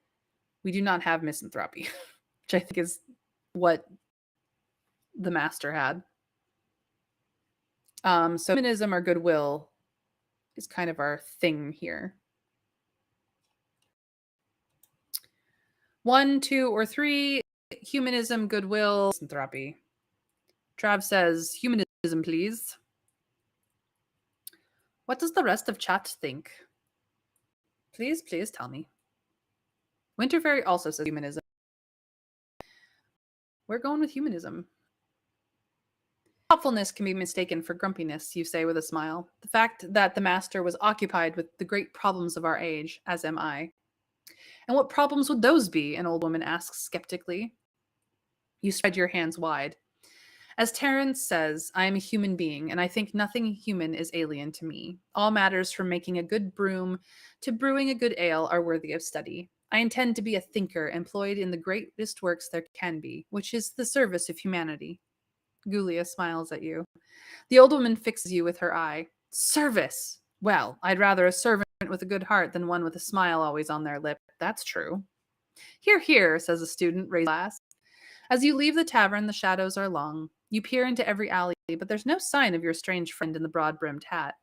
we do not have misanthropy, which I think is what the master had. So humanism or goodwill is kind of our thing here. 1, 2, or 3, humanism, goodwill, misanthropy. Trav says, humanism, please. What does the rest of chat think? Please tell me. Winterfairy also says humanism. We're going with humanism. Thoughtfulness can be mistaken for grumpiness, you say with a smile. The fact that the master was occupied with the great problems of our age, as am I. And what problems would those be? An old woman asks skeptically. You spread your hands wide. As Terence says, I am a human being, and I think nothing human is alien to me. All matters from making a good broom to brewing a good ale are worthy of study. I intend to be a thinker employed in the greatest works there can be, which is the service of humanity. Gulia smiles at you. The old woman fixes you with her eye. Service! Well, I'd rather a servant with a good heart than one with a smile always on their lip. That's true. Hear, hear, says a student, raising a glass. As you leave the tavern, the shadows are long. You peer into every alley, but there's no sign of your strange friend in the broad-brimmed hat.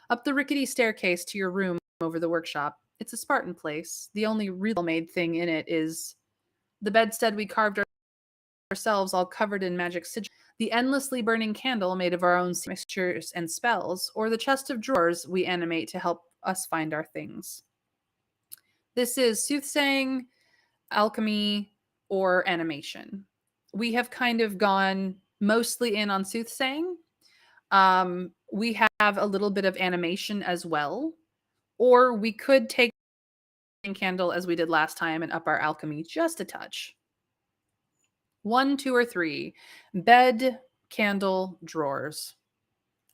Up the rickety staircase to your room over the workshop, it's a Spartan place. The only real made thing in it is the bedstead we carved ourselves, all covered in magic sigils, the endlessly burning candle made of our own mixtures and spells, or the chest of drawers we animate to help us find our things. This is soothsaying, alchemy, or animation. We have kind of gone mostly in on soothsaying. We have a little bit of animation as well, or we could take candle as we did last time and up our alchemy just a touch. 1, 2, or 3. Bed, candle, drawers.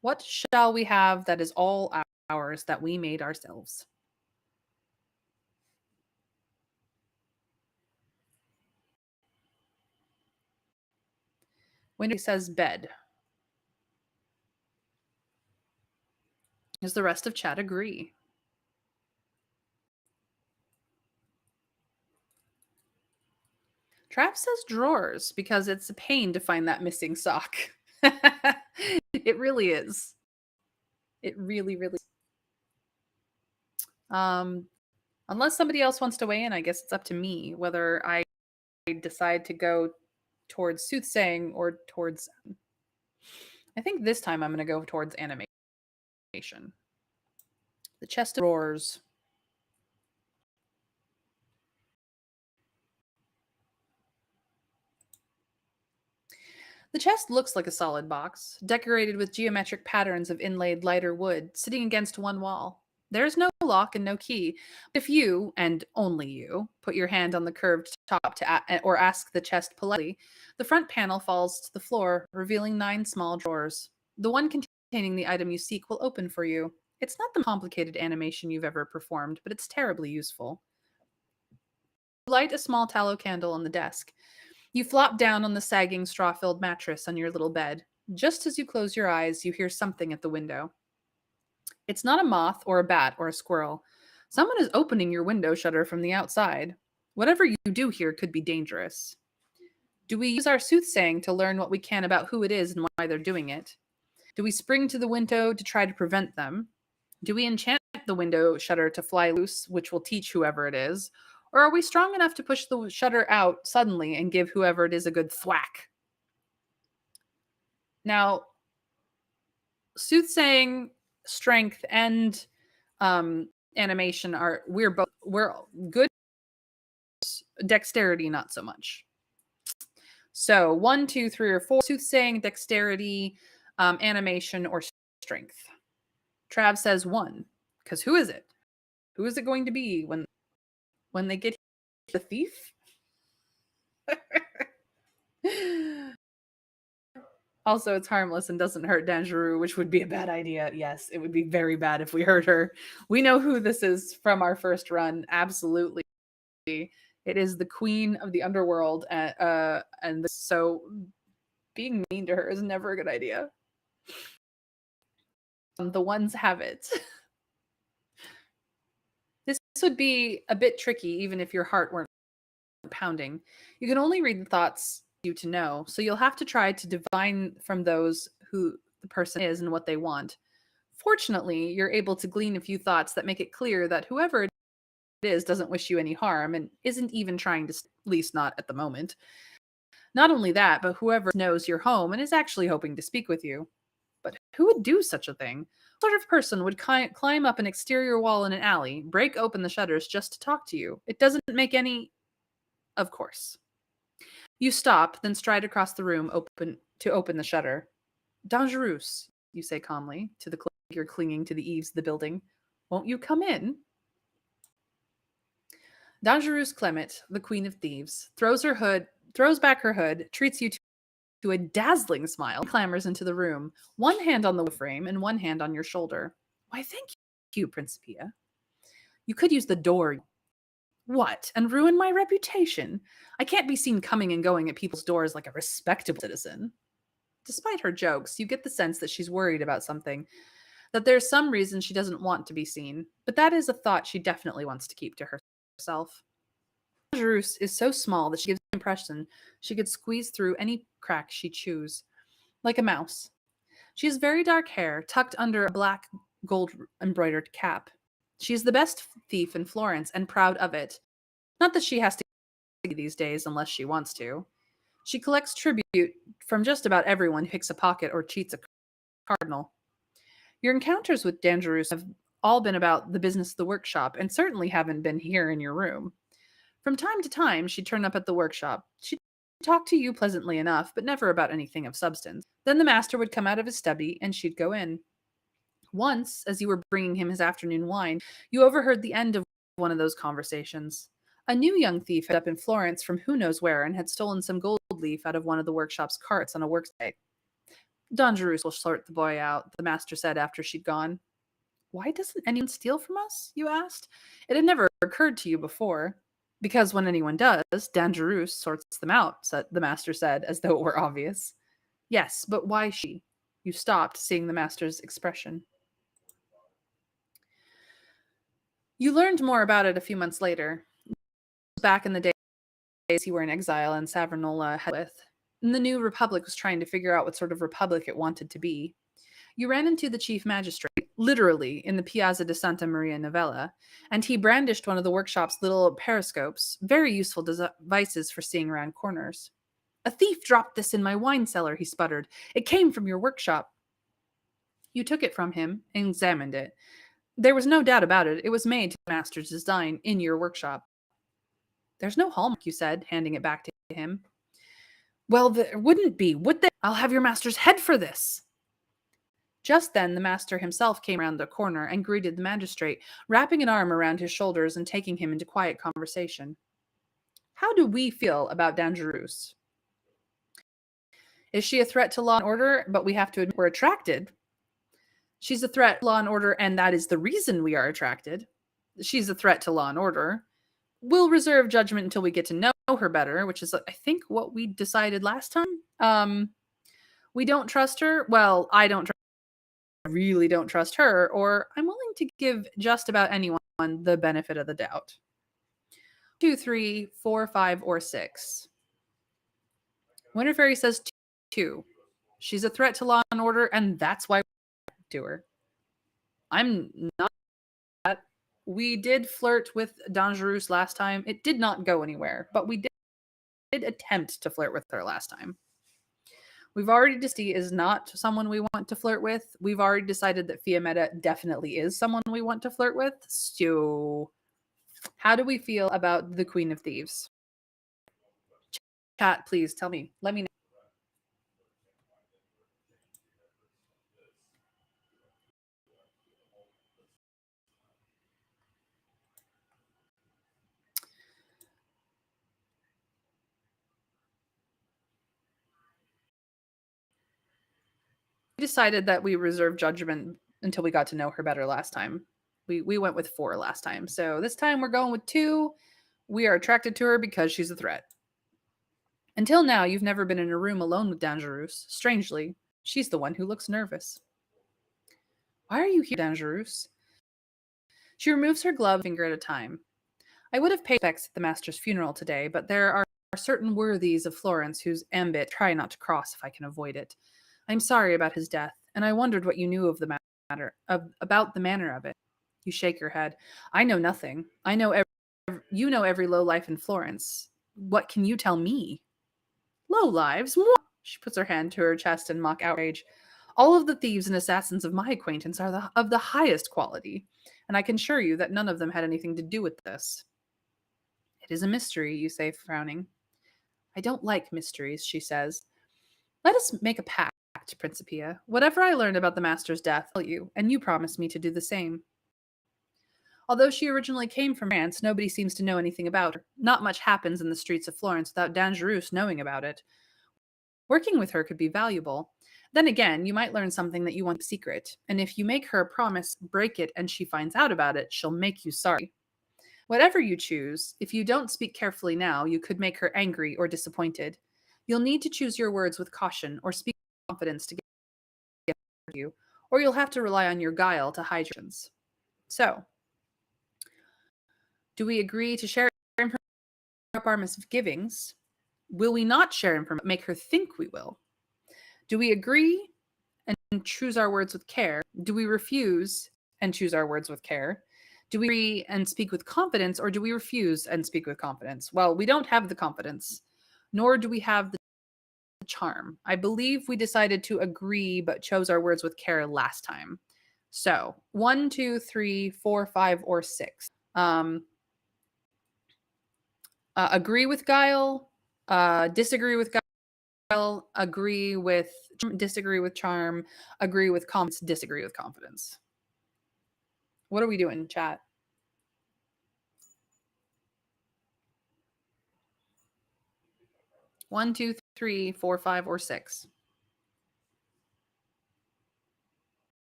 What shall we have that is all ours that we made ourselves? When it says bed, does the rest of chat agree? Trav says drawers because it's a pain to find that missing sock. It really is. It really, really. Unless somebody else wants to weigh in, I guess it's up to me whether I decide to go towards soothsaying or towards. I think this time I'm going to go towards animation. The chest of drawers. The chest looks like a solid box, decorated with geometric patterns of inlaid lighter wood, sitting against one wall. There's no lock and no key. If you, and only you, put your hand on the curved top or ask the chest politely, the front panel falls to the floor, revealing 9 small drawers. The one containing the item you seek will open for you. It's not the complicated animation you've ever performed, but it's terribly useful. Light a small tallow candle on the desk. You flop down on the sagging straw-filled mattress on your little bed. Just as you close your eyes, you hear something at the window. It's not a moth or a bat or a squirrel. Someone is opening your window shutter from the outside. Whatever you do here could be dangerous. Do we use our soothsaying to learn what we can about who it is and why they're doing it? Do we spring to the window to try to prevent them? Do we enchant the window shutter to fly loose, which will teach whoever it is? Or are we strong enough to push the shutter out suddenly and give whoever it is a good thwack? Now, soothsaying, strength, and animation we're good. Dexterity, not so much. So 1, 2, 3, or 4. Soothsaying, dexterity, animation, or strength. Trav says 1, because who is it? Who is it going to be when they get the thief? Also, it's harmless and doesn't hurt Dangereux, which would be a bad idea. Yes, it would be very bad if we hurt her. We know who this is from our first run. Absolutely. It is the queen of the underworld. And so being mean to her is never a good idea. The ones have it. This would be a bit tricky, even if your heart weren't pounding. You can only read the thoughts you to know, so you'll have to try to divine from those who the person is and what they want. Fortunately, you're able to glean a few thoughts that make it clear that whoever it is doesn't wish you any harm and isn't even trying to, at least not at the moment. Not only that, but whoever knows you're home and is actually hoping to speak with you. But who would do such a thing? What sort of person would climb up an exterior wall in an alley, break open the shutters just to talk to you? It doesn't make any. Of course. You stop, then stride across the room to open the shutter. Dangerous, you say calmly to the figure clinging to the eaves of the building. Won't you come in? Dangerous Clement, the queen of thieves, throws back her hood, treats you to a dazzling smile, clambers into the room, one hand on the frame and one hand on your shoulder. Why, thank you, Principia. You could use the door. What? And ruin my reputation? I can't be seen coming and going at people's doors like a respectable citizen. Despite her jokes, you get the sense that she's worried about something, that there's some reason she doesn't want to be seen, but that is a thought she definitely wants to keep to herself. Jerus is so small that she gives the impression she could squeeze through any crack she choose. like a mouse. She has very dark hair tucked under a black gold embroidered cap. She is the best thief in Florence and proud of it. Not that she has to these days unless she wants to. She collects tribute from just about everyone who picks a pocket or cheats a cardinal. Your encounters with Dangerous have all been about the business of the workshop and certainly haven't been here in your room. From time to time, she'd turn up at the workshop. She'd talk to you pleasantly enough, but never about anything of substance. Then the master would come out of his study and she'd go in. Once, as you were bringing him his afternoon wine, you overheard the end of one of those conversations. A new young thief had up in Florence from who knows where and had stolen some gold leaf out of one of the workshop's carts on a workday. Don Jerus will sort the boy out, the master said after she'd gone. Why doesn't anyone steal from us? You asked. It had never occurred to you before. Because when anyone does, Dan Jerus sorts them out, the master said, as though it were obvious. Yes, but why she? You stopped, seeing the master's expression. You learned more about it a few months later. Back in the days you were in exile in Savonarola had with. And the new republic was trying to figure out what sort of republic it wanted to be. You ran into the chief magistrate, literally, in the Piazza di Santa Maria Novella, and he brandished one of the workshop's little periscopes, very useful devices for seeing around corners. A thief dropped this in my wine cellar, he sputtered. It came from your workshop. You took it from him and examined it. There was no doubt about it. It was made to the master's design in your workshop. There's no hallmark, you said, handing it back to him. Well, there wouldn't be, would there? I'll have your master's head for this. Just then the master himself came round the corner and greeted the magistrate, wrapping an arm around his shoulders and taking him into quiet conversation. How do we feel about Dangerous? Is she a threat to law and order, but we have to admit we're attracted? She's a threat to law and order, and that is the reason we are attracted. She's a threat to law and order. We'll reserve judgment until we get to know her better, which is, I think, what we decided last time. We don't trust her. Well, I really don't trust her, or I'm willing to give just about anyone the benefit of the doubt. 2, 3, 4, 5, or 6. Winter Fairy says 2. She's a threat to law and order, and that's why we do her. I'm not that. We did flirt with Dangerous last time. It did not go anywhere, but we did attempt to flirt with her last time. We've already decided is not someone we want to flirt with. We've already decided that Fiammetta definitely is someone we want to flirt with. So, how do we feel about the Queen of Thieves? Chat, please tell me. Let me know. We decided that we reserved judgment until we got to know her better last time. We went with 4 last time. So this time we're going with 2. We are attracted to her because she's a threat. Until now, you've never been in a room alone with Dangerous. Strangely, she's the one who looks nervous. Why are you here, Dangerous? She removes her glove finger at a time. I would have paid respects at the master's funeral today, but there are certain worthies of Florence whose ambit I try not to cross if I can avoid it. I'm sorry about his death, and I wondered what you knew of the matter, about the manner of it. You shake your head. I know nothing. You know every low life in Florence. What can you tell me? Low lives? What? She puts her hand to her chest in mock outrage. All of the thieves and assassins of my acquaintance are of the highest quality, and I can assure you that none of them had anything to do with this. It is a mystery, you say, frowning. I don't like mysteries, she says. Let us make a pact, Principia. Whatever I learn about the master's death, I'll tell you, and you promise me to do the same. Although she originally came from France, nobody seems to know anything about her. Not much happens in the streets of Florence without Dangerous knowing about it. Working with her could be valuable. Then again, you might learn something that you want secret, and if you make her a promise, break it, and she finds out about it, she'll make you sorry. Whatever you choose, if you don't speak carefully now, you could make her angry or disappointed. You'll need to choose your words with caution or speak with confidence to get you, or you'll have to rely on your guile to hide your sins. So, do we agree to share information up our misgivings? Will we not share information, make her think we will? Do we agree and choose our words with care? Do we refuse and choose our words with care? Do we agree and speak with confidence, or do we refuse and speak with confidence? Well, we don't have the confidence, nor do we have the charm. I believe we decided to agree but chose our words with care last time. So 1, 2, 3, 4, 5, or 6. Agree with guile, disagree with guile, agree with disagree with charm, agree with confidence, disagree with confidence. What are we doing, chat? One, two, three, four, 5, or 6.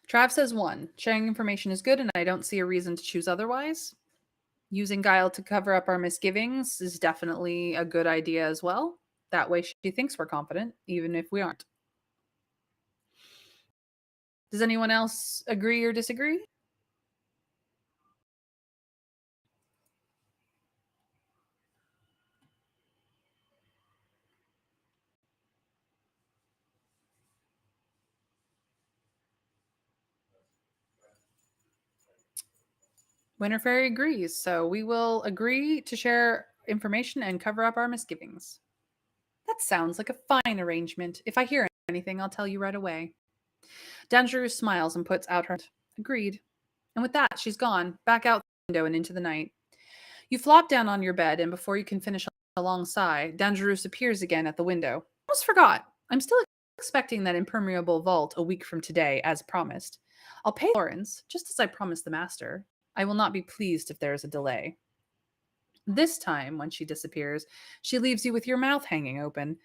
Trav says 1. Sharing information is good, and I don't see a reason to choose otherwise. Using guile to cover up our misgivings is definitely a good idea as well. That way she thinks we're confident, even if we aren't. Does anyone else agree or disagree? Winter Fairy agrees, so we will agree to share information and cover up our misgivings. That sounds like a fine arrangement. If I hear anything, I'll tell you right away. Dangerous smiles and puts out her hand. Agreed. And with that, she's gone, back out the window and into the night. You flop down on your bed, and before you can finish a long sigh, Dangerous appears again at the window. Almost forgot. I'm still expecting that impermeable vault a week from today, as promised. I'll pay Lawrence, just as I promised the master. I will not be pleased if there is a delay. This time, when she disappears, she leaves you with your mouth hanging open.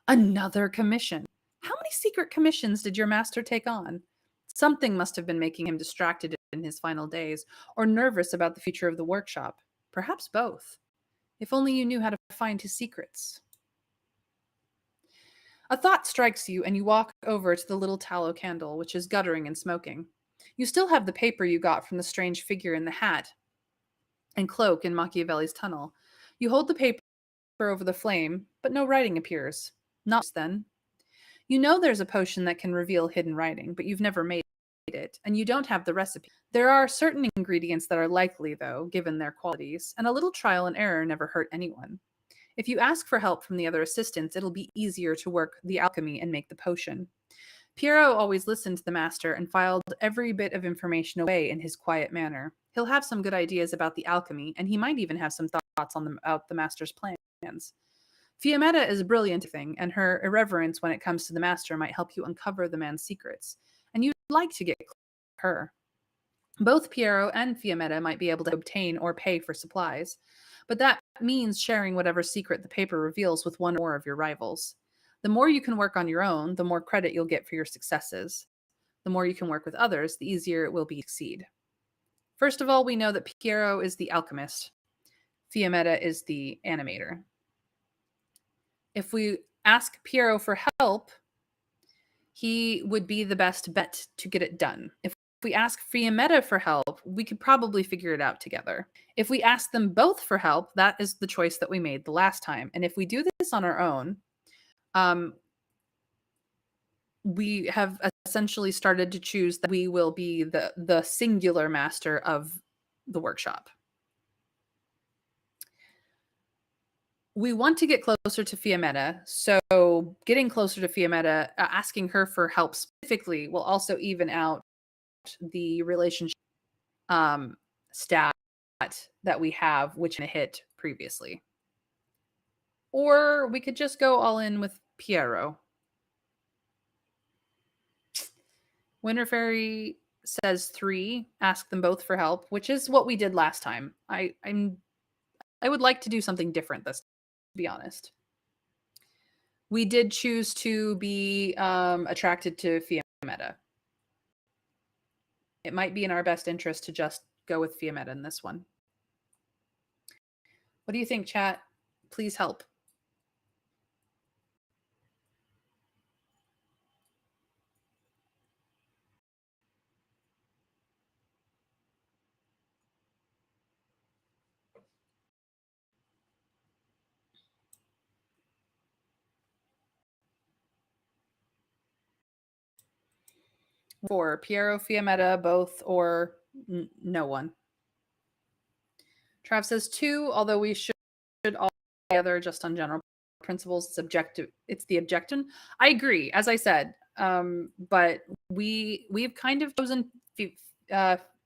Another commission. How many secret commissions did your master take on? Something must have been making him distracted in his final days, or nervous about the future of the workshop. Perhaps both. If only you knew how to find his secrets. A thought strikes you, and you walk over to the little tallow candle, which is guttering and smoking. You still have the paper you got from the strange figure in the hat and cloak in Machiavelli's tunnel. You hold the paper over the flame, but no writing appears. Not then. You know there's a potion that can reveal hidden writing, but you've never made it, and you don't have the recipe. There are certain ingredients that are likely, though, given their qualities, and a little trial and error never hurt anyone. If you ask for help from the other assistants, it'll be easier to work the alchemy and make the potion. Piero always listened to the master and filed every bit of information away in his quiet manner. He'll have some good ideas about the alchemy, and he might even have some thoughts on about the master's plans. Fiammetta is a brilliant thing, and her irreverence when it comes to the master might help you uncover the man's secrets. And you'd like to get her. Both Piero and Fiammetta might be able to obtain or pay for supplies, but that means sharing whatever secret the paper reveals with one or more of your rivals. The more you can work on your own, the more credit you'll get for your successes. The more you can work with others, the easier it will be to succeed. First of all, we know that Piero is the alchemist. Fiammetta is the animator. If we ask Piero for help, he would be the best bet to get it done. If we ask Fiammetta for help, we could probably figure it out together. If we ask them both for help, that is the choice that we made the last time. And if we do this on our own, we have essentially started to choose that we will be the singular master of the workshop. We want to get closer to Fiammetta, so getting closer to Fiammetta, asking her for help specifically, will also even out the relationship stat that we have, which hit previously. Or we could just go all in with Piero. Winter Fairy says 3, ask them both for help, which is what we did last time. I would like to do something different this, to be honest. We did choose to be attracted to Fiammetta. It might be in our best interest to just go with Fiammetta in this one. What do you think, chat? Please help. For Piero, Fiammetta, both, or no one. Trav says 2, although we should all together just on general principles. It's objective. It's the objection. I agree, as I said, but we've kind of chosen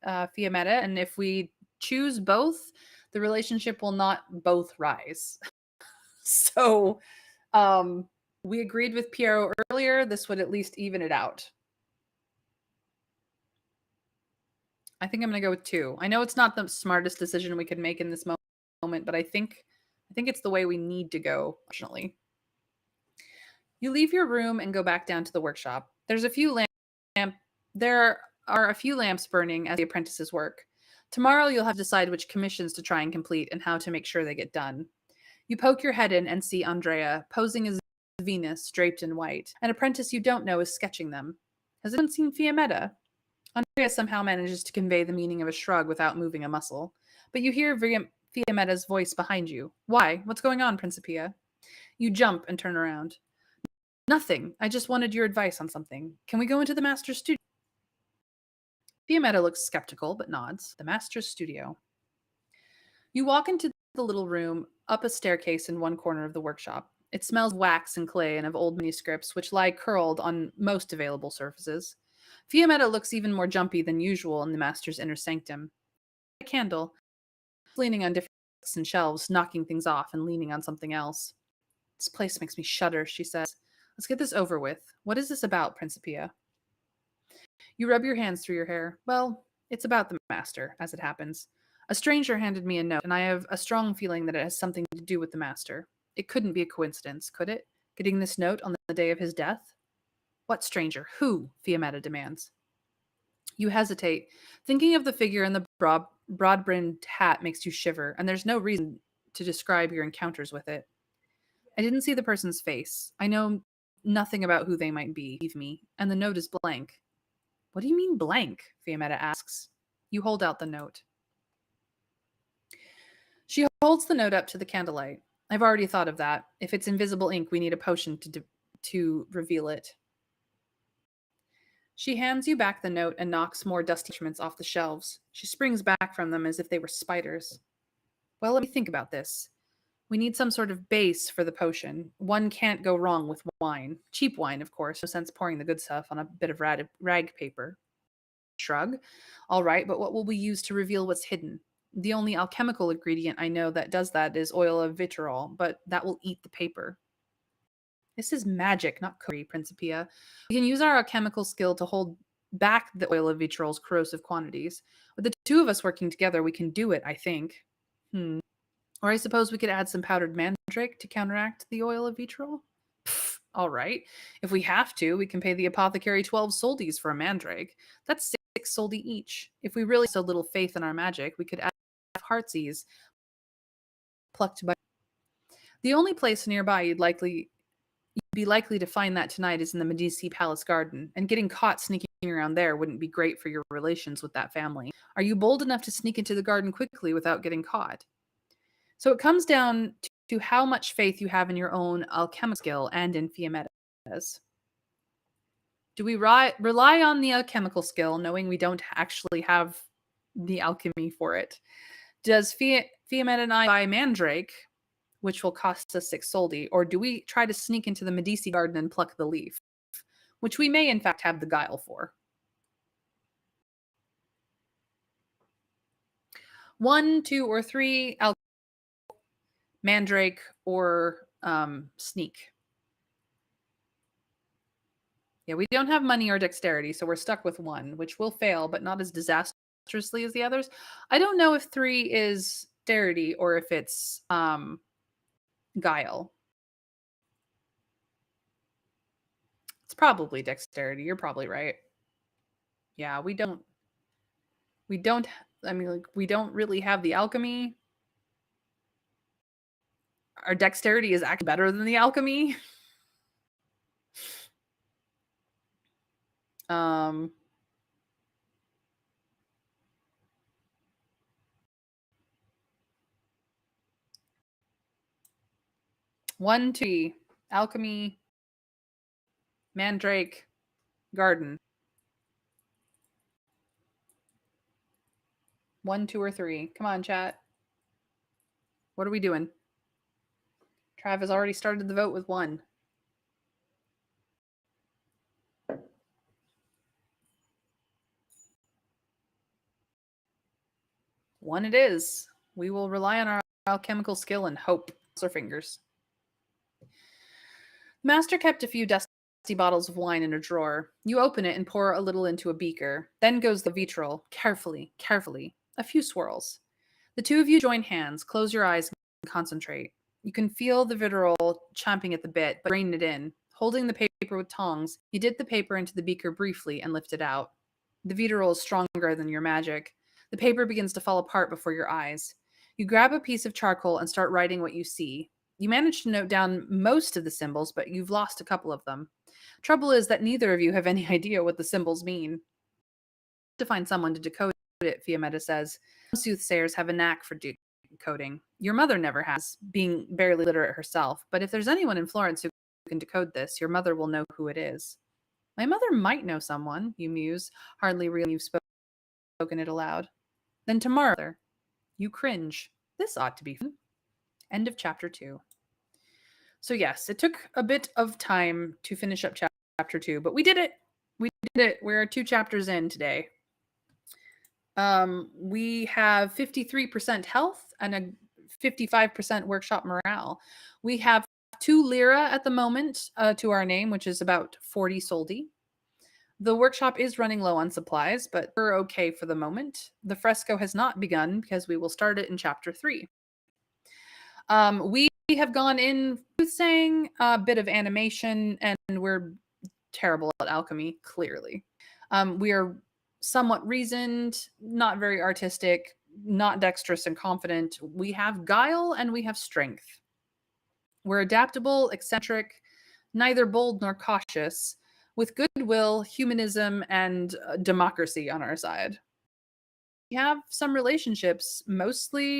Fiammetta, and if we choose both, the relationship will not both rise. So we agreed with Piero earlier. This would at least even it out. I think I'm going to go with 2. I know it's not the smartest decision we could make in this moment, but I think it's the way we need to go, fortunately. You leave your room and go back down to the workshop. There are a few lamps burning as the apprentices work. Tomorrow you'll have to decide which commissions to try and complete and how to make sure they get done. You poke your head in and see Andrea posing as Venus draped in white. An apprentice you don't know is sketching them. Has anyone seen Fiammetta? Andrea somehow manages to convey the meaning of a shrug without moving a muscle. But you hear Fiammetta's voice behind you. Why? What's going on, Principia? You jump and turn around. Nothing. I just wanted your advice on something. Can we go into the master's studio? Fiammetta looks skeptical, but nods. The master's studio. You walk into the little room, up a staircase in one corner of the workshop. It smells of wax and clay and of old manuscripts, which lie curled on most available surfaces. Fiammetta looks even more jumpy than usual in the master's inner sanctum. A candle, leaning on different desks and shelves, knocking things off and leaning on something else. This place makes me shudder, she says. Let's get this over with. What is this about, Principia? You rub your hands through your hair. Well, it's about the master, as it happens. A stranger handed me a note, and I have a strong feeling that it has something to do with the master. It couldn't be a coincidence, could it? Getting this note on the day of his death? What stranger? Who? Fiammetta demands. You hesitate. Thinking of the figure in the broad-brimmed hat makes you shiver, and there's no reason to describe your encounters with it. I didn't see the person's face. I know nothing about who they might be, believe me, and the note is blank. What do you mean blank? Fiammetta asks. You hold out the note. She holds the note up to the candlelight. I've already thought of that. If it's invisible ink, we need a potion to reveal it. She hands you back the note and knocks more dusty instruments off the shelves. She springs back from them as if they were spiders. Well, let me think about this. We need some sort of base for the potion. One can't go wrong with wine. Cheap wine, of course. No sense pouring the good stuff on a bit of rag paper. Shrug. All right, but what will we use to reveal what's hidden? The only alchemical ingredient I know that does that is oil of vitriol, but that will eat the paper. This is magic, not cookery, Principia. We can use our alchemical skill to hold back the oil of vitriol's corrosive quantities. With the two of us working together, we can do it, I think. Or I suppose we could add some powdered mandrake to counteract the oil of vitriol? Pfft, all right. If we have to, we can pay the apothecary 12 soldies for a mandrake. That's 6 soldi each. If we really so little faith in our magic, we could add heartsease plucked by. The only place nearby you'd be likely to find that tonight is in the Medici Palace garden, and getting caught sneaking around there wouldn't be great for your relations with that family. Are you bold enough to sneak into the garden quickly without getting caught? So it comes down to how much faith you have in your own alchemical skill and in Fiammetta's. Do we rely on the alchemical skill, knowing we don't actually have the alchemy for it? Does Fiammetta and I buy mandrake, which will cost us 6 soldi, or do we try to sneak into the Medici garden and pluck the leaf, which we may in fact have the guile for? 1, 2, or 3, mandrake, or sneak. Yeah, we don't have money or dexterity, so we're stuck with 1, which will fail, but not as disastrously as the others. I don't know if 3 is dexterity or if it's guile. It's probably dexterity. You're probably right. Yeah, we don't, I mean, like, we don't really have the alchemy. Our dexterity is actually better than the alchemy. Um, one, two, alchemy, mandrake, garden. 1, 2, or 3. Come on, chat. What are we doing? Trav has already started the vote with 1. One it is. We will rely on our alchemical skill and hope. Cross our fingers. Master kept a few dusty bottles of wine in a drawer. You open it and pour a little into a beaker. Then goes the vitriol, carefully, carefully. A few swirls. The two of you join hands, close your eyes, and concentrate. You can feel the vitriol champing at the bit, but rein it in. Holding the paper with tongs, you dip the paper into the beaker briefly and lift it out. The vitriol is stronger than your magic. The paper begins to fall apart before your eyes. You grab a piece of charcoal and start writing what you see. You manage to note down most of the symbols, but you've lost a couple of them. Trouble is that neither of you have any idea what the symbols mean. To find someone to decode it, Fiametta says. Soothsayers have a knack for decoding. Your mother never has, being barely literate herself, but if there's anyone in Florence who can decode this, your mother will know who it is. My mother might know someone, you muse, hardly realizing you've spoken it aloud. Then tomorrow, you cringe. This ought to be fun. End of chapter 2. So yes, it took a bit of time to finish up chapter 2, but we did it. We did it. We're 2 chapters in today. We have 53% health and a 55% workshop morale. We have 2 lira at the moment to our name, which is about 40 soldi. The workshop is running low on supplies, but we're okay for the moment. The fresco has not begun because we will start it in chapter 3. We have gone in saying a bit of animation, and we're terrible at alchemy, clearly. We are somewhat reasoned, not very artistic, not dexterous and confident. We have guile and we have strength. We're adaptable, eccentric, neither bold nor cautious, with goodwill, humanism, and democracy on our side. We have some relationships, mostly-ish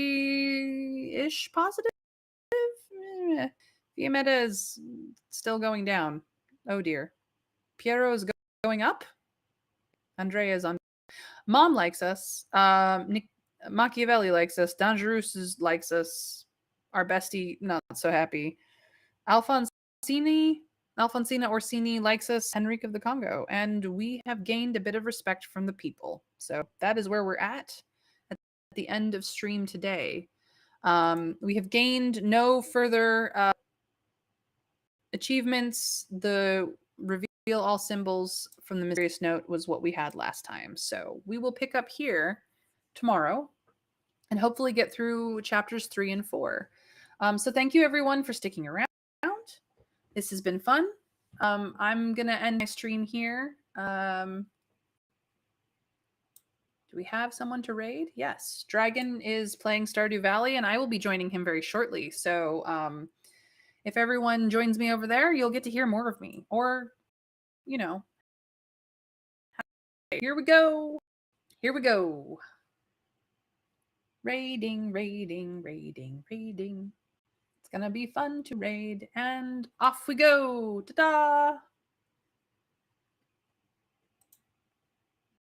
positive. Fiametta is still going down. Oh dear. Piero is going up. Andrea is on. Mom likes us. Machiavelli likes us. Dangerous likes us. Our bestie, not so happy. Alfonsina Orsini likes us. Henrique of the Congo. And we have gained a bit of respect from the people. So that is where we're at the end of stream today. We have gained no further achievements. The reveal all symbols from the mysterious note was what we had last time. So we will pick up here tomorrow and hopefully get through chapters 3 and 4. So thank you everyone for sticking around. This has been fun. I'm going to end my stream here. Do we have someone to raid? Yes. Dragon is playing Stardew Valley, and I will be joining him very shortly. So if everyone joins me over there, you'll get to hear more of me. Or, you know. Here we go. Here we go. Raiding, raiding, raiding, raiding. It's going to be fun to raid. And off we go. Ta-da!